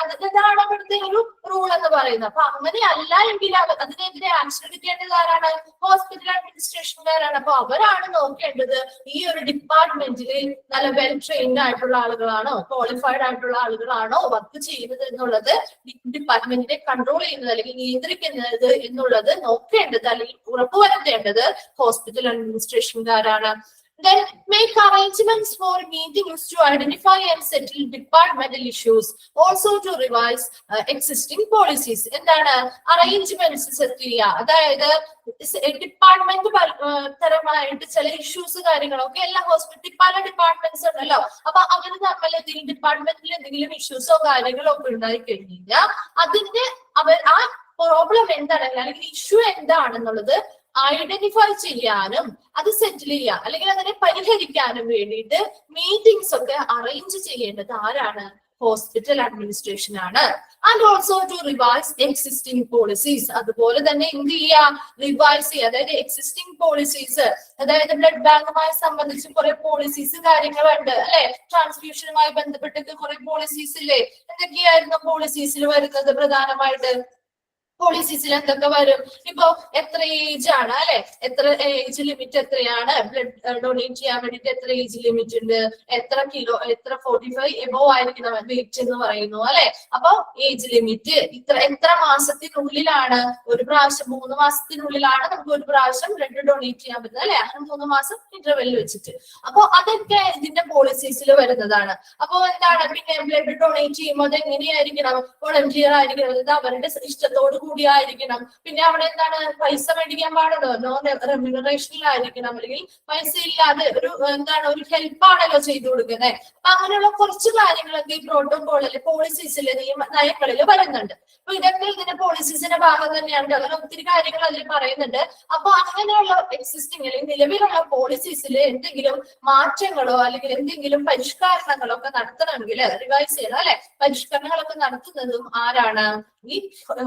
അവിടുത്തെ ഒരു റൂൾ എന്ന് പറയുന്നത്. അപ്പൊ അങ്ങനെ അല്ല എങ്കിൽ അതിനെതിരെ ആക്ഷൻ എടുക്കേണ്ടത് ആരാണ്, ഹോസ്പിറ്റൽ അഡ്മിനിസ്ട്രേഷൻകാരാണ്. അപ്പൊ അവരാണ് നോക്കേണ്ടത് ഈ ഒരു ഡിപ്പാർട്ട്മെന്റിൽ നല്ല വെൽ ട്രെയിൻഡ് ആയിട്ടുള്ള ആളുകളാണോ, ക്വാളിഫൈഡ് ആയിട്ടുള്ള ആളുകളാണോ വർക്ക് ചെയ്യുന്നത് എന്നുള്ളത്, ഡിപ്പാർട്ട്മെന്റിനെ കൺട്രോൾ ചെയ്യുന്നത് അല്ലെങ്കിൽ നിയന്ത്രിക്കുന്നത് എന്നുള്ളത് നോക്കേണ്ടത് അല്ലെങ്കിൽ ഉറപ്പുവരുത്തേണ്ടത് hospital അഡ്മിനിസ്ട്രേഷൻകാരാണ്. Then make arrangements for meetings to identify and settle departmental issues. Also to revise existing policies. എന്താണ് അറേഞ്ച്മെന്റ്സ് സെറ്റ് ചെയ്യുക, അതായത് ഡിപ്പാർട്ട്മെന്റ് തരമായിട്ട് ചില ഇഷ്യൂസ് കാര്യങ്ങളൊക്കെ എല്ലാ ഹോസ്പിറ്റൽ പല ഡിപ്പാർട്ട്മെന്റ്സ് ഉണ്ടല്ലോ. അപ്പൊ അവർ തമ്മിൽ എന്തെങ്കിലും ഡിപ്പാർട്ട്മെന്റിൽ എന്തെങ്കിലും ഇഷ്യൂസോ കാര്യങ്ങളോ ഒക്കെ ഉണ്ടായി കഴിഞ്ഞാൽ അതിന്റെ ആ പ്രോബ്ലം എന്താണ് അല്ലെങ്കിൽ ഇഷ്യൂ എന്താണെന്നുള്ളത് ഐഡന്റിഫൈ ചെയ്യാനും അത് സെറ്റിൽ ചെയ്യാം അല്ലെങ്കിൽ അതിനെ പരിഹരിക്കാനും വേണ്ടിയിട്ട് മീറ്റിംഗ്സ് ഒക്കെ അറേഞ്ച് ചെയ്യേണ്ടത് ആരാണ്, ഹോസ്പിറ്റൽ അഡ്മിനിസ്ട്രേഷൻ ആണ്. And also to revise existing policies. അതുപോലെ തന്നെ എന്ത് ചെയ്യുക, റിവൈസ് ചെയ്യുക, അതായത് എക്സിസ്റ്റിംഗ് പോളിസീസ്, അതായത് ബ്ലഡ് ബാങ്കുമായി സംബന്ധിച്ച് കുറെ പോളിസീസ് കാര്യങ്ങളുണ്ട് അല്ലെ, ട്രാൻസ്ഫ്യൂഷനുമായി ബന്ധപ്പെട്ട് കുറെ പോളിസീസ് ഇല്ലേ, എന്തൊക്കെയായിരുന്നു പോളിസീസിൽ വരുന്നത്, പ്രധാനമായിട്ട് പോളിസീസിൽ എന്തൊക്കെ വരും, ഇപ്പൊ എത്ര ഏജ് ആണ് അല്ലെ, എത്ര ഏജ് ലിമിറ്റ് എത്രയാണ്, ബ്ലഡ് ഡൊണേറ്റ് ചെയ്യാൻ വേണ്ടിട്ട് എത്ര ഏജ് ലിമിറ്റ് ഉണ്ട്, എത്ര കിലോ, എത്ര 45 എബോവ് ആയിരിക്കണം വെയിറ്റ് എന്ന് പറയുന്നു അല്ലെ. അപ്പൊ ഏജ് ലിമിറ്റ് എത്ര മാസത്തിനുള്ളിലാണ്, ഒരു പ്രാവശ്യം 3 മാസത്തിനുള്ളിലാണ് നമുക്ക് ഒരു പ്രാവശ്യം ബ്ലഡ് ഡൊണേറ്റ് ചെയ്യാൻ പറ്റുന്നത് അല്ലെ, അങ്ങനെ 3 മാസം ഇന്റർവെൽ വെച്ചിട്ട്. അപ്പൊ അതൊക്കെ ഇതിന്റെ പോളിസീസിൽ വരുന്നതാണ്. അപ്പൊ എന്താണ്, പിന്നെ ബ്ലഡ് ഡൊണേറ്റ് ചെയ്യുമ്പോൾ അത് എങ്ങനെയായിരിക്കണം, വോളണ്ടിയർ ആയിരിക്കണം, അതായത് അവരുടെ ഇഷ്ടത്തോട് കൂടിയായിരിക്കണം. പിന്നെ അവിടെ എന്താണ്, പൈസ മേടിക്കാൻ പാടുണ്ടോ, നോൺ റെമ്യൂണറേഷനിലായിരിക്കണം, അല്ലെങ്കിൽ പൈസ ഇല്ലാതെ ഒരു എന്താണ് ഒരു ഹെൽപ്പാണല്ലോ ചെയ്തു കൊടുക്കുന്നത്. അപ്പൊ അങ്ങനെയുള്ള കുറച്ച് കാര്യങ്ങളൊക്കെ ഈ പ്രോട്ടോകോളില് പോളിസീസിലെ നയങ്ങളിൽ വരുന്നുണ്ട്. അപ്പൊ ഇതൊക്കെ ഇതിന്റെ പോളിസീസിന്റെ ഭാഗം തന്നെയാണ്, അങ്ങനെ ഒത്തിരി കാര്യങ്ങൾ അതിൽ പറയുന്നുണ്ട്. അപ്പൊ അങ്ങനെയുള്ള എക്സിസ്റ്റിംഗ് അല്ലെങ്കിൽ നിലവിലുള്ള പോളിസീസിൽ എന്തെങ്കിലും മാറ്റങ്ങളോ അല്ലെങ്കിൽ എന്തെങ്കിലും പരിഷ്കരണങ്ങളൊക്കെ നടത്തണമെങ്കിൽ റിവൈസ് ചെയ്യണം അല്ലെ, പരിഷ്കരണങ്ങളൊക്കെ നടത്തുന്നതും ആരാണ്, ഈ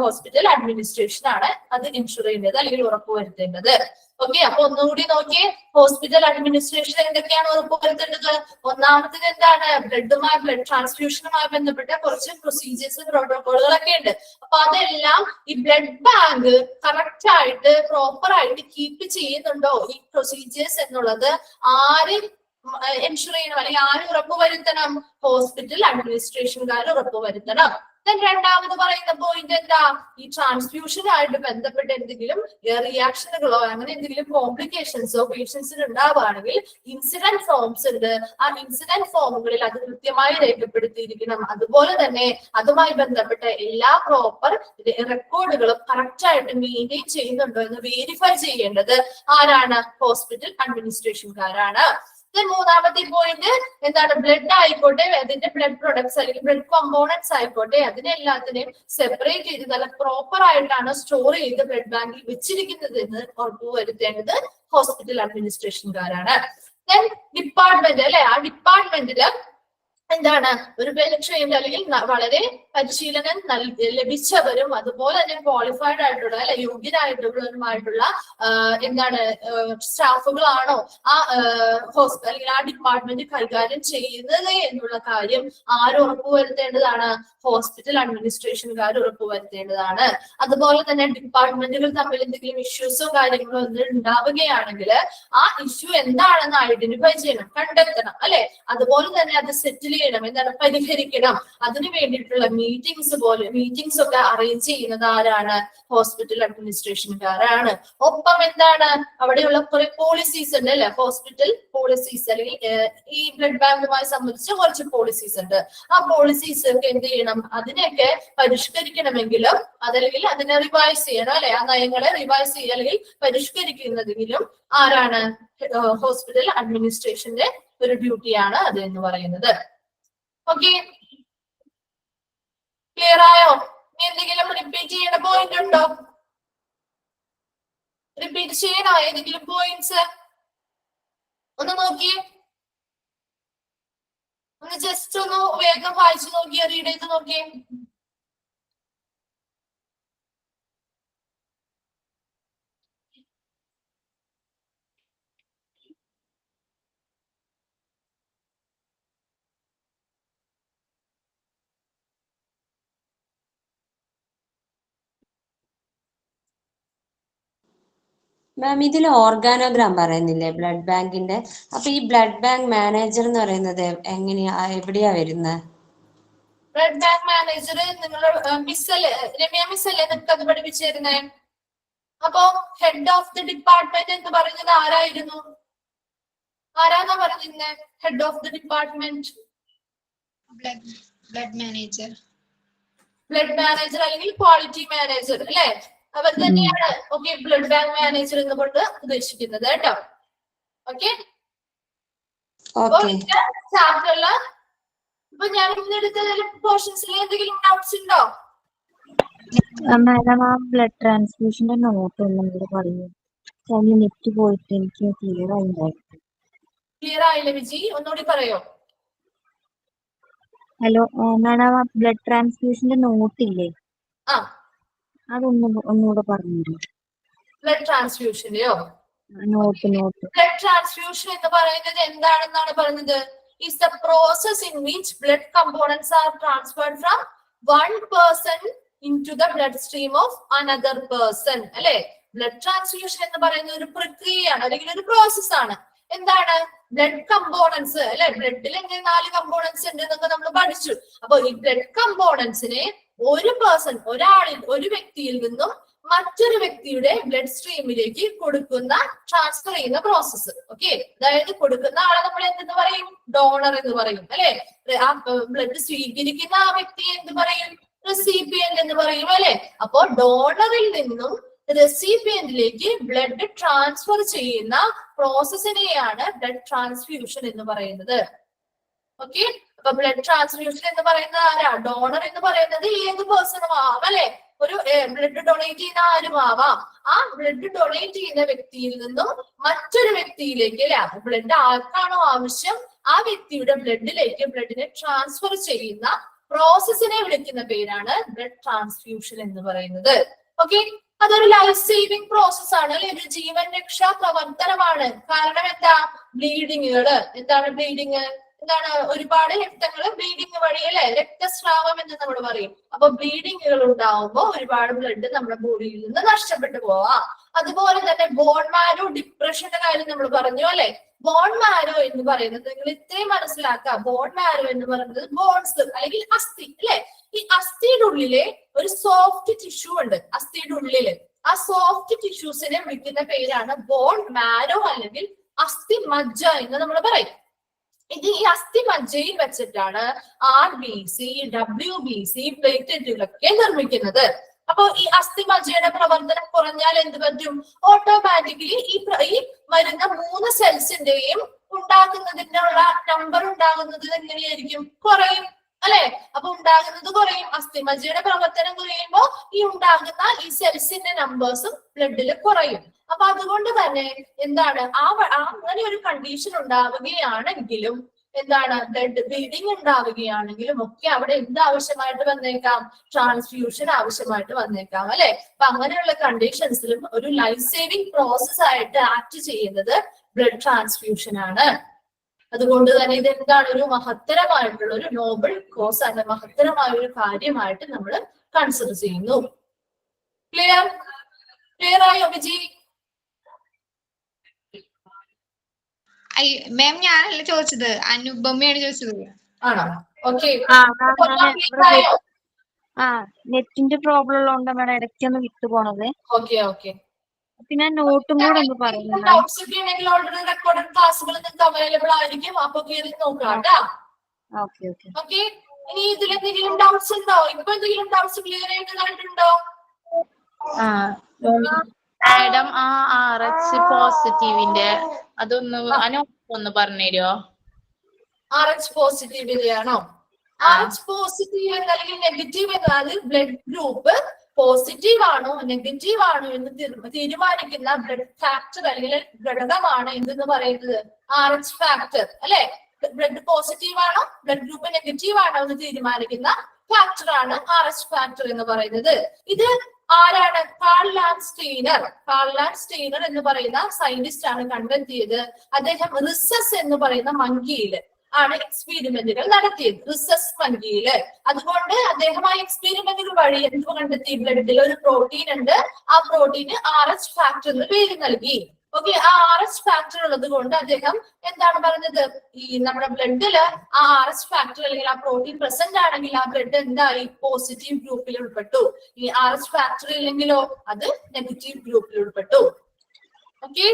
ഹോസ്പിറ്റൽ അഡ്മിനിസ്ട്രേഷൻ ആണ് അത് ഇൻഷുർ ചെയ്യേണ്ടത് അല്ലെങ്കിൽ ഉറപ്പുവരുത്തേണ്ടത്. ഓക്കെ, അപ്പൊ ഒന്നുകൂടി നോക്കിയേ, ഹോസ്പിറ്റൽ അഡ്മിനിസ്ട്രേഷൻ എന്തൊക്കെയാണ് ഉറപ്പുവരുത്തേണ്ടത്. ഒന്നാമത്തേത് എന്താണ്, ബ്ലഡ് ട്രാൻസ്ഫ്യൂഷനുമായി ബന്ധപ്പെട്ട കുറച്ച് പ്രൊസീജിയേഴ്സ് പ്രോട്ടോകോളുകളൊക്കെ ഉണ്ട്. അപ്പൊ അതെല്ലാം ഈ ബ്ലഡ് ബാങ്ക് കറക്റ്റ് ആയിട്ട് പ്രോപ്പർ ആയിട്ട് കീപ്പ് ചെയ്യുന്നുണ്ടോ ഈ പ്രൊസീജിയേഴ്സ് എന്നുള്ളത് ആര് എൻഷുർ ചെയ്യണം അല്ലെങ്കിൽ ആര് ഉറപ്പുവരുത്തണം, ഹോസ്പിറ്റൽ അഡ്മിനിസ്ട്രേഷൻകാർ ഉറപ്പുവരുത്തണം. രണ്ടാമത് പറയുന്ന പോയിന്റ് എന്താ, ഈ ട്രാൻസ്ഫ്യൂഷനായിട്ട് ബന്ധപ്പെട്ട് എന്തെങ്കിലും റിയാക്ഷനുകളോ അങ്ങനെ എന്തെങ്കിലും കോംപ്ലിക്കേഷൻസോ പേഷ്യൻസിന് ഉണ്ടാവുകയാണെങ്കിൽ ഇൻസിഡന്റ് ഫോംസ് ഉണ്ട്, ആ ഇൻസിഡന്റ് ഫോമുകളിൽ അത് കൃത്യമായി രേഖപ്പെടുത്തിയിരിക്കണം. അതുപോലെ തന്നെ അതുമായി ബന്ധപ്പെട്ട എല്ലാ പ്രോപ്പർ റെക്കോർഡുകളും കറക്റ്റ് ആയിട്ട് മെയിൻറ്റെയിൻ ചെയ്യുന്നുണ്ടോ എന്ന് വെരിഫൈ ചെയ്യേണ്ടത് ആരാണ്, ഹോസ്പിറ്റൽ അഡ്മിനിസ്ട്രേഷൻകാരാണ്. മൂന്നാമത്തെ പോയിന്റ് എന്താണ്? ബ്ലഡ് ആയിക്കോട്ടെ, അതിന്റെ ബ്ലഡ് പ്രൊഡക്ട്സ് അല്ലെങ്കിൽ ബ്ലഡ് കോമ്പോണൻസ് ആയിക്കോട്ടെ, അതിനെല്ലാത്തിനെയും സെപ്പറേറ്റ് ചെയ്ത് നല്ല പ്രോപ്പർ ആയിട്ടാണ് സ്റ്റോർ ചെയ്ത് ബ്ലഡ് ബാങ്കിൽ വെച്ചിരിക്കുന്നത് എന്ന് ഉറപ്പുവരുത്തേണ്ടത് ഹോസ്പിറ്റൽ അഡ്മിനിസ്ട്രേഷൻകാരാണ്. ദെൻ ഡിപ്പാർട്ട്മെന്റ് അല്ലെ, ആ ഡിപ്പാർട്ട്മെന്റില് എന്താണ്? ഒരു വെൽ ട്രെയിൻഡ് അല്ലെങ്കിൽ വളരെ പരിശീലനം ലഭിച്ചവരും അതുപോലെ തന്നെ ക്വാളിഫൈഡ് ആയിട്ടുള്ള അല്ലെ യോഗ്യരായിട്ടുള്ളവരുമായിട്ടുള്ള എന്താണ് സ്റ്റാഫുകളാണോ ആ ഹോസ്പിറ്റൽ അല്ലെങ്കിൽ ആ ഡിപ്പാർട്ട്മെന്റ് കൈകാര്യം ചെയ്യുന്നത് എന്നുള്ള കാര്യം ആര് ഉറപ്പുവരുത്തേണ്ടതാണ്? ഹോസ്പിറ്റൽ അഡ്മിനിസ്ട്രേഷൻകാർ ഉറപ്പുവരുത്തേണ്ടതാണ്. അതുപോലെ തന്നെ ഡിപ്പാർട്ട്മെന്റുകൾ തമ്മിൽ എന്തെങ്കിലും ഇഷ്യൂസോ കാര്യങ്ങളോ ഉണ്ടാവുകയാണെങ്കിൽ ആ ഇഷ്യൂ എന്താണെന്ന് ഐഡന്റിഫൈ ചെയ്യണം, കണ്ടെത്തണം അല്ലെ. അതുപോലെ തന്നെ അത് സെറ്റിൽ ചെയ്യണം, എന്താണ്? പരിഹരിക്കണം. അതിനു വേണ്ടിയിട്ടുള്ള മീറ്റിംഗ്സ് ഒക്കെ അറേഞ്ച് ചെയ്യുന്നത് ആരാണ്? ഹോസ്പിറ്റൽ അഡ്മിനിസ്ട്രേഷൻകാരാണ്. ഒപ്പം എന്താണ്? അവിടെയുള്ള കുറെ പോളിസീസ് ഉണ്ട് അല്ലെ, ഹോസ്പിറ്റൽ പോളിസീസ് അല്ലെങ്കിൽ ഈ ബ്ലഡ് ബാങ്കുമായി സംബന്ധിച്ച് കുറച്ച് പോളിസീസ് ഉണ്ട്. ആ പോളിസീസ് ഒക്കെ എന്ത് ചെയ്യണം? അതിനെയൊക്കെ പരിഷ്കരിക്കണമെങ്കിലും അതല്ലെങ്കിൽ അതിനെ റിവൈസ് ചെയ്യണം അല്ലെ, ആ നയങ്ങളെ റിവൈസ് ചെയ്യുക അല്ലെങ്കിൽ പരിഷ്കരിക്കുന്നതെങ്കിലും ആരാണ്? ഹോസ്പിറ്റൽ അഡ്മിനിസ്ട്രേഷന്റെ ഒരു ഡ്യൂട്ടിയാണ് അത് എന്ന് പറയുന്നത്. ഓക്കെ, ക്ലിയർ ആയോ? ഇനി എന്തെങ്കിലും റിപ്പീറ്റ് ചെയ്യേണ്ട പോയിന്റ് ഉണ്ടോ? റിപ്പീറ്റ് ചെയ്യണോ ഏതെങ്കിലും പോയിന്റ്സ്? ഒന്ന് നോക്കിയേ, ഒന്ന് ജസ്റ്റ് ഒന്ന് വേഗം വായിച്ചു നോക്കിയേ, റീഡ് ചെയ്ത് നോക്കിയേ. മാം, ഇതിൽ ഓർഗാനോഗ്രാം പറയുന്നില്ലേ ബ്ലഡ് ബാങ്കിന്റെ? അപ്പൊ ഈ ബ്ലഡ് ബാങ്ക് മാനേജർ എന്ന് പറയുന്നത് എങ്ങനെയാ, എവിടെയാ വരുന്നത്? ബ്ലഡ് ബാങ്ക് മാനേജർ നിങ്ങളുടെ മിസ്സല്ലേ, രമ്യ മിസ്സല്ലേ നിങ്ങൾക്ക് അത് പഠിപ്പിച്ചു തരുന്നേ? അപ്പൊ ഹെഡ് ഓഫ് ദി ഡിപ്പാർട്ട്മെന്റ് എന്ന് പറയുന്നത് ആരായിരുന്നു? ആരാന്നാ പറഞ്ഞിരുന്നേ? Head of the department blood manager. Blood manager അല്ലെങ്കിൽ ക്വാളിറ്റി മാനേജർ അല്ലെ, അവർ തന്നെയാണ് ഓക്കെ ബ്ലഡ് ബാങ്ക് മാനേജർ എന്നുകൊണ്ട് ഉദ്ദേശിക്കുന്നത് കേട്ടോ. ഓക്കെ, ചാപ്റ്ററില് ഇപ്പൊ ഞാൻ ഇന്നെടുത്ത പോർഷൻസിൽ എന്തെങ്കിലും ഡൗട്ട്സ് ഉണ്ടോ? മാഡം, ആ ബ്ലഡ് ട്രാൻസ്ഫ്യൂഷന്റെ നോട്ട് ഒന്നും കൂടെ പറയൂ. നെറ്റ് പോയിട്ട് എനിക്ക് ക്ലിയർ ആയിണ്ടായിരുന്നു. ക്ലിയർ ആയില്ല വിജി, ഒന്നുകൂടി പറയോ? ഹലോ മാഡം, ആ ബ്ലഡ് ട്രാൻസ്ഫ്യൂഷന്റെ നോട്ട് ഇല്ലേ, ഒന്നുകൂടെ പറഞ്ഞു. ബ്ലഡ് ട്രാൻസ്ഫ്യൂഷന്റെയോ? നോട്ട്. ബ്ലഡ് ട്രാൻസ്ഫ്യൂഷൻ എന്ന് പറയുന്നത് എന്താണെന്നാണ് പറഞ്ഞത്? is the process in which blood components are transferred from one person into the bloodstream of another person അല്ലെ. ബ്ലഡ് ട്രാൻസ്ഫ്യൂഷൻ എന്ന് പറയുന്ന ഒരു പ്രക്രിയയാണ് അല്ലെങ്കിൽ ഒരു പ്രോസസ് ആണ്. എന്താണ്? ബ്ലഡ് കമ്പോണൻസ് അല്ലെ, ബ്ലഡിൽ എങ്ങനെ 4 കമ്പോണൻസ് ഉണ്ട് എന്നൊക്കെ നമ്മൾ പഠിച്ചു. അപ്പൊ ഈ ബ്ലഡ് കമ്പോണൻസിനെ ഒരു വ്യക്തിയിൽ നിന്നും മറ്റൊരു വ്യക്തിയുടെ ബ്ലഡ് സ്ട്രീമിലേക്ക് ട്രാൻസ്ഫർ ചെയ്യുന്ന പ്രോസസ്സ്. ഓക്കെ, അതായത് കൊടുക്കുന്ന ആളെ നമ്മൾ എന്തെന്ന് പറയും? ഡോണർ എന്ന് പറയും അല്ലെ. ആ ബ്ലഡ് സ്വീകരിക്കുന്ന ആ വ്യക്തിയെ എന്ത് പറയും? റെസിപ്പിയന്റ് എന്ന് പറയും അല്ലെ. അപ്പോ ഡോണറിൽ നിന്നും റെസിപ്പിയന്റിലേക്ക് ബ്ലഡ് ട്രാൻസ്ഫർ ചെയ്യുന്ന പ്രോസസ്സിനെയാണ് ബ്ലഡ് ട്രാൻസ്ഫ്യൂഷൻ എന്ന് പറയുന്നത്. ഓക്കെ, അപ്പൊ ബ്ലഡ് ട്രാൻസ്ഫ്യൂഷൻ എന്ന് പറയുന്നത് ആരാ? ഡോണർ എന്ന് പറയുന്നത് ഏത് പേഴ്സണും ആവാം അല്ലെ. ഒരു ബ്ലഡ് ഡൊണേറ്റ് ചെയ്യുന്ന ആരും ആവാം. ആ ബ്ലഡ് ഡൊണേറ്റ് ചെയ്യുന്ന വ്യക്തിയിൽ നിന്നും മറ്റൊരു വ്യക്തിയിലേക്ക് അല്ലെ, ബ്ലഡ് ആർക്കാണോ ആവശ്യം ആ വ്യക്തിയുടെ ബ്ലഡിനെ ട്രാൻസ്ഫർ ചെയ്യുന്ന പ്രോസസ്സിനെ വിളിക്കുന്ന പേരാണ് ബ്ലഡ് ട്രാൻസ്ഫ്യൂഷൻ എന്ന് പറയുന്നത്. ഓക്കെ, അതൊരു ലൈഫ് സേവിങ് പ്രോസസ് ആണ് അല്ലെ, ഒരു ജീവൻ രക്ഷാ പ്രവർത്തനമാണ്. കാരണം എന്താ? ബ്ലീഡിങ്ങുകള്. എന്താണ് ബ്ലീഡിങ്? എന്താണ്? ഒരുപാട് രക്തങ്ങൾ ബ്ലീഡിങ് വഴി അല്ലെ, രക്തസ്രാവം എന്ന് നമ്മൾ പറയും. അപ്പൊ ബ്ലീഡിങ്ങുകൾ ഉണ്ടാവുമ്പോൾ ഒരുപാട് ബ്ലഡ് നമ്മുടെ ബോഡിയിൽ നിന്ന് നഷ്ടപ്പെട്ടു പോവാം. അതുപോലെ തന്നെ ബോൺ മാരോ ഡിപ്രഷന്റെ കാര്യം നമ്മൾ പറഞ്ഞു അല്ലെ. ബോൺ മാരോ എന്ന് പറയുന്നത് നിങ്ങൾ ഇത്രയും മനസ്സിലാക്കുക. ബോൺ മാരോ എന്ന് പറയുന്നത് ബോൺസ് അല്ലെങ്കിൽ അസ്ഥി അല്ലെ. ഈ അസ്ഥിയുടെ ഉള്ളിലെ ഒരു സോഫ്റ്റ് ടിഷ്യൂ ഉണ്ട്. അസ്ഥിയുടെ ഉള്ളില് ആ സോഫ്റ്റ് ടിഷ്യൂസിനെ വിളിക്കുന്ന പേരാണ് ബോൺ മാരോ അല്ലെങ്കിൽ അസ്ഥി മജ്ജ എന്ന് നമ്മൾ പറയും. ഇത് ഈ അസ്ഥി മജ്ജയിൽ വെച്ചിട്ടാണ് RBC, WBC പ്ലേറ്റ്ലെറ്റുകളൊക്കെ നിർമ്മിക്കുന്നത്. അപ്പൊ ഈ അസ്ഥിമജ്ജയുടെ പ്രവർത്തനം കുറഞ്ഞാൽ എന്ത് പറ്റും? ഓട്ടോമാറ്റിക്കലി ഈ വരുന്ന 3 സെൽസിന്റെയും ഉണ്ടാകുന്നതിനുള്ള നമ്പർ ഉണ്ടാകുന്നത് എങ്ങനെയായിരിക്കും? കുറയും അല്ലെ? അപ്പൊ ഉണ്ടാകുന്നത് കുറയും. അസ്ഥിമജ്ജയുടെ പ്രവർത്തനം കുറയുമ്പോൾ ഈ ഉണ്ടാകുന്ന ഈ സെൽസിന്റെ നമ്പേഴ്സും ബ്ലഡിൽ കുറയും. അപ്പൊ അതുകൊണ്ട് തന്നെ എന്താണ് അങ്ങനെ ഒരു കണ്ടീഷൻ ഉണ്ടാവുകയാണെങ്കിലും എന്താണ് ബ്ലഡ് ബ്ലീഡിങ് ഉണ്ടാവുകയാണെങ്കിലും ഒക്കെ അവിടെ എന്ത് ആവശ്യമായിട്ട് വന്നേക്കാം? ട്രാൻസ്ഫ്യൂഷൻ ആവശ്യമായിട്ട് വന്നേക്കാം അല്ലെ? അപ്പൊ അങ്ങനെയുള്ള കണ്ടീഷൻസിലും ഒരു ലൈഫ് സേവിങ് പ്രോസസ് ആയിട്ട് ആക്ട് ചെയ്യുന്നത് ബ്ലഡ് ട്രാൻസ്ഫ്യൂഷൻ ആണ്. അതുകൊണ്ട് തന്നെ ഇത് എന്താണ്? ഒരു മഹത്തരമായിട്ടുള്ള ഒരു നോബൽ കോസ് ആണ്, മഹത്തരമായ ഒരു കാര്യമായിട്ട് നമ്മൾ കൺസിഡർ ചെയ്യുന്നു. ക്ലിയർ? ക്ലിയർ ആയോ വിജി? മാം ഞാനല്ല ചോദിച്ചത്, അനുപമയാണ് ചോദിച്ചത്. ആണോ? ഓക്കെ. നെറ്റിന്റെ പ്രോബ്ലം ഉള്ളതുകൊണ്ട് മേഡം ഇടയ്ക്കൊന്ന് വിട്ടു പോണത്. Okay okay. പിന്നെ നോട്ടും കൂടെ ഒന്ന് പറയുന്നു. ഡൗട്ട്സ് ഒക്കെ ഉണ്ടെങ്കിൽ ഓൾറെഡി റെക്കോർഡഡ് ക്ലാസ്സുകൾ നിങ്ങൾക്ക് അവൈലബിൾ ആയിരിക്കും. അപ്പൊ കയറി നോക്കാം കേട്ടോ. Okay okay. ഓക്കെ. ഇനി ഇതിൽ എന്തെങ്കിലും ഡൗട്ട്സ് ഉണ്ടോ? ഇപ്പൊ എന്തെങ്കിലും ഡൗട്ട്സ് ക്ലിയർ ആയിട്ട് കണ്ടിട്ടുണ്ടോ? മാഡം ആ RH പോസിറ്റീവിന്റെ അതൊന്ന് പറഞ്ഞുതരുമോ? RH പോസിറ്റീവിലെയാണോ? RH പോസിറ്റീവ് അല്ലെങ്കിൽ നെഗറ്റീവ് എന്നാൽ ബ്ലഡ് ഗ്രൂപ്പ് പോസിറ്റീവ് ആണോ നെഗറ്റീവ് ആണോ എന്ന് തീരുമാനിക്കുന്ന ബ്ലഡ് ഫാക്ടർ അല്ലെങ്കിൽ ഘടകമാണ് എന്തെന്ന് പറയുന്നത്? RH ഫാക്ടർ അല്ലെ? ബ്ലഡ് പോസിറ്റീവ് ആണോ ബ്ലഡ് ഗ്രൂപ്പ് നെഗറ്റീവ് ആണോ എന്ന് തീരുമാനിക്കുന്ന ഫാക്ടർ ആണ് RH ഫാക്ടർ എന്ന് പറയുന്നത്. ഇത് ആരാണ്? കാൾ ലാൻഡ് സ്റ്റെയ്നർ എന്ന് പറയുന്ന സയന്റിസ്റ്റ് ആണ് കണ്ടെത്തിയത്. അദ്ദേഹം റിസസ് എന്ന് പറയുന്ന മങ്കിയിൽ ആണ് എക്സ്പെരിമെന്റുകൾ നടത്തിയത്, റിസസ് മങ്കിയില്. അതുകൊണ്ട് അദ്ദേഹം ആ എക്സ്പെരിമെന്റുകൾ വഴി എന്ത് കണ്ടെത്തി? ബ്ലഡിൽ ഒരു പ്രോട്ടീൻ ഉണ്ട്, ആ പ്രോട്ടീന് RH ഫാക്ടർ എന്ന് പേര് നൽകി. ഓക്കെ. ആ RH ഫാക്ടർ ഉള്ളത് കൊണ്ട് അദ്ദേഹം എന്താണ് പറഞ്ഞത്? ഈ നമ്മുടെ ബ്ലഡില് ആ RH ഫാക്ടർ അല്ലെങ്കിൽ ആ പ്രോട്ടീൻ പ്രസന്റ് ആണെങ്കിൽ ആ ബ്ലഡ് എന്തായി? പോസിറ്റീവ് ഗ്രൂപ്പിൽ ഉൾപ്പെട്ടു. ഈ RH ഫാക്ടർ ഇല്ലെങ്കിലോ അത് നെഗറ്റീവ് ഗ്രൂപ്പിൽ ഉൾപ്പെട്ടു. Okay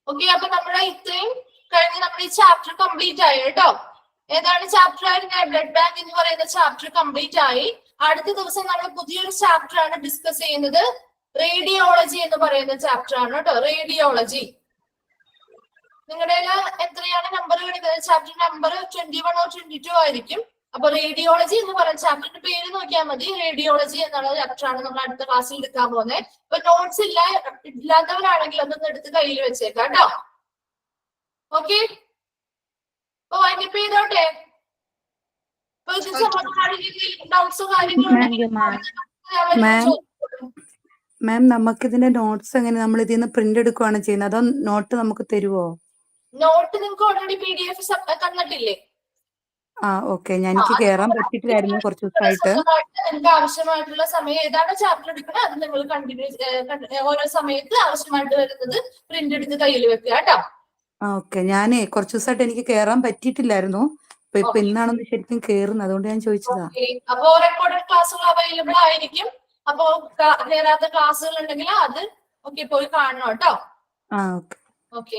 okay. അപ്പൊ നമ്മുടെ ഇത്രയും കഴിഞ്ഞ് നമ്മുടെ ഈ ചാപ്റ്റർ കംപ്ലീറ്റ് ആയി കേട്ടോ. ഏതാണ് ചാപ്റ്റർ ആയിരുന്നത്? ബ്ലഡ് ബാങ്ക് എന്ന് പറയുന്ന ചാപ്റ്റർ കംപ്ലീറ്റ് ആയി. അടുത്ത ദിവസം നമ്മൾ പുതിയൊരു ചാപ്റ്റർ ആണ് ഡിസ്കസ് ചെയ്യുന്നത്. റേഡിയോളജി എന്ന് പറയുന്ന ചാപ്റ്റർ ആണ് കേട്ടോ. റേഡിയോളജി നിങ്ങളുടെ എത്രയാണ് നമ്പർ കിടക്കുന്നത്? ചാപ്റ്റർ നമ്പർ 21 or 22 ആയിരിക്കും. അപ്പൊ റേഡിയോളജി എന്ന് പറയുന്ന ചാപ്റ്ററിന്റെ പേര് നോക്കിയാൽ മതി. റേഡിയോളജി എന്നുള്ള ചാപ്റ്റർ ആണ് നമ്മൾ അടുത്ത ക്ലാസ്സിൽ എടുക്കാൻ പോകുന്നത്. ഇപ്പൊ നോട്ട്സ് ഇല്ലാത്തവരാണെങ്കിൽ അതൊന്ന് എടുത്ത് കയ്യിൽ വെച്ചേക്കാം കേട്ടോ. ഓക്കെ. അപ്പൊ വൈകിട്ട് ചെയ്തോട്ടെ. ഡൗട്ട്സോ കാര്യങ്ങളോ? മാം നമുക്ക് ഇതിന്റെ നോട്ട്സ് എങ്ങനെ നമ്മൾ ഇതിൽ നിന്ന് പ്രിന്റ് എടുക്കുകയാണ് ചെയ്യുന്നത് അതോ നോട്ട് നമുക്ക് തരുവോ? നോട്ട് നിങ്ങൾക്ക് ഓൾറെഡി PDF തന്നിട്ടില്ലേ? ഓക്കെ. എനിക്ക് കേറാൻ പറ്റിയിട്ടില്ലായിരുന്നു കുറച്ച് ദിവസമായിട്ട്. നിങ്ങൾക്ക് ആവശ്യമായിട്ടുള്ള സമയം ഏതാണ് ചാപ്റ്റർ എടുക്കുന്നത് അത് നിങ്ങൾ കണ്ടിന്യൂ ഓരോ സമയത്ത് ആവശ്യമായിട്ട് വരുന്നത് പ്രിന്റ് എടുത്ത് കയ്യിൽ വെക്കുക കേട്ടോ. ഓക്കെ. ഞാനേ കുറച്ച് ദിവസമായിട്ട് എനിക്ക് കേറാൻ പറ്റിയിട്ടില്ലായിരുന്നു. ഇപ്പൊ ഇന്നാണെന്ന് ശരിക്കും കേറുന്നത്, അതുകൊണ്ട് ഞാൻ ചോദിച്ചതാ. അപ്പോ റെക്കോർഡഡ് ക്ലാസ്സുകൾ അവൈലബിൾ ആയിരിക്കും. അപ്പോ കേറാത്ത ക്ലാസ്സുകൾ ഉണ്ടെങ്കിൽ അത് പോയി കാണണം കേട്ടോ. Okay. Okay.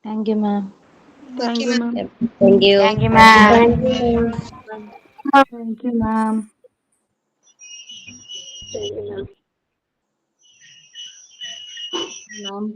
Thank you ma'am. Thank you, ma'am. Thank you. Thank you, ma'am. Thank you ma'am. Thank you, ma'am.